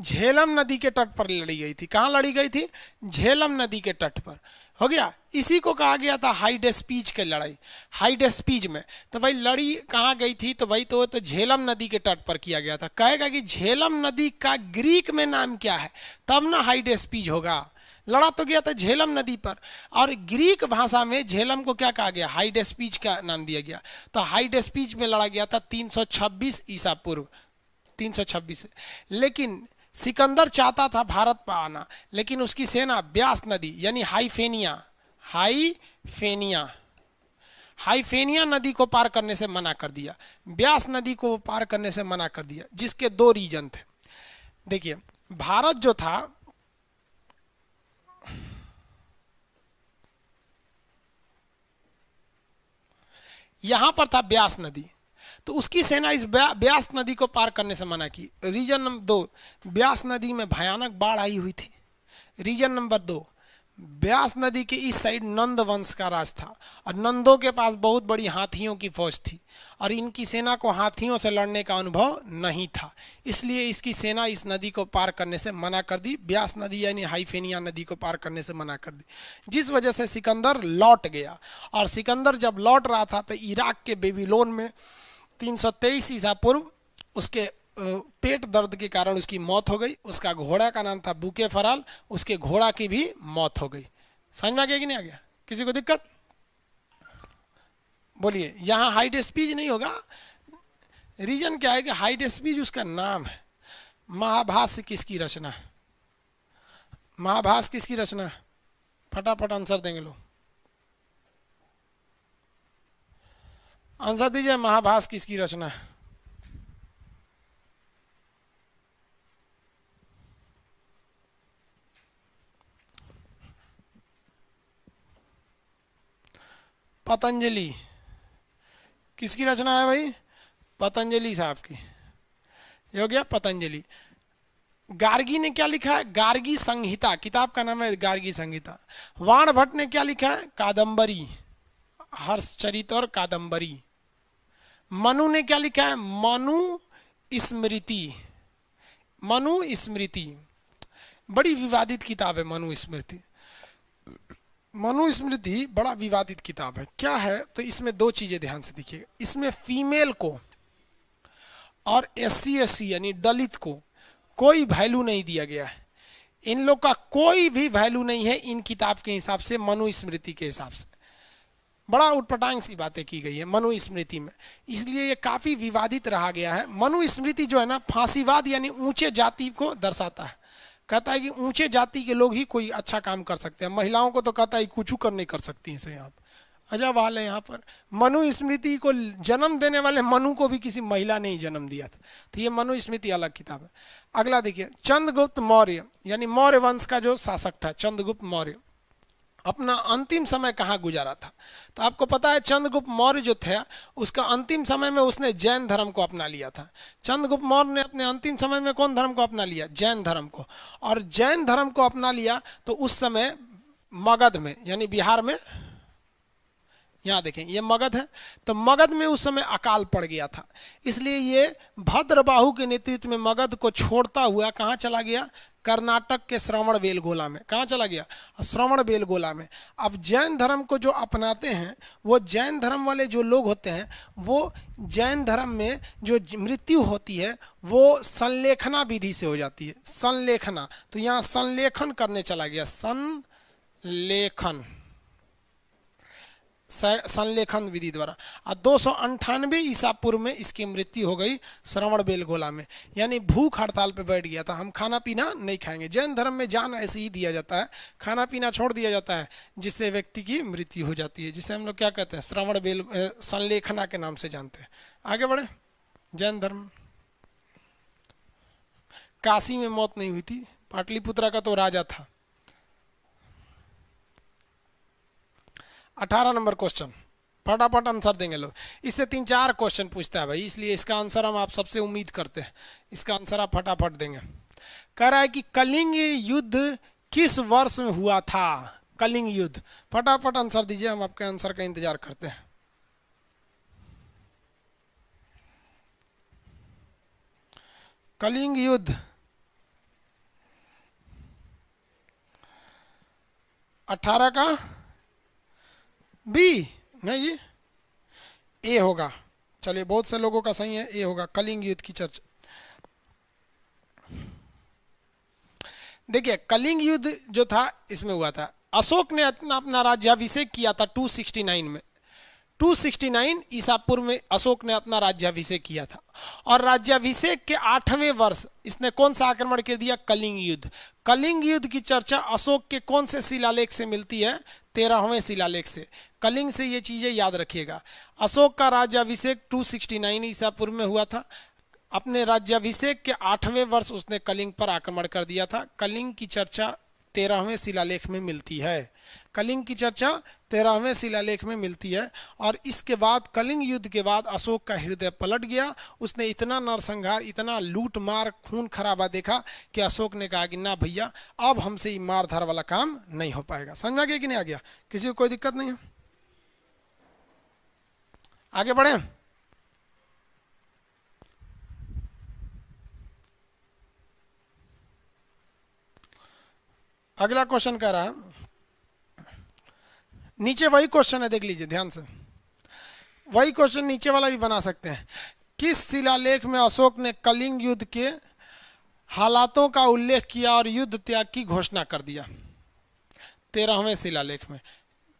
A: झेलम नदी के तट पर लड़ी गई थी। कहाँ लड़ी गई थी? झेलम नदी के तट पर। हो गया। इसी को कहा गया था हाइडेस्पीज की लड़ाई। हाइडेस्पीज में तो भाई लड़ी कहाँ गई थी? तो भाई तो झेलम नदी के तट पर किया गया था। कहेगा कि झेलम नदी का ग्रीक में नाम क्या है, तब ना हाइडेस्पीज होगा। लड़ा तो गया था झेलम नदी पर। और ग्रीक भाषा में झेलम को क्या कहा गया, हाइडेस्पीच का नाम दिया गया। तो हाइडेस्पीच में लड़ा गया था 326 ईसा पूर्व, 326। लेकिन सिकंदर चाहता था भारत पर आना, लेकिन उसकी सेना ब्यास नदी यानी हाइफेनिया नदी को पार करने से मना कर दिया, ब्यास नदी को पार करने से मना कर दिया, जिसके दो रीजन थे। देखिए भारत जो था यहां पर था ब्यास नदी, तो उसकी सेना इस ब्यास नदी को पार करने से मना की। रीजन नंबर 2, ब्यास नदी में भयानक बाढ़ आई हुई थी। रीजन नंबर 2, ब्यास नदी के इस साइड नंद वंश का राज था और नंदों के पास बहुत बड़ी हाथियों की फौज थी और इनकी सेना को हाथियों से लड़ने का अनुभव नहीं था, इसलिए इसकी सेना इस नदी को पार करने से मना कर दी, ब्यास नदी यानी हाइफेनिया नदी को पार करने से मना कर दी, जिस वजह से सिकंदर लौट गया। और सिकंदर जब लौट रहा था तो इराक के बेबीलोन में 323 ईसा पूर्व उसके पेट दर्द के कारण उसकी मौत हो गई। उसका घोड़ा का नाम था बुके फराल, उसके घोड़ा की भी मौत हो गई। समझ में आ गया कि नहीं आ गया, किसी को दिक्कत बोलिए। यहाँ हाइडेस्पीज नहीं होगा, रीजन क्या है कि हाइडेस्पीज उसका नाम है। महाभाष्य किसकी रचना है, महाभाष्य किसकी रचना है, फटाफट आंसर देंगे लोग, आंसर दीजिए, महाभाष्य किसकी रचना है। पतंजलि, किसकी रचना है भाई, पतंजलि साहब की, ये हो गया पतंजलि। गार्गी ने क्या लिखा है, गार्गी संहिता, किताब का नाम है गार्गी संहिता। वाण भट्ट ने क्या लिखा है, कादंबरी, हर्षचरित और कादंबरी। मनु ने क्या लिखा है, मनु स्मृति, मनु स्मृति, बड़ी विवादित किताब है मनु स्मृति। मनुस्मृति बड़ा विवादित किताब है। क्या है तो इसमें दो चीजें ध्यान से देखिएगा, इसमें फीमेल को और SC यानी दलित को कोई वैल्यू नहीं दिया गया है। इन लोग का कोई भी वैल्यू नहीं है इन किताब के हिसाब से, मनुस्मृति के हिसाब से। बड़ा उटपटांग सी बातें की गई है मनुस्मृति में, इसलिए ये काफी विवादित रहा गया है। मनुस्मृति जो है ना, फांसीवाद यानी ऊंचे जाति को दर्शाता है। कहता है कि ऊंचे जाति के लोग ही कोई अच्छा काम कर सकते हैं, महिलाओं को तो कहता है कुछ कर नहीं कर सकती हैं। यहाँ पर अजब हाल है। यहाँ पर मनुस्मृति को जन्म देने वाले मनु को भी किसी महिला ने ही जन्म दिया था, तो ये मनुस्मृति अलग किताब है। अगला देखिए, चंद्रगुप्त मौर्य यानी मौर्य वंश का जो शासक था चंद्रगुप्त मौर्य, अपना अंतिम समय कहाँ गुजारा था। तो आपको पता है चंद्रगुप्त मौर्य जो था उसका अंतिम समय में उसने जैन धर्म को अपना लिया था। चंद्रगुप्त मौर्य ने अपने अंतिम समय में कौन धर्म को अपना लिया, जैन धर्म को। और जैन धर्म को अपना लिया तो उस समय मगध में यानी बिहार में, यहाँ देखें ये मगध है, तो मगध में उस समय अकाल पड़ गया था, इसलिए ये भद्रबाहु के नेतृत्व में मगध को छोड़ता हुआ कहाँ चला गया, कर्नाटक के श्रवणबेलगोला में। कहाँ चला गया, श्रवणबेलगोला में। अब जैन धर्म को जो अपनाते हैं, वो जैन धर्म वाले जो लोग होते हैं, वो जैन धर्म में जो मृत्यु होती है वो संलेखना विधि से हो जाती है, संलेखना। तो यहाँ संलेखन करने चला गया, संलेखन, संलेखन विधि द्वारा। और 298 ईसा पूर्व में इसकी मृत्यु हो गई श्रवणबेलगोला में, यानी भूख हड़ताल पे बैठ गया था, हम खाना पीना नहीं खाएंगे। जैन धर्म में जान ऐसे ही दिया जाता है, खाना पीना छोड़ दिया जाता है, जिससे व्यक्ति की मृत्यु हो जाती है, जिसे हम लोग क्या कहते हैं, श्रवणबेल संलेखना के नाम से जानते हैं। आगे बढ़े, जैन धर्म। काशी में मौत नहीं हुई थी, पाटलिपुत्रा का तो राजा था। 18 नंबर क्वेश्चन, फटाफट आंसर देंगे लोग। इससे 3-4 क्वेश्चन पूछता है भाई, इसलिए इसका आंसर हम आप सबसे उम्मीद करते हैं, इसका आंसर आप फटाफट देंगे। कह रहा है कि कलिंग युद्ध किस वर्ष में हुआ था, कलिंग युद्ध, फटाफट आंसर दीजिए, हम आपके आंसर का इंतजार करते हैं। कलिंग युद्ध 18 का बी नहीं, ए होगा। चलिए बहुत से लोगों का सही है, ए होगा, कलिंग युद्ध की चर्चा। देखिए कलिंग युद्ध जो था इसमें हुआ था, अशोक ने अपना अपना राज्याभिषेक किया था 269 में। 269 ईसा पूर्व में अशोक ने अपना राज्याभिषेक किया था, और राज्याभिषेक के 8वें वर्ष इसने कौन सा आक्रमण कर दिया? कलिंग युद्ध। कलिंग युद्ध की चर्चा अशोक के कौन से शिलालेख से मिलती है? 13वें शिलालेख से। कलिंग से ये चीजें याद रखिएगा। अशोक का राज्याभिषेक 269 ईसा पूर्व में हुआ था। अपने राज्याभिषेक के 8वें वर्ष उसने कलिंग पर आक्रमण कर दिया था। कलिंग की चर्चा 13वें शिलालेख में मिलती है। कलिंग की चर्चा 13वें शिलालेख में मिलती है। और इसके बाद कलिंग युद्ध के बाद अशोक का हृदय पलट गया। उसने इतना नरसंहार, इतना लूट मार, खून खराबा देखा कि अशोक ने कहा कि ना भैया, अब हमसे ये मार धार वाला काम नहीं हो पाएगा। समझ में आ गया कि नहीं आ गया? किसी को कोई दिक्कत नहीं है? आगे बढ़े। अगला क्वेश्चन कह रहा है, नीचे वही क्वेश्चन है, देख लीजिए ध्यान से। वही क्वेश्चन नीचे वाला भी बना सकते हैं। किस शिलालेख में अशोक ने कलिंग युद्ध के हालातों का उल्लेख किया और युद्ध त्याग की घोषणा कर दिया? 13वें शिलालेख में।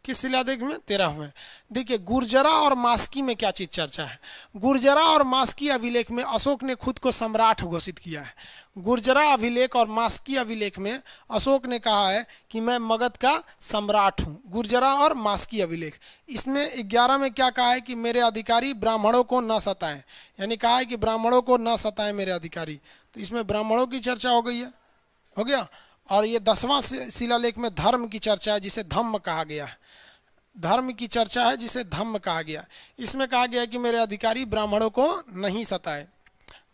A: किस शिलालेख में? 13वें। देखिए गुर्जरा और मास्की में क्या चीज चर्चा है। गुर्जरा और मास्की अभिलेख में अशोक ने खुद को सम्राट घोषित किया है। गुर्जरा अभिलेख और मास्की अभिलेख में अशोक ने कहा है कि मैं मगध का सम्राट हूँ। गुर्जरा और मास्की अभिलेख, इसमें 11 में क्या कहा है कि मेरे अधिकारी ब्राह्मणों को न सताएं, यानी कहा है कि ब्राह्मणों को न सताएं मेरे अधिकारी। तो इसमें ब्राह्मणों की चर्चा हो गई है, हो गया। और ये 10वां शिलालेख में धर्म की चर्चा है, जिसे धम्म कहा गया है। धर्म की चर्चा है जिसे धम्म कहा गया। इसमें कहा गया कि मेरे अधिकारी ब्राह्मणों को नहीं सताए।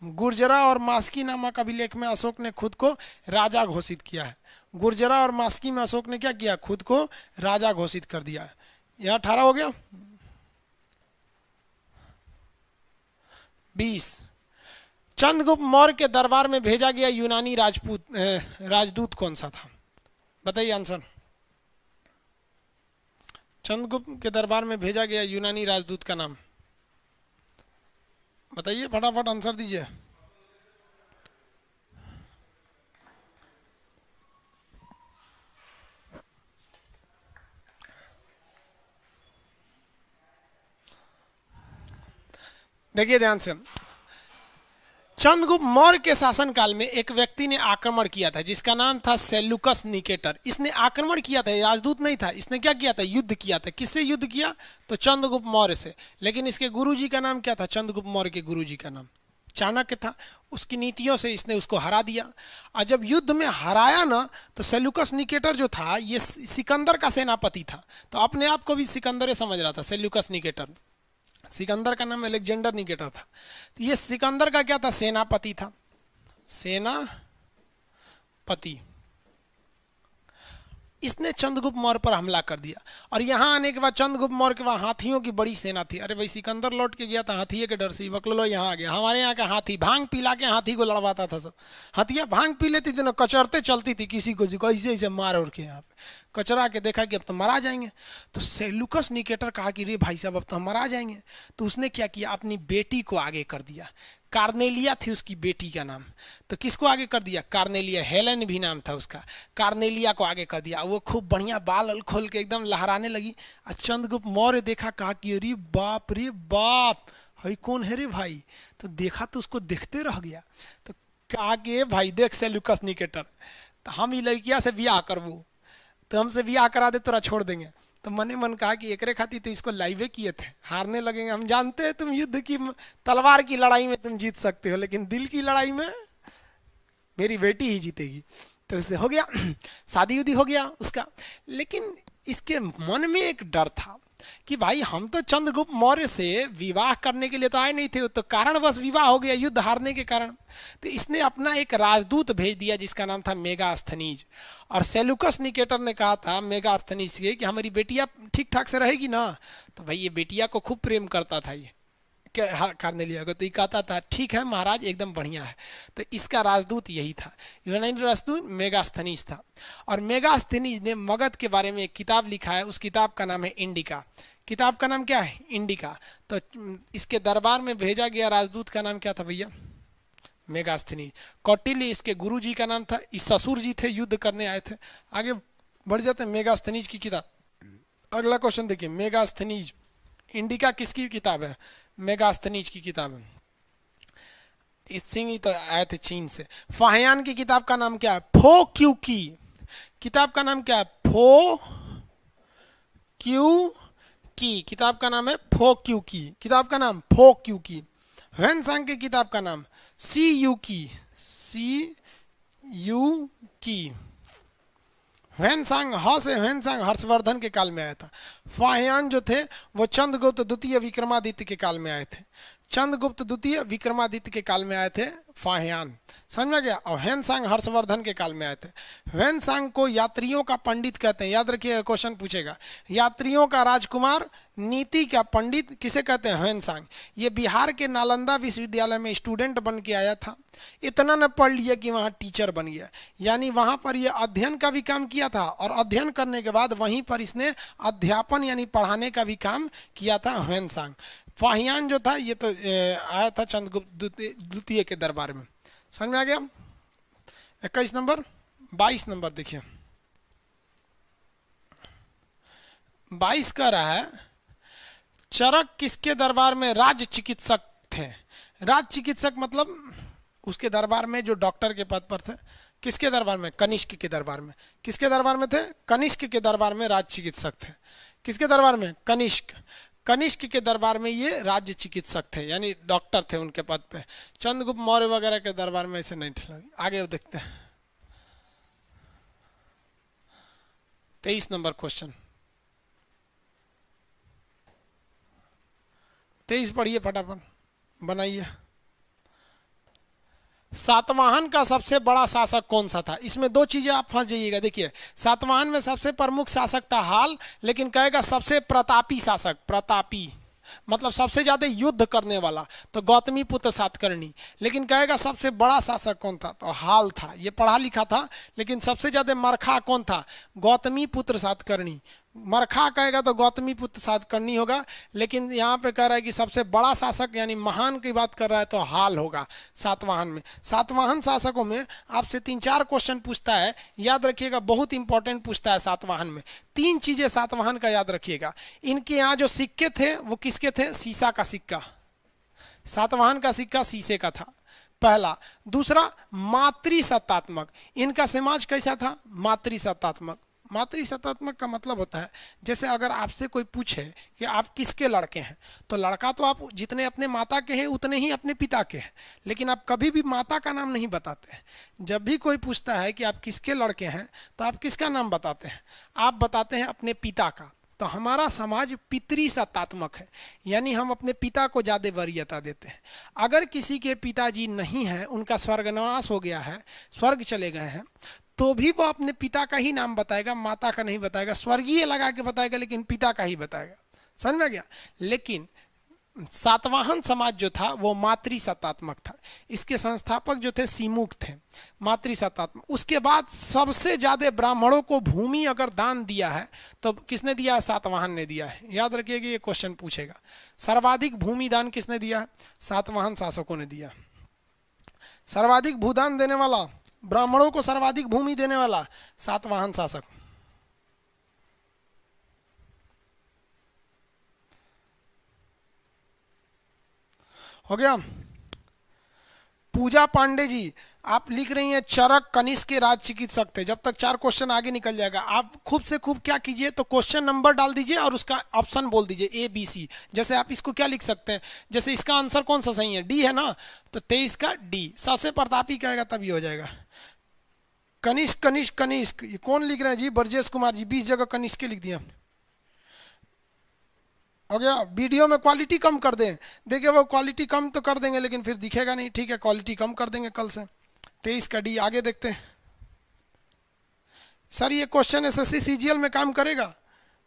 A: गुर्जरा और मास्की नामक अभिलेख में अशोक ने खुद को राजा घोषित किया है। गुर्जरा और मास्की में अशोक ने क्या किया? खुद को राजा घोषित कर दिया है। यह 18 हो गया। 20, चंद्रगुप्त मौर्य के दरबार में भेजा गया यूनानी राजदूत कौन सा था? बताइए आंसर। चंद्रगुप्त के दरबार में भेजा गया यूनानी राजदूत का नाम बताइए, फटाफट आंसर दीजिए। देखिए ध्यान से, चंद्रगुप्त मौर्य के शासनकाल में एक व्यक्ति ने आक्रमण किया था जिसका नाम था सेल्यूकस निकेटर। इसने आक्रमण किया था, राजदूत नहीं था। इसने क्या किया था? युद्ध किया था। किससे युद्ध किया? तो चंद्रगुप्त मौर्य से। लेकिन इसके गुरुजी का नाम क्या था? चंद्रगुप्त मौर्य के गुरुजी का नाम चाणक्य था। उसकी नीतियों से इसने उसको हरा दिया। और जब युद्ध में हराया ना, तो सेल्यूकस निकेटर जो था ये सिकंदर का सेनापति था। तो अपने आप को भी सिकंदर समझ रहा था सेल्यूकस निकेटर। सिकंदर का नाम अलेक्जेंडर निकेटर था। तो ये सिकंदर का क्या था? सेनापति था। सेनापति। इसने चंद्रगुप्त मौर्य पर हमला कर दिया। और यहाँ आने के बाद चंद्रगुप्त मौर्य के वहाँ हाथियों की बड़ी सेना थी। अरे भाई सिकंदर लौट के गया था हाथी के डर से, बकलो यहाँ आ गया। हमारे यहाँ का हाथी भांग पिला के हाथी को लड़वाता था सब। हाथियाँ भांग पी लेती थी ना, कचरते चलती थी किसी को ऐसे ऐसे मार उड़ के। यहाँ पे कचरा के देखा कि अब तो मरा जाएंगे। तो सेल्यूकस निकेटर कहा कि रे भाई साहब अब तो हम मरा जाएंगे। तो उसने क्या किया? अपनी बेटी को आगे कर दिया। कार्नेलिया थी उसकी बेटी का नाम। तो किसको आगे कर दिया? कार्नेलिया। हेलेन भी नाम था उसका। कार्नेलिया को आगे कर दिया। वो खूब बढ़िया बाल खोल के एकदम लहराने लगी। और चंद्रगुप्त मौर्य देखा, कहा कि अरे बाप रे बाप, हई कौन है रे भाई? तो देखा तो उसको देखते रह गया। तो कहा कि भाई देख सेल्यूकस निकेटर, तो हम ही लड़किया से ब्याह करबो, तो हमसे ब्याह करा दे तोरा छोड़ देंगे। तो मने मन कहा कि एकरे खातिर तो इसको लाइवे किए थे, हारने लगेंगे। हम जानते हैं तुम युद्ध की तलवार की लड़ाई में तुम जीत सकते हो, लेकिन दिल की लड़ाई में मेरी बेटी ही जीतेगी। तो उससे हो गया, शादी उदी हो गया उसका। लेकिन इसके मन में एक डर था कि भाई हम तो चंद्रगुप्त मौर्य से विवाह करने के लिए तो आए नहीं थे, तो कारणवश विवाह हो गया युद्ध हारने के कारण। तो इसने अपना एक राजदूत भेज दिया जिसका नाम था मेगास्थनीज। और सेल्यूकस निकेटर ने कहा था मेगास्थनीज से कि हमारी बेटिया ठीक ठाक से रहेगी ना? तो भाई ये बेटिया को खूब प्रेम करता था ये करने लिया गया। तो ये कहता था ठीक है महाराज, एकदम बढ़िया है। तो इसका राजदूत यही था, यूनानी राजदूत मेगास्थनीज था। और मेगास्थनीज ने मगध के बारे में एक किताब लिखा है। उस किताब का नाम है इंडिका। किताब का नाम क्या है? इंडिका। तो इसके दरबार में भेजा गया राजदूत का नाम क्या था भैया? मेगास्थनीज। कौटिल्य इसके गुरु जी का नाम था, इस ससुर जी थे, युद्ध करने आए थे। आगे बढ़ जाते हैं, मेगास्थनीज की किताब। अगला क्वेश्चन देखिए, मेगास्थनीज इंडिका किसकी किताब है? मेगास्थनीज की किताब है। इस सिंह ही तो आए थे चीन से। फाहियान की किताब का नाम क्या है? फो क्यू की। किताब का नाम क्या है? फो क्यू की। किताब का नाम है फो क्यू की। किताब का नाम फो क्यू की। ह्वेनसांग की किताब का नाम सी यू की। सी यू की। ह्वेनसांग ह से ह्वेनसांग हर्षवर्धन के काल में आया था। फाहियान जो थे वो चंद्रगुप्त द्वितीय विक्रमादित्य के काल में आए थे। चंद्रगुप्त द्वितीय विक्रमादित्य के काल में आए थे फाहियान, समझ में गया। और ह्वेनसांग हर्षवर्धन के काल में आए थे। ह्वेनसांग को यात्रियों का पंडित कहते हैं, याद रखिए क्वेश्चन पूछेगा। यात्रियों का राजकुमार, नीति का पंडित किसे कहते हैं? ह्वेनसांग। ये बिहार के नालंदा विश्वविद्यालय में स्टूडेंट बन के आया था। इतना न पढ़ लिया कि वहाँ टीचर बन गया, यानी वहाँ पर ये अध्ययन का भी काम किया था, और अध्ययन करने के बाद वहीं पर इसने अध्यापन यानी पढ़ाने का भी काम किया था ह्वेनसांग। फाहियान जो था ये तो आया था चंद्रगुप्त द्वितीय के दरबार में, समझ में आ गया। 21 नंबर। 22 नंबर देखिए, 22 कह रहा है चरक किसके दरबार में राज्य चिकित्सक थे? राज्य चिकित्सक मतलब उसके दरबार में जो डॉक्टर के पद पर थे। किसके दरबार में? कनिष्क के दरबार में। किसके दरबार में थे? कनिष्क के दरबार में राज्य चिकित्सक थे। किसके दरबार में? कनिष्क। कनिष्क के दरबार में ये राज्य चिकित्सक थे, यानी डॉक्टर थे उनके पद पे। चंद्रगुप्त मौर्य वगैरह के दरबार में ऐसे नहीं थे। आगे देखते हैं 23 नंबर क्वेश्चन। 23 पढ़िए फटाफट, बनाइए। सातवाहन का सबसे बड़ा शासक कौन सा था? इसमें दो चीजें आप फंस जाइएगा। देखिए, सातवाहन में सबसे प्रमुख शासक था हाल, लेकिन कहेगा सबसे प्रतापी शासक। प्रतापी मतलब सबसे ज्यादा युद्ध करने वाला, तो गौतमी पुत्र सातकर्णी। लेकिन कहेगा सबसे बड़ा शासक कौन था? तो हाल था। ये पढ़ा लिखा था, लेकिन सबसे ज्यादा मरखा कौन था? गौतमी पुत्र सातकर्णी। मरखा कहेगा तो गौतमी पुत्र सातकर्णी होगा, लेकिन यहाँ पे कह रहा है कि सबसे बड़ा शासक यानी महान की बात कर रहा है, तो हाल होगा सातवाहन में। सातवाहन शासकों में आपसे 3-4 क्वेश्चन पूछता है, याद रखिएगा, बहुत इंपॉर्टेंट पूछता है सातवाहन में। 3 चीजें सातवाहन का याद रखिएगा। इनके यहाँ जो सिक्के थे वो किसके थे? शीशा का सिक्का। सातवाहन का सिक्का शीशे का था, पहला। दूसरा, मातृसत्तात्मक। इनका समाज कैसा था? मातृसत्तात्मक। मातृसत्तात्मक का मतलब होता है, जैसे अगर आपसे कोई पूछे कि आप किसके लड़के हैं, तो लड़का तो आप जितने अपने माता के हैं उतने ही अपने पिता के हैं, लेकिन आप कभी भी माता का नाम नहीं बताते हैं। जब भी कोई पूछता है कि आप किसके लड़के हैं, तो आप किसका नाम बताते हैं? आप बताते हैं अपने पिता का। तो हमारा समाज पितृसत्तात्मक है, यानी हम अपने पिता को ज़्यादा वरीयता देते हैं। अगर किसी के पिताजी नहीं हैं, उनका स्वर्गवास हो गया है, स्वर्ग चले गए हैं, तो भी वो अपने पिता का ही नाम बताएगा, माता का नहीं बताएगा। स्वर्गीय लगा के बताएगा, लेकिन पिता का ही बताएगा। समझ में गया। लेकिन सातवाहन समाज जो था वो मातृसत्तात्मक था। इसके संस्थापक जो थे सीमुख थे, मातृसत्तात्मक। उसके बाद सबसे ज्यादा ब्राह्मणों को भूमि अगर दान दिया है तो किसने दिया है? सातवाहन ने दिया है। याद रखिएगा, ये क्वेश्चन पूछेगा। सर्वाधिक भूमि दान किसने दिया है? सातवाहन शासकों ने दिया। सर्वाधिक भूदान देने वाला, ब्राह्मणों को सर्वाधिक भूमि देने वाला, सातवाहन शासक। हो गया। पूजा पांडे जी, आप लिख रही हैं चरक कनिष्क के राज चिकित्सक थे। जब तक 4 क्वेश्चन आगे निकल जाएगा, आप खूब से खूब क्या कीजिए, तो क्वेश्चन नंबर डाल दीजिए और उसका ऑप्शन बोल दीजिए ABC। जैसे आप इसको क्या लिख सकते हैं, जैसे इसका आंसर कौन सा सही है? D है ना, तो 23 का D। सबसे प्रतापी कहेगा तब ये हो जाएगा। कनिष्क कनिष्क कनिष्क, ये कौन लिख रहे हैं जी? ब्रजेश कुमार जी। 20 जगह कनिष्क लिख दिया। हो गया। वीडियो में क्वालिटी कम कर दें। देखिए, वो क्वालिटी कम तो कर देंगे, लेकिन फिर दिखेगा नहीं। ठीक है, क्वालिटी कम कर देंगे कल से। 23 का D। आगे देखते हैं। सर ये क्वेश्चन SSC CGL में काम करेगा?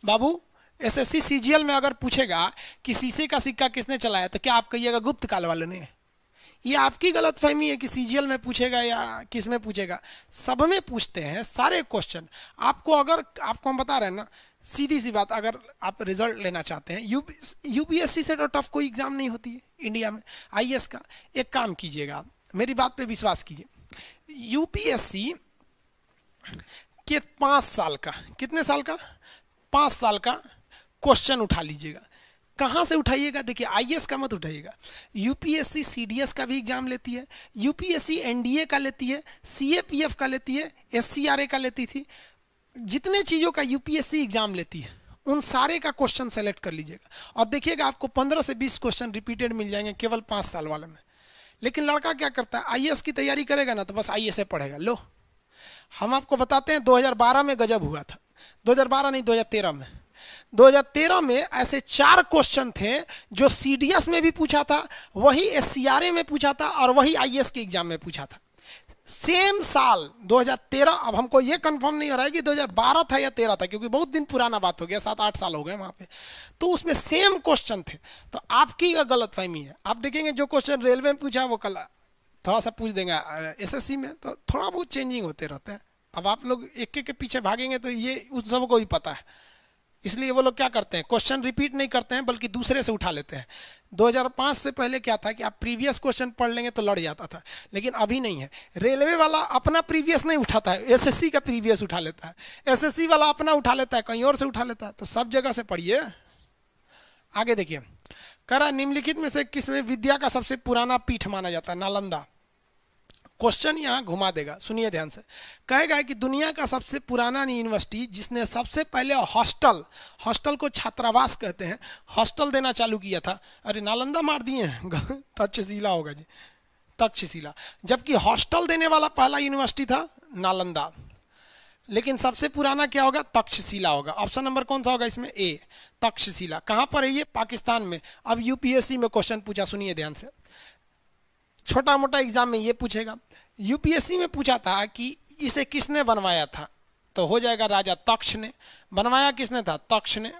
A: बाबू, SSC CGL में अगर पूछेगा कि शीशे का सिक्का किसने चलाया, तो क्या आप कहिएगा गुप्त काल वाले ने? ये आपकी गलतफहमी है कि CGL में पूछेगा या किस में पूछेगा। सब में पूछते हैं सारे क्वेश्चन। आपको अगर, आपको हम बता रहे हैं ना, सीधी सी बात, अगर आप रिजल्ट लेना चाहते हैं, UPSC से तो टफ कोई एग्जाम नहीं होती है इंडिया में। IAS का एक काम कीजिएगा, मेरी बात पे विश्वास कीजिए। यूपीएससी के 5 साल का, कितने साल का, 5 साल का क्वेश्चन उठा लीजिएगा। कहाँ से उठाइएगा, देखिए आईएएस का मत उठाइएगा। यूपीएससी सीडीएस का भी एग्जाम लेती है, यूपीएससी एनडीए का लेती है, सीएपीएफ का लेती है, एससीआरए का लेती थी। जितने चीज़ों का यूपीएससी एग्जाम लेती है उन सारे का क्वेश्चन सेलेक्ट कर लीजिएगा और देखिएगा आपको 15 से 20 क्वेश्चन रिपीटेड मिल जाएंगे केवल 5 साल वाले में। लेकिन लड़का क्या करता है, आईएएस की तैयारी करेगा ना तो बस आईएएस से पढ़ेगा। लो हम आपको बताते हैं 2012 में गजब हुआ था, 2012 नहीं 2013 में। 2013 में ऐसे 4 क्वेश्चन थे जो सीडीएस में भी पूछा था, वही एससीआरए में पूछा था और वही आईएएस के एग्जाम में पूछा था। सेम साल 2013, अब हमको ये कंफर्म नहीं हो रहा है कि 2012 था या 13 था, क्योंकि बहुत दिन पुराना बात हो गया, 7-8 साल हो गए वहाँ पे। तो उसमें सेम क्वेश्चन थे। तो आपकी गलतफहमी है। आप देखेंगे जो क्वेश्चन रेलवे में पूछा वो कल थोड़ा सा पूछ देंगे एसएससी में, तो थोड़ा बहुत चेंजिंग होते रहते हैं। अब आप लोग एक के पीछे भागेंगे तो ये उन सबको भी पता है, इसलिए वो लोग क्या करते हैं, क्वेश्चन रिपीट नहीं करते हैं बल्कि दूसरे से उठा लेते हैं। 2005 से पहले क्या था कि आप प्रीवियस क्वेश्चन पढ़ लेंगे तो लड़ जाता था, लेकिन अभी नहीं है। रेलवे वाला अपना प्रीवियस नहीं उठाता है, एसएससी का प्रीवियस उठा लेता है, एसएससी वाला अपना उठा लेता है, कहीं और से उठा लेता है। तो सब जगह से पढ़िए। आगे देखिए, करा निम्नलिखित में से किसमें विद्या का सबसे पुराना पीठ माना जाता है, नालंदा। क्वेश्चन यहाँ घुमा देगा, सुनिए ध्यान से। कहेगा कि दुनिया का सबसे पुराना यूनिवर्सिटी जिसने सबसे पहले हॉस्टल को छात्रावास कहते हैं, हॉस्टल देना चालू किया था। अरे नालंदा मार दिए हैं तक्षशिला होगा जी, तक्षशिला। जबकि हॉस्टल देने वाला पहला यूनिवर्सिटी था नालंदा, लेकिन सबसे पुराना क्या होगा, तक्षशिला होगा। ऑप्शन नंबर कौन सा होगा इसमें, ए, तक्षशिला। कहाँ पर है ये, पाकिस्तान में। अब यूपीएससी में क्वेश्चन पूछा, सुनिए ध्यान से, छोटा मोटा एग्जाम में ये पूछेगा। यूपीएससी में पूछा था कि इसे किसने बनवाया था, तो हो जाएगा राजा तक्ष ने। बनवाया किसने था, तक्ष ने।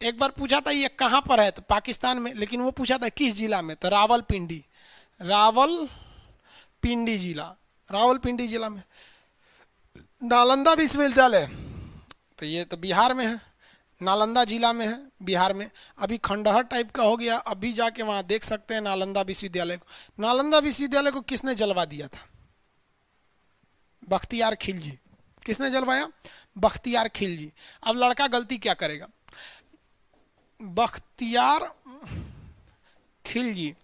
A: एक बार पूछा था ये कहाँ पर है, तो पाकिस्तान में, लेकिन वो पूछा था किस जिला में, तो रावलपिंडी, रावलपिंडी जिला में। नालंदा विश्वविद्यालय, तो ये तो बिहार में है, नालंदा जिला में है, बिहार में। अभी खंडहर टाइप का हो गया, अभी जाके वहाँ देख सकते हैं नालंदा विश्वविद्यालय को। नालंदा विश्वविद्यालय को किसने जलवा दिया था, बख्तियार खिलजी। किसने जलवाया, बख्तियार खिलजी। अब लड़का गलती क्या करेगा, बख्तियार खिलजी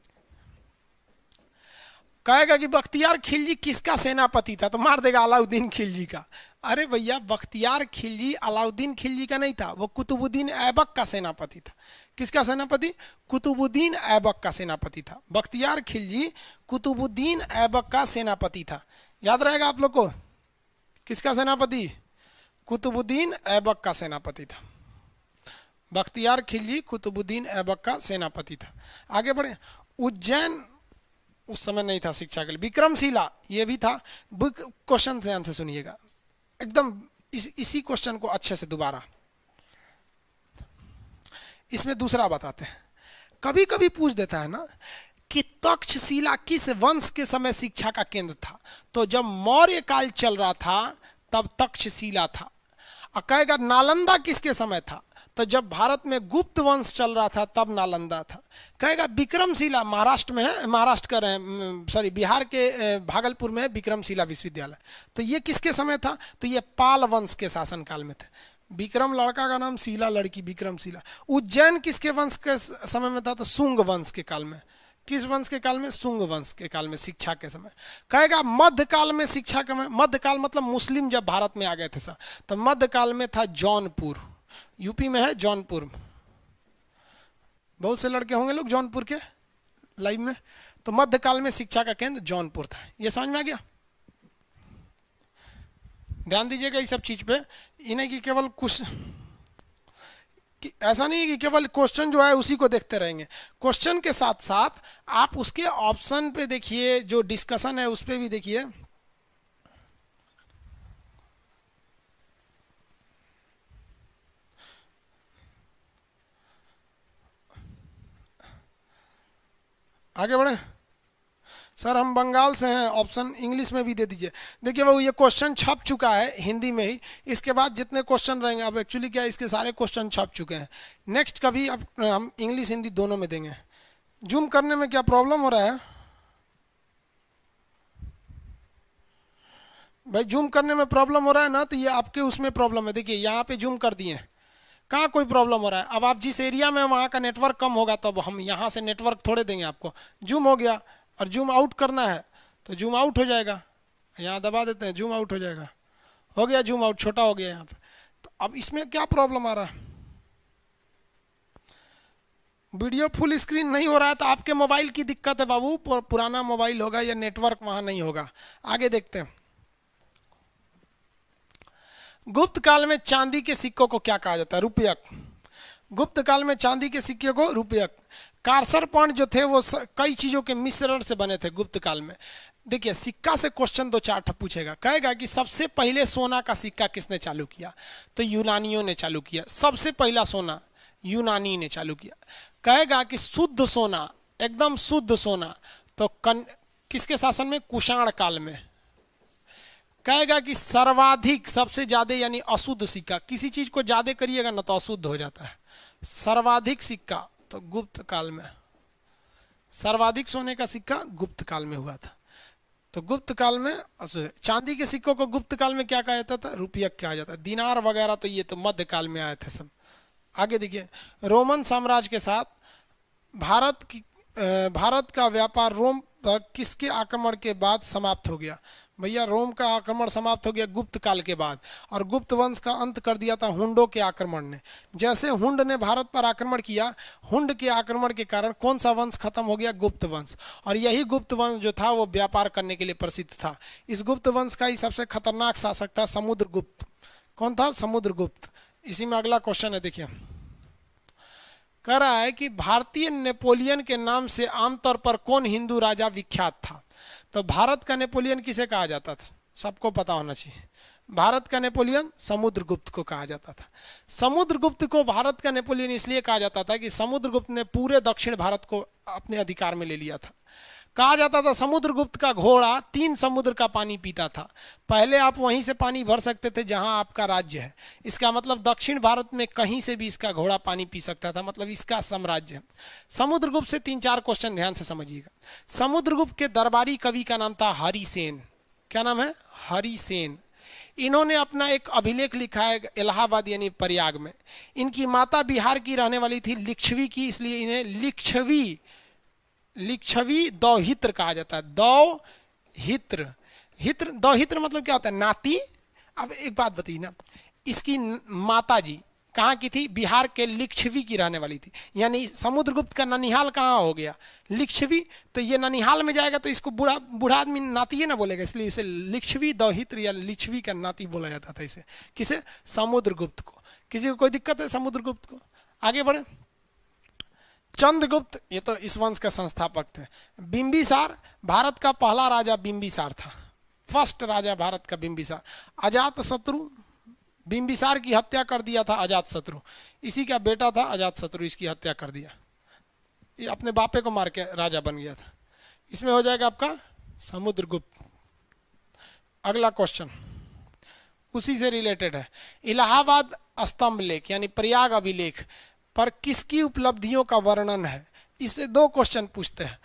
A: कहेगा कि बख्तियार खिलजी किसका सेनापति था, तो मार देगा अलाउद्दीन खिलजी का। अरे भैया, बख्तियार खिलजी अलाउद्दीन खिलजी का नहीं था, वो कुतुबुद्दीन ऐबक का सेनापति था। किसका सेनापति, कुतुबुद्दीन ऐबक का सेनापति था। बख्तियार खिलजी कुतुबुद्दीन ऐबक का सेनापति था। याद रहेगा आप लोग को, किसका सेनापति, कुतुबुद्दीन ऐबक का सेनापति था। बख्तियार खिलजी कुतुबुद्दीन ऐबक का सेनापति था। आगे बढ़े, उज्जैन उस समय नहीं था शिक्षा के लिए। विक्रमशिला ये भी था। क्वेश्चन ध्यान से सुनिएगा एकदम, इसी क्वेश्चन को अच्छे से दोबारा। इसमें दूसरा बताते हैं, कभी कभी पूछ देता है ना कि तक्षशिला किस वंश के समय शिक्षा का केंद्र था, तो जब मौर्य काल चल रहा था तब तक्षशिला था। और कहेगा नालंदा किसके समय था, तो जब भारत में गुप्त वंश चल रहा था तब नालंदा था। कहेगा विक्रमशिला विक्रमशिला में है, महाराष्ट्र कर रहे हैं, सॉरी बिहार के भागलपुर में है विक्रमशिला विश्वविद्यालय। तो ये किसके समय था, तो ये पाल वंश के शासनकाल में थे। विक्रम लड़का का नाम, शिला लड़की, विक्रमशिला। उज्जैन किसके वंश के समय में था, तो शुंग वंश के काल में। किस वंश के काल में, शुंग वंश के काल में शिक्षा के समय। कहेगा मध्यकाल में शिक्षा के समय, मध्यकाल मतलब मुस्लिम जब भारत में आ गए थे सर, तो मध्यकाल में था जौनपुर, यूपी में है जौनपुर। बहुत से लड़के होंगे लोग जौनपुर के लाइव में। तो मध्यकाल में शिक्षा का केंद्र जौनपुर था। ये समझ में आ गया, ध्यान दीजिएगा इस सब चीज पे। इन्हें कि केवल कुछ ऐसा नहीं है कि केवल क्वेश्चन जो है उसी को देखते रहेंगे, क्वेश्चन के साथ साथ आप उसके ऑप्शन पे देखिए, जो डिस्कशन है उस पे भी देखिए। आगे बढ़े सर, हम बंगाल से हैं, ऑप्शन इंग्लिश में भी दे दीजिए। देखिए वो ये क्वेश्चन छप चुका है हिंदी में ही, इसके बाद जितने क्वेश्चन रहेंगे, अब एक्चुअली क्या है, इसके सारे क्वेश्चन छप चुके हैं। नेक्स्ट कभी अब हम इंग्लिश हिंदी दोनों में देंगे। जूम करने में क्या प्रॉब्लम हो रहा है, भाई जूम करने में प्रॉब्लम हो रहा है ना, तो ये आपके उसमें प्रॉब्लम है। देखिए यहाँ पे जूम कर दिए, कहाँ कोई प्रॉब्लम हो रहा है। अब आप जिस एरिया में वहाँ का नेटवर्क कम होगा, तो अब हम यहाँ से नेटवर्क थोड़े देंगे आपको। जूम हो गया, और जूम आउट करना है तो जूम आउट हो जाएगा। यहाँ दबा देते हैं, जूम आउट हो जाएगा। हो गया जूम आउट, छोटा हो गया यहाँ पे। तो अब इसमें क्या प्रॉब्लम आ रहा है, वीडियो फुल स्क्रीन नहीं हो रहा है, तो आपके मोबाइल की दिक्कत है बाबू, पुराना मोबाइल होगा या नेटवर्क वहाँ नहीं होगा। आगे देखते हैं। गुप्त काल में चांदी के सिक्कों को क्या कहा जाता है? रुपयक। गुप्त काल में चांदी के सिक्के को रुपयक। कारसर पॉइंट जो थे वो कई चीजों के मिश्रण से बने थे गुप्त काल में। देखिए सिक्का से क्वेश्चन 2-4 पूछेगा, कहेगा कि सबसे पहले सोना का सिक्का किसने चालू किया? तो यूनानियों ने चालू किया। सबसे पहला सोना यूनानी ने चालू किया। कहेगा कि शुद्ध सोना, एकदम शुद्ध सोना, तो किसके शासन में? कुषाण काल में। कहेगा कि सर्वाधिक, सबसे ज्यादा यानी अशुद्ध सिक्का, किसी चीज को ज्यादा करिएगा ना तो अशुद्ध हो जाता है। सर्वाधिक सिक्का तो गुप्त काल में, सर्वाधिक सोने का सिक्का गुप्त काल में हुआ था। तो गुप्त काल में चांदी के सिक्कों को गुप्त काल में क्या कहा जाता था? रुपयक कहा जाता है। दिनार वगैरह तो ये तो मध्य काल में आए थे सब। आगे देखिए, रोमन साम्राज्य के साथ भारत का व्यापार रोम पर किसके आक्रमण के बाद समाप्त हो गया? भैया रोम का आक्रमण समाप्त हो गया गुप्त काल के बाद, और गुप्त वंश का अंत कर दिया था हुंडों के आक्रमण ने। जैसे हुंड ने भारत पर आक्रमण किया, हुंड के आक्रमण के कारण कौन सा वंश खत्म हो गया? गुप्त वंश। और यही गुप्त वंश जो था वो व्यापार करने के लिए प्रसिद्ध था। इस गुप्त वंश का ही सबसे खतरनाक शासक था समुद्रगुप्त। कौन था? समुद्रगुप्त। इसी में अगला क्वेश्चन है, देखिए कह रहा है कि भारतीय नेपोलियन के नाम से आमतौर पर कौन हिंदू राजा विख्यात था? तो भारत का नेपोलियन किसे कहा जाता था? सबको पता होना चाहिए। भारत का नेपोलियन समुद्रगुप्त को कहा जाता था। समुद्रगुप्त को भारत का नेपोलियन इसलिए कहा जाता था कि समुद्रगुप्त ने पूरे दक्षिण भारत को अपने अधिकार में ले लिया था। कहा जाता था समुद्रगुप्त का घोड़ा 3 समुद्र का पानी पीता था। पहले आप वहीं से पानी भर सकते थे जहां आपका राज्य है। इसका मतलब दक्षिण भारत में कहीं से भी इसका घोड़ा पानी पी सकता था, मतलब इसका साम्राज्य है। समुद्रगुप्त से 3-4 क्वेश्चन ध्यान से समझिएगा। समुद्रगुप्त के दरबारी कवि का नाम था हरिसेन। क्या नाम है? हरिसेन। इन्होंने अपना एक अभिलेख लिखा है इलाहाबाद यानी प्रयाग में। इनकी माता बिहार की रहने वाली थी, लिच्छवी की, इसलिए इन्हें लिच्छवी दौहित्र कहा जाता है। दौहित्र, हित्र, दौहित्र मतलब क्या होता है? नाती। अब एक बात बताइए ना, इसकी माता जी कहाँ की थी? बिहार के लिच्छवी की रहने वाली थी। यानी समुद्रगुप्त का ननिहाल कहाँ हो गया? लिच्छवी। तो ये ननिहाल में जाएगा तो इसको बूढ़ा आदमी नाती है ना बोलेगा, इसलिए इसे लिच्छवी दौहित्र या लिच्छवी का नाती बोला जाता था। इसे किसे? समुद्रगुप्त को। किसी को कोई दिक्कत है समुद्रगुप्त को? आगे बढ़े। चंद्रगुप्त, ये तो इस वंश का संस्थापक थे। बिंबिसार, भारत का पहला राजा बिंबिसार था। फर्स्ट राजा भारत का बिंबिसार। अजातशत्रु, बिंबिसार की हत्या कर दिया था अजातशत्रु। इसी का बेटा था अजातशत्रु, इसकी हत्या कर दिया। ये अपने बापे को मार के राजा बन गया था। इसमें हो जाएगा आपका समुद्रगुप्त। अगला क्वेश्चन उसी से रिलेटेड है। इलाहाबाद स्तंभ लेख यानी प्रयाग अभिलेख पर किसकी उपलब्धियों का वर्णन है? इससे 2 क्वेश्चन पूछते हैं।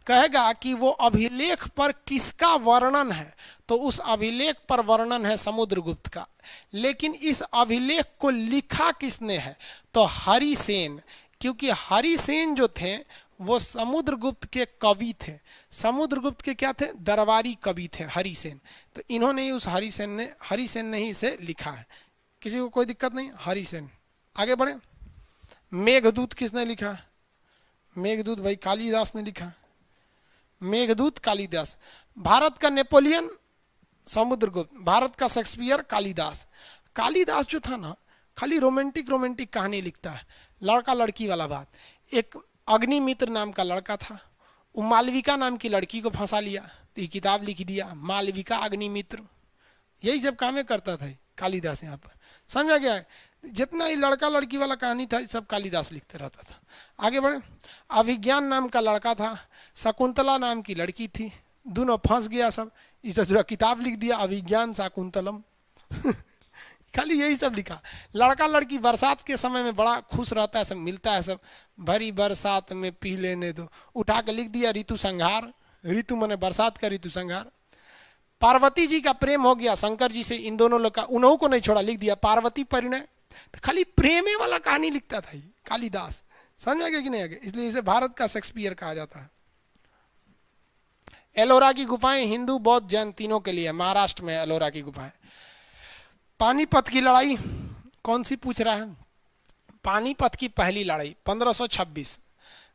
A: कहेगा कि वो अभिलेख पर किसका वर्णन है? तो उस अभिलेख पर वर्णन है समुद्रगुप्त का। लेकिन इस अभिलेख को लिखा किसने है? तो हरिसेन। क्योंकि हरिसेन जो थे वो समुद्रगुप्त के कवि थे। समुद्रगुप्त के क्या थे? दरबारी कवि थे हरिसेन। तो इन्होंने ही उस हरिसेन ने ही इसे लिखा है। किसी को कोई दिक्कत नहीं? हरिसेन। आगे बढ़े। मेघदूत किसने लिखा है? मेघदूत भाई कालिदास ने लिखा। मेघदूत कालिदास। भारत का नेपोलियन समुद्रगुप्त, भारत का शेक्सपियर कालिदास। कालिदास जो था ना, खाली रोमांटिक कहानी लिखता है, लड़का लड़की वाला बात। एक अग्निमित्र नाम का लड़का था, वो मालविका नाम की लड़की को फंसा लिया, तो ये किताब लिख दिया मालविका अग्निमित्र। यही सब कामें करता था कालिदास यहाँ पर। समझा गया? जितना ही लड़का लड़की वाला कहानी था सब कालिदास लिखते रहता था। आगे बढ़े। अभिज्ञान नाम का लड़का था, शकुंतला नाम की लड़की थी, दोनों फंस गया सब। इस किताब लिख दिया अभिज्ञान शाकुंतलम। खाली यही सब लिखा। लड़का लड़की बरसात के समय में बड़ा खुश रहता है, सब मिलता है, सब भरी बरसात में पी लेने दो, उठा के लिख दिया ऋतु संहार। ऋतु माने बरसात का ऋतु संहार। पार्वती जी का प्रेम हो गया शंकर जी से, इन दोनों लोग का, उन्हों को नहीं छोड़ा, लिख दिया पार्वती परिणय। तो खाली प्रेमे वाला कहानी लिखता था ये कालिदास, समझ में आ गया कि नहीं आ गया? इसलिए इसे भारत का शेक्सपियर कहा जाता है। एलोरा की गुफाएं हिंदू बौद्ध जैन तीनों के लिए, महाराष्ट्र में एलोरा की गुफाएं। पानीपत की लड़ाई कौन सी पूछ रहा है? पानीपत की पहली लड़ाई 1526,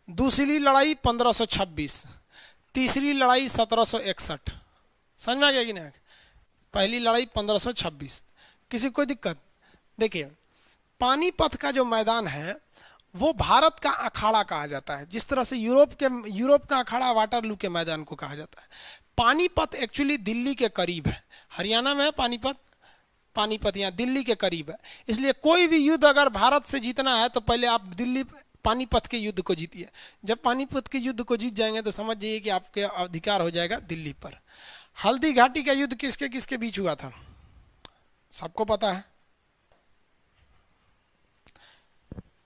A: दूसरी लड़ाई 1526, तीसरी लड़ाई 1761। समझ में आ गया कि नहीं? पहली लड़ाई 1526। किसी को कोई दिक्कत? देखिए पानीपत का जो मैदान है वो भारत का अखाड़ा कहा जाता है, जिस तरह से यूरोप का अखाड़ा वाटरलू के मैदान को कहा जाता है। पानीपत एक्चुअली दिल्ली के करीब है, हरियाणा में है पानीपत यहाँ दिल्ली के करीब है। इसलिए कोई भी युद्ध अगर भारत से जीतना है तो पहले आप दिल्ली पानीपत के युद्ध को जीतिए। जब पानीपत के युद्ध को जीत जाएंगे तो समझ जाइए कि आपके अधिकार हो जाएगा दिल्ली पर। हल्दी घाटी का युद्ध किसके किसके बीच हुआ था? सबको पता है।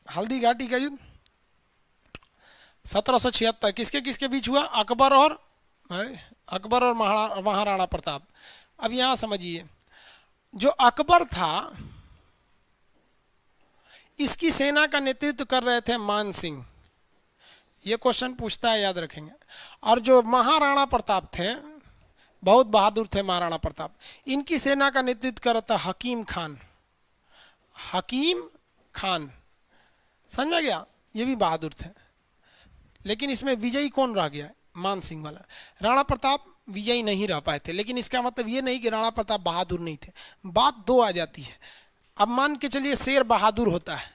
A: हल्दी घाटी का युद्ध 1776 किसके किसके बीच हुआ? अकबर और महाराणा प्रताप। अब यहां समझिए, जो अकबर था इसकी सेना का नेतृत्व कर रहे थे मान सिंह, ये क्वेश्चन पूछता है, याद रखेंगे। और जो महाराणा प्रताप थे, बहुत बहादुर थे महाराणा प्रताप, इनकी सेना का नेतृत्व कर रहा था हकीम खान। समझ में गया? ये भी बहादुर थे। लेकिन इसमें विजयी कौन रह गया? मान सिंह वाला। राणा प्रताप विजयी नहीं रह पाए थे, लेकिन इसका मतलब ये नहीं कि राणा प्रताप बहादुर नहीं थे। बात दो आ जाती है। अब मान के चलिए शेर बहादुर होता है,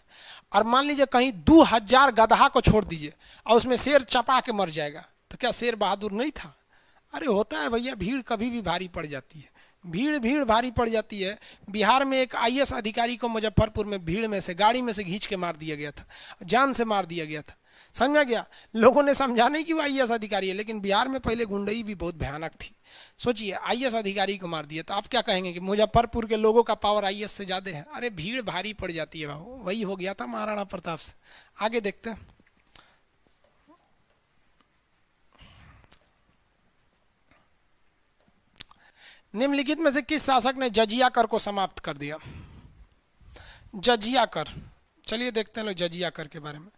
A: और मान लीजिए कहीं 2000 गधा को छोड़ दीजिए और उसमें शेर चपा के मर जाएगा, तो क्या शेर बहादुर नहीं था? अरे होता है भैया, भीड़ कभी भी भारी पड़ जाती है, भीड़ भारी पड़ जाती है। बिहार में एक IAS अधिकारी को मुजफ्फरपुर में भीड़ में से गाड़ी में से खींच के मार दिया गया था, जान से मार दिया गया था। समझ में गया? लोगों ने समझा नहीं कि वो IAS अधिकारी है, लेकिन बिहार में पहले गुंडई भी बहुत भयानक थी। सोचिए IAS अधिकारी को मार दिया, तो आप क्या कहेंगे कि मुजफ्फरपुर के लोगों का पावर IAS से ज़्यादा है? अरे भीड़ भारी पड़ जाती है बाबू, वही हो गया था महाराणा प्रताप से। आगे देखते हैं। निम्नलिखित में से किस शासक ने जजिया कर को समाप्त कर दिया? जजिया कर, चलिए देखते हैं लोग जजिया कर के बारे में।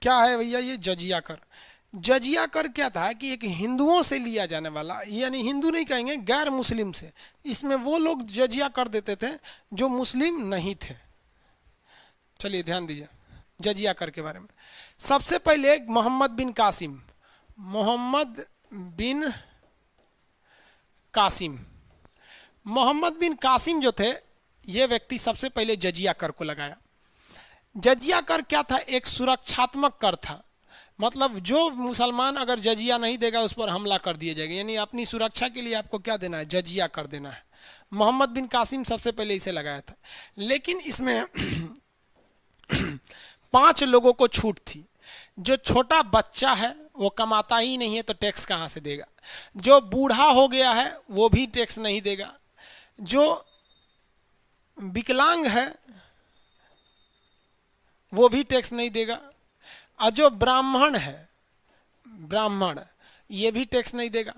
A: क्या है भैया ये जजिया कर? जजिया कर क्या था कि एक हिंदुओं से लिया जाने वाला, यानी हिंदू नहीं कहेंगे, गैर मुस्लिम से, इसमें वो लोग जजिया कर देते थे जो मुस्लिम नहीं थे। चलिए ध्यान दीजिए जजिया कर के बारे में। सबसे पहले मोहम्मद बिन कासिम जो थे, ये व्यक्ति सबसे पहले जजिया कर को लगाया। जजिया कर क्या था? एक सुरक्षात्मक कर था, मतलब जो मुसलमान अगर जजिया नहीं देगा उस पर हमला कर दिया जाएगा, यानी अपनी सुरक्षा के लिए आपको क्या देना है? जजिया कर देना है। मोहम्मद बिन कासिम सबसे पहले इसे लगाया था, लेकिन इसमें 5 लोगों को छूट थी। जो छोटा बच्चा है वो कमाता ही नहीं है तो टैक्स कहाँ से देगा? जो बूढ़ा हो गया है वो भी टैक्स नहीं देगा, जो विकलांग है वो भी टैक्स नहीं देगा, और जो ब्राह्मण है, ये भी टैक्स नहीं देगा,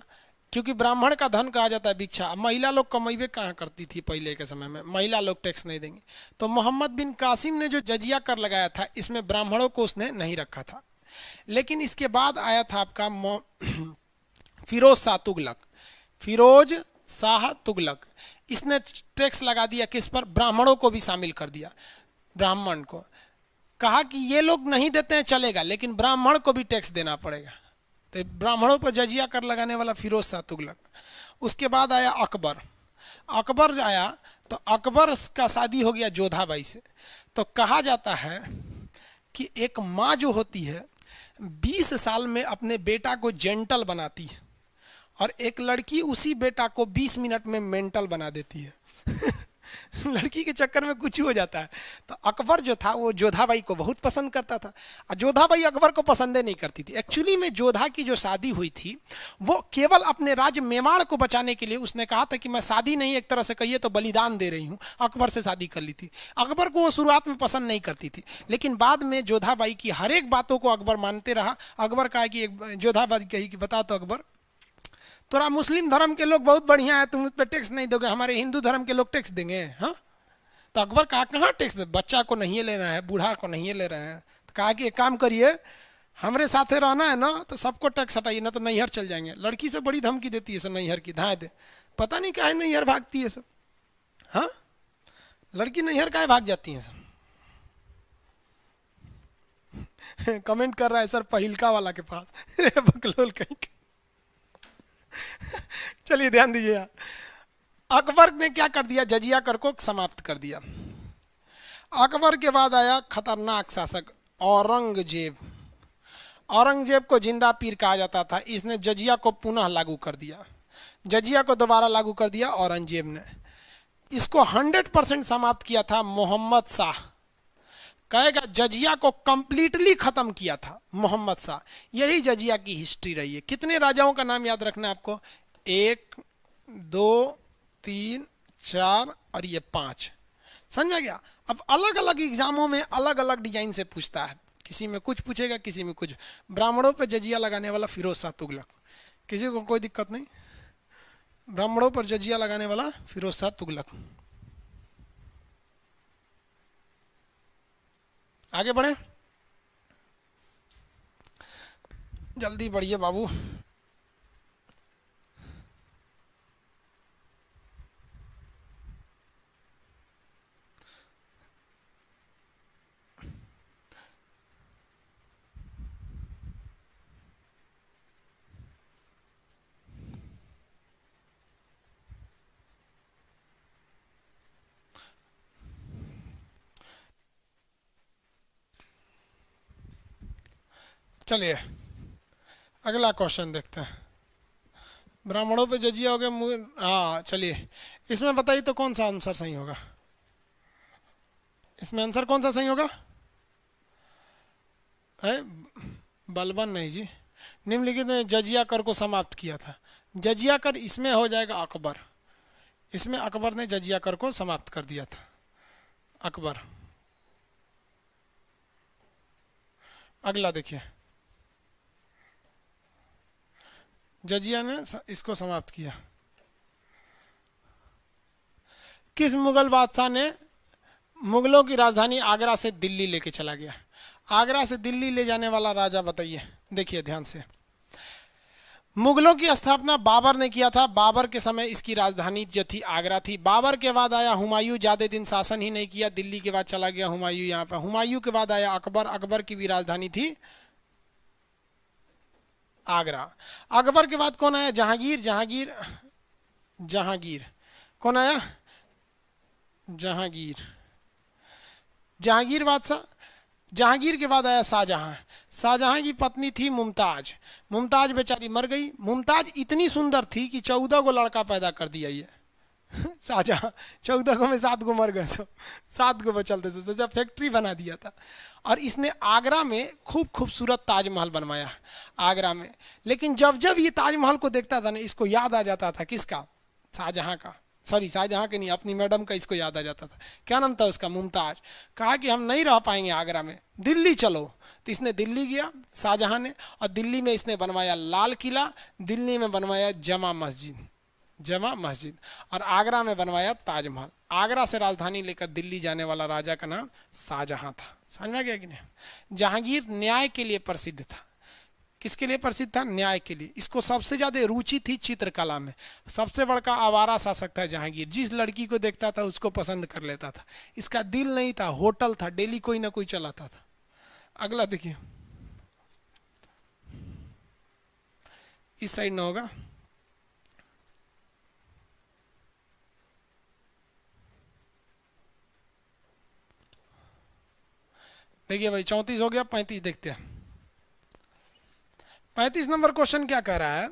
A: क्योंकि ब्राह्मण का धन कहा जाता है भिक्षा। महिला लोग कमाइबे कहाँ करती थी पहले के समय में, महिला लोग टैक्स नहीं देंगे। तो मोहम्मद बिन कासिम ने जो जजिया कर लगाया था, इसमें ब्राह्मणों को उसने नहीं रखा था। लेकिन इसके बाद आया था आपका फिरोज शाह तुगलक। इसने टैक्स लगा दिया किस पर? ब्राह्मणों को भी शामिल कर दिया। ब्राह्मण को कहा कि ये लोग नहीं देते हैं चलेगा, लेकिन ब्राह्मण को भी टैक्स देना पड़ेगा। तो ब्राह्मणों पर जजिया कर लगाने वाला फिरोज शाह तुगलक। उसके बाद आया अकबर आया, तो अकबर का शादी हो गया जोधाबाई से। तो कहा जाता है कि एक माँ जो होती है 20 साल में अपने बेटा को जेंटल बनाती है, और एक लड़की उसी बेटा को 20 मिनट में मेंटल बना देती है। लड़की के चक्कर में कुछ हो जाता है। तो अकबर जो था वो जोधाबाई को बहुत पसंद करता था, और जोधाबाई अकबर को पसंद नहीं करती थी। एक्चुअली में जोधा की जो शादी हुई थी वो केवल अपने राज्य मेवाड़ को बचाने के लिए, उसने कहा था कि मैं शादी नहीं, एक तरह से कहिए तो बलिदान दे रही हूँ, अकबर से शादी कर ली थी। अकबर को वो शुरुआत में पसंद नहीं करती थी, लेकिन बाद में जोधाबाई की हर एक बातों को अकबर मानते रहा। अकबर कहा कि जोधाबाई कही कि बता तो अकबर, तोरा मुस्लिम धर्म के लोग बहुत बढ़िया है, तुम उस पर टैक्स नहीं दोगे, हमारे हिंदू धर्म के लोग टैक्स देंगे? हाँ, तो अकबर कहा कहाँ टैक्स दे, बच्चा को नहीं ले रहे हैं, बूढ़ा को नहीं ले रहे हैं, तो कहा कि एक काम करिए, हमरे साथे रहना है ना तो सबको टैक्स हटाइए, ना तो नैहर चल जाएंगे। लड़की से बड़ी धमकी देती है सब, नैहर की धाए दे, पता नहीं काहे नैहर भागती है सब। हाँ, लड़की नैहर काहे भाग जाती है सब। कमेंट कर रहा है सर पहिलका वाला के पास। अरे बकलोल कहीं के। चलिए ध्यान दीजिए, अकबर ने क्या कर दिया, जजिया कर को समाप्त कर दिया। अकबर के बाद आया खतरनाक शासक औरंगजेब। औरंगजेब को जिंदा पीर कहा जाता था, इसने जजिया को पुनः लागू कर दिया, जजिया को दोबारा लागू कर दिया औरंगजेब ने। इसको 100% समाप्त किया था मोहम्मद शाह, कहेगा जजिया को कंप्लीटली खत्म किया था मोहम्मद शाह। यही जजिया की हिस्ट्री रही है। कितने राजाओं का नाम याद रखना है आपको, 1 2 3 4 और ये 5, समझ गया। अब अलग अलग एग्जामों में अलग अलग डिजाइन से पूछता है, किसी में कुछ पूछेगा, किसी में कुछ। ब्राह्मणों पे जजिया लगाने वाला फिरोज शाह तुगलक, किसी को कोई दिक्कत नहीं, ब्राह्मणों पर जजिया लगाने वाला फिरोज शाह तुगलक। आगे बढ़े, जल्दी बढ़िए बाबू। चलिए अगला क्वेश्चन देखते हैं। ब्राह्मणों पे जजिया हो गया, हाँ चलिए, इसमें बताइए तो कौन सा आंसर सही होगा, इसमें आंसर कौन सा सही होगा? है बलबन नहीं जी, निम्नलिखित में जजिया कर को समाप्त किया था। जजिया कर इसमें हो जाएगा अकबर, इसमें अकबर ने जजिया कर को समाप्त कर दिया था, अकबर। अगला देखिए, जजिया ने इसको समाप्त किया। किस मुगल बादशाह ने मुगलों की राजधानी आगरा से दिल्ली लेके चला गया? आगरा से दिल्ली ले जाने वाला राजा बताइए, देखिए ध्यान से। मुगलों की स्थापना बाबर ने किया था, बाबर के समय इसकी राजधानी जो थी आगरा थी। बाबर के बाद आया हुमायूं, ज़्यादा दिन शासन ही नहीं किया, दिल्ली के बाद चला गया हुमायूं यहाँ पर। हुमायूं के बाद आया अकबर, अकबर की भी राजधानी थी आगरा। अकबर के बाद कौन आया? जहांगीर, जहांगीर, जहांगीर कौन आया? जहांगीर, जहांगीर बादशाह। जहांगीर के बाद आया शाहजहां, शाहजहां की पत्नी थी मुमताज, मुमताज बेचारी मर गई। मुमताज इतनी सुंदर थी कि 14 को लड़का पैदा कर दिया ये शाहजहां, 14 को में 7 को मर गए, सो 7 को बचलते थे, सोचा फैक्ट्री बना दिया था। और इसने आगरा में खूब खूबसूरत ताजमहल बनवाया आगरा में। लेकिन जब जब ये ताजमहल को देखता था ना, इसको याद आ जाता था किसका? शाहजहां का, सॉरी शाहजहां के नहीं, अपनी मैडम का इसको याद आ जाता था। क्या नाम था उसका? मुमताज। कहा कि हम नहीं रह पाएंगे आगरा में, दिल्ली चलो। तो इसने दिल्ली गया शाहजहां ने, और दिल्ली में इसने बनवाया लाल किला, दिल्ली में बनवाया जमा मस्जिद, जमा मस्जिद, और आगरा में बनवाया ताजमहल। आगरा से राजधानी लेकर दिल्ली जाने वाला राजा का नाम शाहजहां था। समझ में गया कि नहीं? जहांगीर न्याय के लिए प्रसिद्ध था। किसके लिए प्रसिद्ध था? न्याय के लिए। इसको सबसे ज्यादा रुचि थी चित्रकला में। सबसे बड़का आवारा शासक था जहांगीर, जिस लड़की को देखता था उसको पसंद कर लेता था। इसका दिल नहीं था, होटल था, डेली कोई ना कोई चलाता था। अगला देखिए, इस साइड ना होगा, देखिए भाई 34 हो गया, 35 देखते हैं। 35 नंबर क्वेश्चन क्या कह रहा है?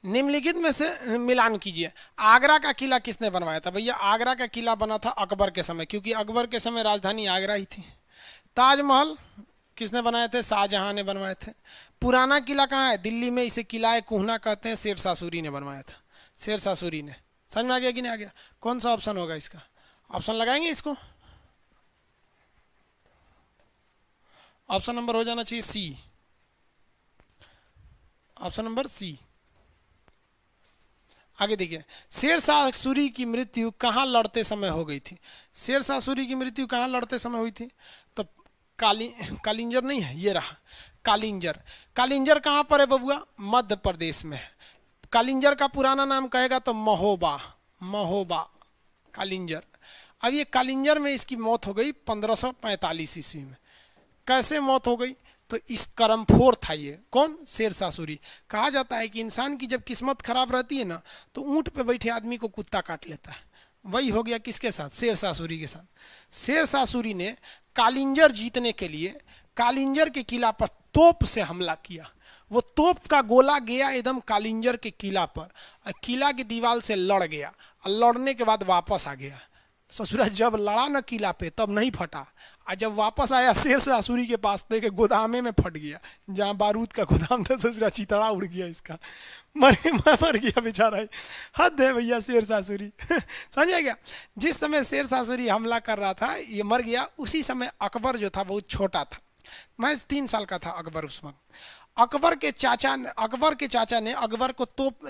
A: निम्नलिखित में से मिलान कीजिए। आगरा का किला किसने बनवाया था? भैया आगरा का किला बना था अकबर के समय, क्योंकि अकबर के समय राजधानी आगरा ही थी। ताजमहल किसने बनाए थे? शाहजहां ने बनवाए थे। पुराना किला कहाँ है? दिल्ली में, इसे किला कुहना कहते हैं, शेरशाह सूरी ने बनवाया था, शेरशाह सूरी ने। समझ में आ गया कि नहीं आ गया? कौन सा ऑप्शन होगा इसका? ऑप्शन लगाएंगे इसको, ऑप्शन नंबर हो जाना चाहिए सी, ऑप्शन नंबर सी। आगे देखिए, शेरशाह सूरी की मृत्यु कहाँ लड़ते समय हो गई थी? शेरशाह सूरी की मृत्यु कहाँ लड़ते समय हुई थी? तो कालिंजर नहीं है, ये रहा कालिंजर। कालिंजर कहाँ पर है बबुआ? मध्य प्रदेश में है। कालिंजर का पुराना नाम कहेगा तो महोबा, महोबा कालिंजर। अब ये कालिंजर में इसकी मौत हो गई 1545 ईस्वी में। कैसे मौत हो गई? तो इस कर्मफोर था ये, कौन? शेरशाह सूरी। कहा जाता है कि इंसान की जब किस्मत खराब रहती है ना, तो ऊंट पे बैठे आदमी को कुत्ता काट लेता है। वही हो गया किसके साथ? शेरशाह सूरी के साथ। शेरशाह सूरी ने कालिंजर जीतने के लिए कालिंजर के किला पर तोप से हमला किया। वो तोप का गोला गया एकदम कालिंजर के किला पर, और किला की दीवार से लड़ गया, और लड़ने के बाद वापस आ गया। ससुरा जब लड़ा न किला पे तब नहीं फटा, और जब वापस आया शेरशाह सूरी के पास देखे गोदामे में फट गया, जहाँ बारूद का गोदाम था। ससुरा चितड़ा उड़ गया इसका, मर गया बेचारा। हद है भैया शेरशाह सूरी। समझ आ गया? जिस समय शेरशाह सूरी हमला कर रहा था ये मर गया, उसी समय अकबर जो था बहुत छोटा था, महज 3 साल का था अकबर उस वक्त। अकबर के चाचा ने अकबर को तोप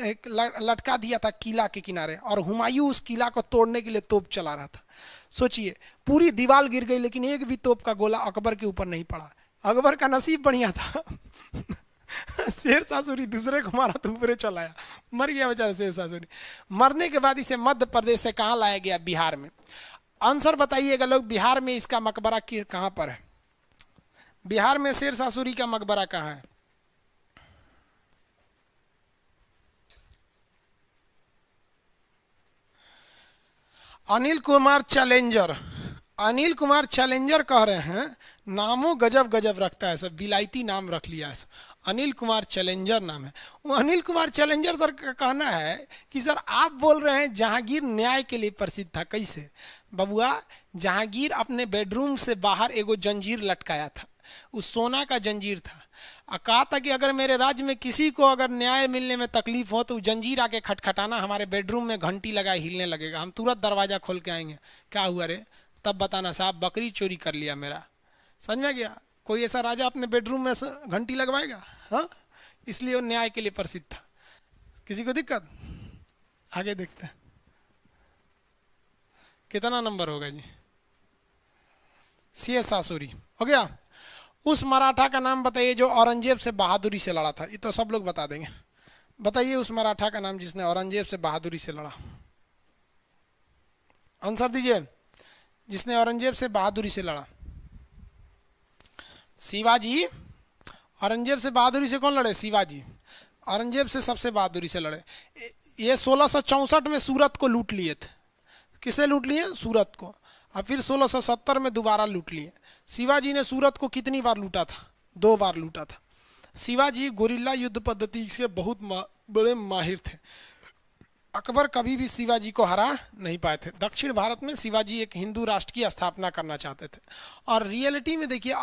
A: लटका दिया था किला के किनारे, और हुमायूं उस किला को तोड़ने के लिए तोप चला रहा था। सोचिए, पूरी दीवार गिर गई लेकिन एक भी तोप का गोला अकबर के ऊपर नहीं पड़ा। अकबर का नसीब बढ़िया था। शेरशाह सूरी दूसरे को मारा तो ऊपरे चला आया, मर गया बेचारा शेरशाह सूरी। मरने के बाद इसे मध्य प्रदेश से कहाँ लाया गया? बिहार में। आंसर बताइएगा लोग, बिहार में इसका मकबरा कहाँ पर है? बिहार में शेरशाह सूरी का मकबरा कहाँ है? अनिल कुमार चैलेंजर, अनिल कुमार चैलेंजर कह रहे हैं। नामों गजब गजब रखता है, सब विलायती नाम रख लिया है। अनिल कुमार चैलेंजर नाम है। वो अनिल कुमार चैलेंजर सर का कहना है कि सर आप बोल रहे हैं जहांगीर न्याय के लिए प्रसिद्ध था। कैसे बबुआ? जहांगीर अपने बेडरूम से बाहर एगो जंजीर लटकाया था, उस सोना का जंजीर था, और कहा था कि अगर मेरे राज्य में किसी को अगर न्याय मिलने में तकलीफ हो तो जंजीर आके खटखटाना, हमारे बेडरूम में घंटी लगाए हिलने लगेगा, हम तुरंत दरवाजा खोल के आएंगे। क्या हुआ रे? तब बताना साहब बकरी चोरी कर लिया मेरा। समझ में गया? कोई ऐसा राजा अपने बेडरूम में घंटी लगवाएगा? हाँ, इसलिए वो न्याय के लिए प्रसिद्ध था। किसी को दिक्कत? आगे देखते हैं कितना नंबर होगा जी। शेरशाह सूरी हो गया। उस मराठा का नाम बताइए जो औरंगजेब से बहादुरी से लड़ा था। ये तो सब लोग बता देंगे। बताइए उस मराठा का नाम जिसने औरंगजेब से बहादुरी से लड़ा। आंसर दीजिए, जिसने औरंगजेब से बहादुरी से लड़ा। शिवाजी। औरंगजेब से बहादुरी से कौन लड़े? शिवाजी। औरंगजेब से सबसे बहादुरी से लड़े। ये 1664 में सूरत को लूट लिए थे। किसे लूट लिए? सूरत को। और फिर 1670 में दोबारा लूट लिए। शिवाजी ने सूरत को कितनी बार लूटा था? 2 बार लूटा था। शिवाजी गुरिल्ला युद्ध पद्धति से बहुत बड़े माहिर थे। अकबर कभी भी शिवाजी को हरा नहीं पाए थे। दक्षिण भारत में शिवाजी एक हिंदू राष्ट्र की स्थापना करना चाहते थे, और रियलिटी में देखिए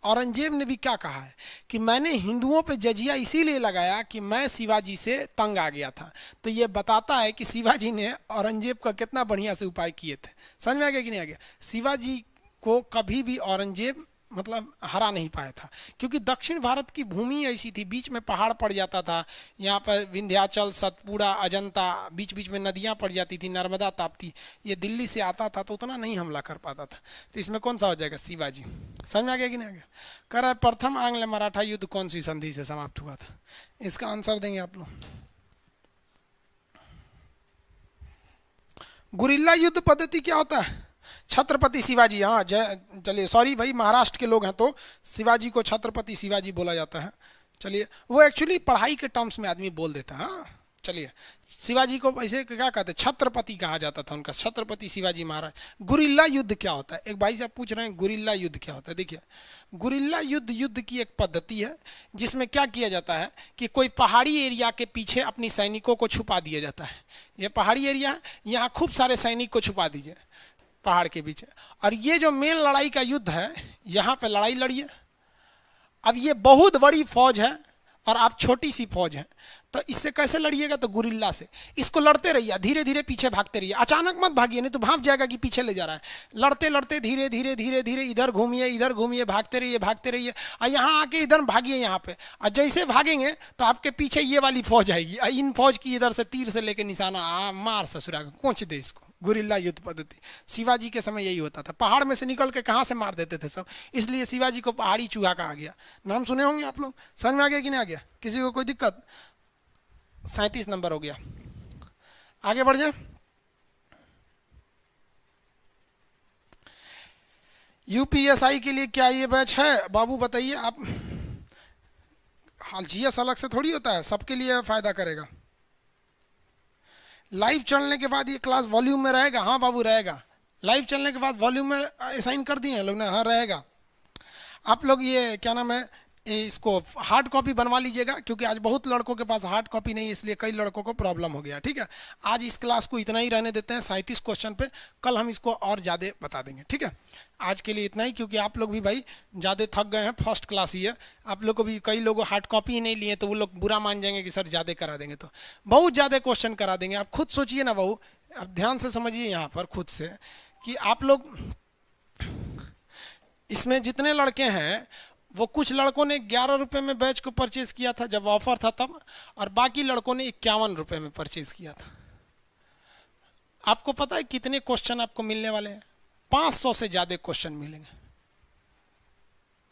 A: औरंगजेब ने भी क्या कहा है कि मैंने हिंदुओं पे जजिया इसीलिए लगाया कि मैं शिवाजी से तंग आ गया था। तो ये बताता है कि शिवाजी ने औरंगजेब का कितना बढ़िया से उपाय किए थे। समझ में आ गया कि नहीं आ गया? शिवाजी को कभी भी औरंगजेब मतलब हरा नहीं पाया था, क्योंकि दक्षिण भारत की भूमि ऐसी थी, बीच में पहाड़ पड़ जाता था। यहाँ पर विंध्याचल, सतपुड़ा, अजंता, बीच बीच में नदियाँ पड़ जाती थी, नर्मदा ताप्ती। ये दिल्ली से आता था तो उतना नहीं हमला कर पाता था। तो इसमें कौन सा हो जाएगा? शिवाजी। समझ में आ गया कि नहीं आ गया? कह रहा है प्रथम आंग्ल मराठा युद्ध कौन सी संधि से समाप्त हुआ था? इसका आंसर देंगे आप लोग। गुरिल्ला युद्ध पद्धति क्या होता है? छत्रपति शिवाजी। हाँ, चलिए, सॉरी भाई, महाराष्ट्र के लोग हैं तो शिवाजी को छत्रपति शिवाजी बोला जाता है। चलिए, वो एक्चुअली पढ़ाई के टर्म्स में आदमी बोल देता है। हाँ, चलिए, शिवाजी को ऐसे क्या कहते हैं? छत्रपति कहा जाता था उनका, छत्रपति शिवाजी महाराज। गुरिल्ला युद्ध क्या होता है? एक भाई से आप पूछ रहे हैं गुरिल्ला युद्ध क्या होता है। देखिए, गुरिल्ला युद्ध की एक पद्धति है जिसमें क्या किया जाता है कि कोई पहाड़ी एरिया के पीछे अपनी सैनिकों को छुपा दिया जाता है। ये पहाड़ी एरिया है, यहाँ खूब सारे सैनिक को छुपा दीजिए पहाड़ के पीछे, और ये जो मेन लड़ाई का युद्ध है यहाँ पे लड़ाई लड़िए। अब ये बहुत बड़ी फौज है और आप छोटी सी फौज है, तो इससे कैसे लड़िएगा? तो गुरिल्ला से। इसको लड़ते रहिए, धीरे धीरे पीछे भागते रहिए, अचानक मत भागिए, नहीं तो भाग जाएगा कि पीछे ले जा रहा है। लड़ते लड़ते धीरे धीरे धीरे धीरे इधर घूमिए, भागते रहिए भागते रहिए, और यहाँ आके इधर भागिए यहाँ पे। और जैसे भागेंगे तो आपके पीछे ये वाली फौज आएगी, इन फौज की इधर से तीर से लेके निशाना मार ससुरा कोच दे इसको। गुरिल्ला युद्ध पद्धति शिवाजी के समय यही होता था। पहाड़ में से निकल के कहाँ से मार देते थे सब, इसलिए शिवाजी को पहाड़ी चूहा कहा गया। नाम सुने होंगे आप लोग। समझ में आ गया कि नहीं आ गया? किसी को कोई दिक्कत? 37 नंबर हो गया, आगे बढ़ जाए। यूपीएसआई के लिए क्या ये बैच है बाबू बताइए आप? हाल जीएस अलग से थोड़ी होता है, सबके लिए फायदा करेगा। लाइव चलने के बाद ये क्लास वॉल्यूम में रहेगा? हाँ बाबू रहेगा। लाइव चलने के बाद वॉल्यूम में असाइन कर दिए हैं लोग ने? हाँ रहेगा। आप लोग ये क्या नाम है, इसको हार्ड कॉपी बनवा लीजिएगा, क्योंकि आज बहुत लड़कों के पास हार्ड कॉपी नहीं है, इसलिए कई लड़कों को प्रॉब्लम हो गया। ठीक है, आज इस क्लास को इतना ही रहने देते हैं 37 क्वेश्चन पे, कल हम इसको और ज़्यादा बता देंगे। ठीक है, आज के लिए इतना ही, क्योंकि आप लोग भी भाई ज़्यादा थक गए हैं, फर्स्ट क्लास ही है। आप लोग को भी कई लोगों हार्ड कॉपी ही नहीं लिए, तो वो लोग बुरा मान जाएंगे कि सर ज़्यादा करा देंगे, तो बहुत ज़्यादा क्वेश्चन करा देंगे। आप खुद सोचिए ना बहू, अब ध्यान से समझिए यहाँ पर खुद से, कि आप लोग इसमें जितने लड़के हैं, वो कुछ लड़कों ने 11 रुपये में बैच को परचेज किया था जब ऑफर था तब, और बाकी लड़कों ने 51 रुपये में परचेज किया था। आपको पता है कितने क्वेश्चन आपको मिलने वाले हैं? 500 से ज़्यादा क्वेश्चन मिलेंगे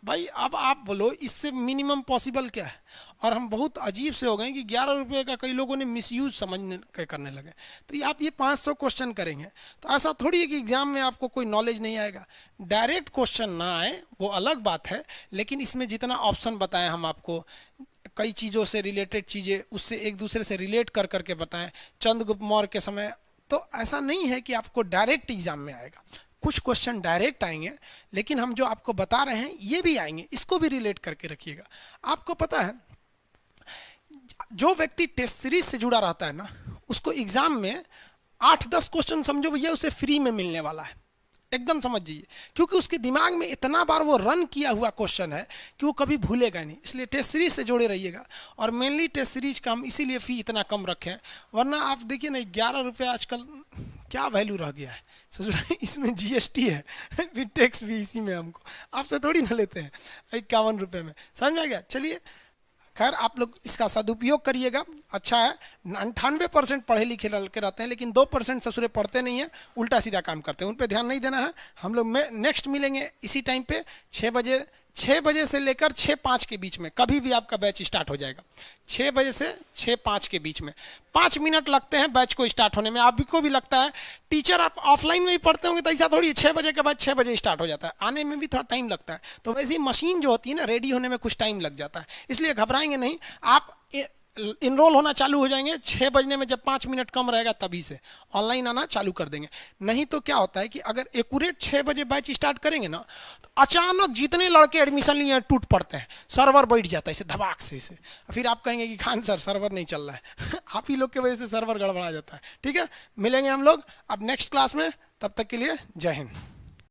A: भाई। अब आप बोलो इससे मिनिमम पॉसिबल क्या है? और हम बहुत अजीब से हो गए कि 11 रुपये का कई लोगों ने मिसयूज समझने करने लगे। तो ये आप ये 500 क्वेश्चन करेंगे तो ऐसा थोड़ी है कि एग्जाम में आपको कोई नॉलेज नहीं आएगा। डायरेक्ट क्वेश्चन ना आए वो अलग बात है, लेकिन इसमें जितना ऑप्शन बताएं हम आपको, कई चीज़ों से रिलेटेड चीज़ें उससे एक दूसरे से रिलेट कर करके बताएं, चंद्रगुप्त मौर्य के समय, तो ऐसा नहीं है कि आपको डायरेक्ट एग्जाम में आएगा। कुछ क्वेश्चन डायरेक्ट आएंगे, लेकिन हम जो आपको बता रहे हैं ये भी आएंगे, इसको भी रिलेट करके रखिएगा। आपको पता है जो व्यक्ति टेस्ट सीरीज से जुड़ा रहता है ना, उसको एग्जाम में 8-10 क्वेश्चन समझो भैया उसे फ्री में मिलने वाला है, एकदम समझ जाइए, क्योंकि उसके दिमाग में इतना बार वो रन किया हुआ क्वेश्चन है कि वो कभी भूलेगा नहीं। इसलिए टेस्ट सीरीज से जोड़े रहिएगा, और मेनली टेस्ट सीरीज का हम इसीलिए फी इतना कम रखें, वरना आप देखिए ना 11 रुपये आजकल क्या वैल्यू रह गया है। इसमें जीएसटी है, फिर टैक्स भी इसी में, हमको आपसे थोड़ी ना लेते हैं 51 रुपये में। समझ में आ गया? चलिए खैर, आप लोग इसका सदुपयोग करिएगा, अच्छा है। 98% पढ़े लिखे लड़के रहते हैं, लेकिन 2% ससुरे पढ़ते नहीं हैं, उल्टा सीधा काम करते हैं, उन पे ध्यान नहीं देना है। हम लोग नेक्स्ट मिलेंगे इसी टाइम पे 6 बजे से लेकर 6:05 के बीच में कभी भी आपका बैच स्टार्ट हो जाएगा। 6 बजे से 6:05 के बीच में 5 मिनट लगते हैं बैच को स्टार्ट होने में। आपको भी लगता है टीचर आप ऑफलाइन में ही पढ़ते होंगे तो ऐसा थोड़ी 6 बजे के बाद 6 बजे स्टार्ट हो जाता है, आने में भी थोड़ा टाइम लगता है। तो वैसे ही मशीन जो होती है ना, रेडी होने में कुछ टाइम लग जाता है, इसलिए घबराएंगे नहीं। आप इनरोल होना चालू हो जाएंगे 6 बजने में, जब 5 मिनट कम रहेगा तभी से ऑनलाइन आना चालू कर देंगे। नहीं तो क्या होता है कि अगर एक्यूरेट 6 बजे बैच स्टार्ट करेंगे ना, तो अचानक जितने लड़के एडमिशन लिए हैं टूट पड़ते हैं, सर्वर बैठ जाता है इसे धबाक से इसे, फिर आप कहेंगे कि खान सर सर्वर नहीं चल रहा है आप ही लोग की वजह से सर्वर गड़बड़ा जाता है। ठीक है, मिलेंगे हम लोग अब नेक्स्ट क्लास में, तब तक के लिए जय हिंद।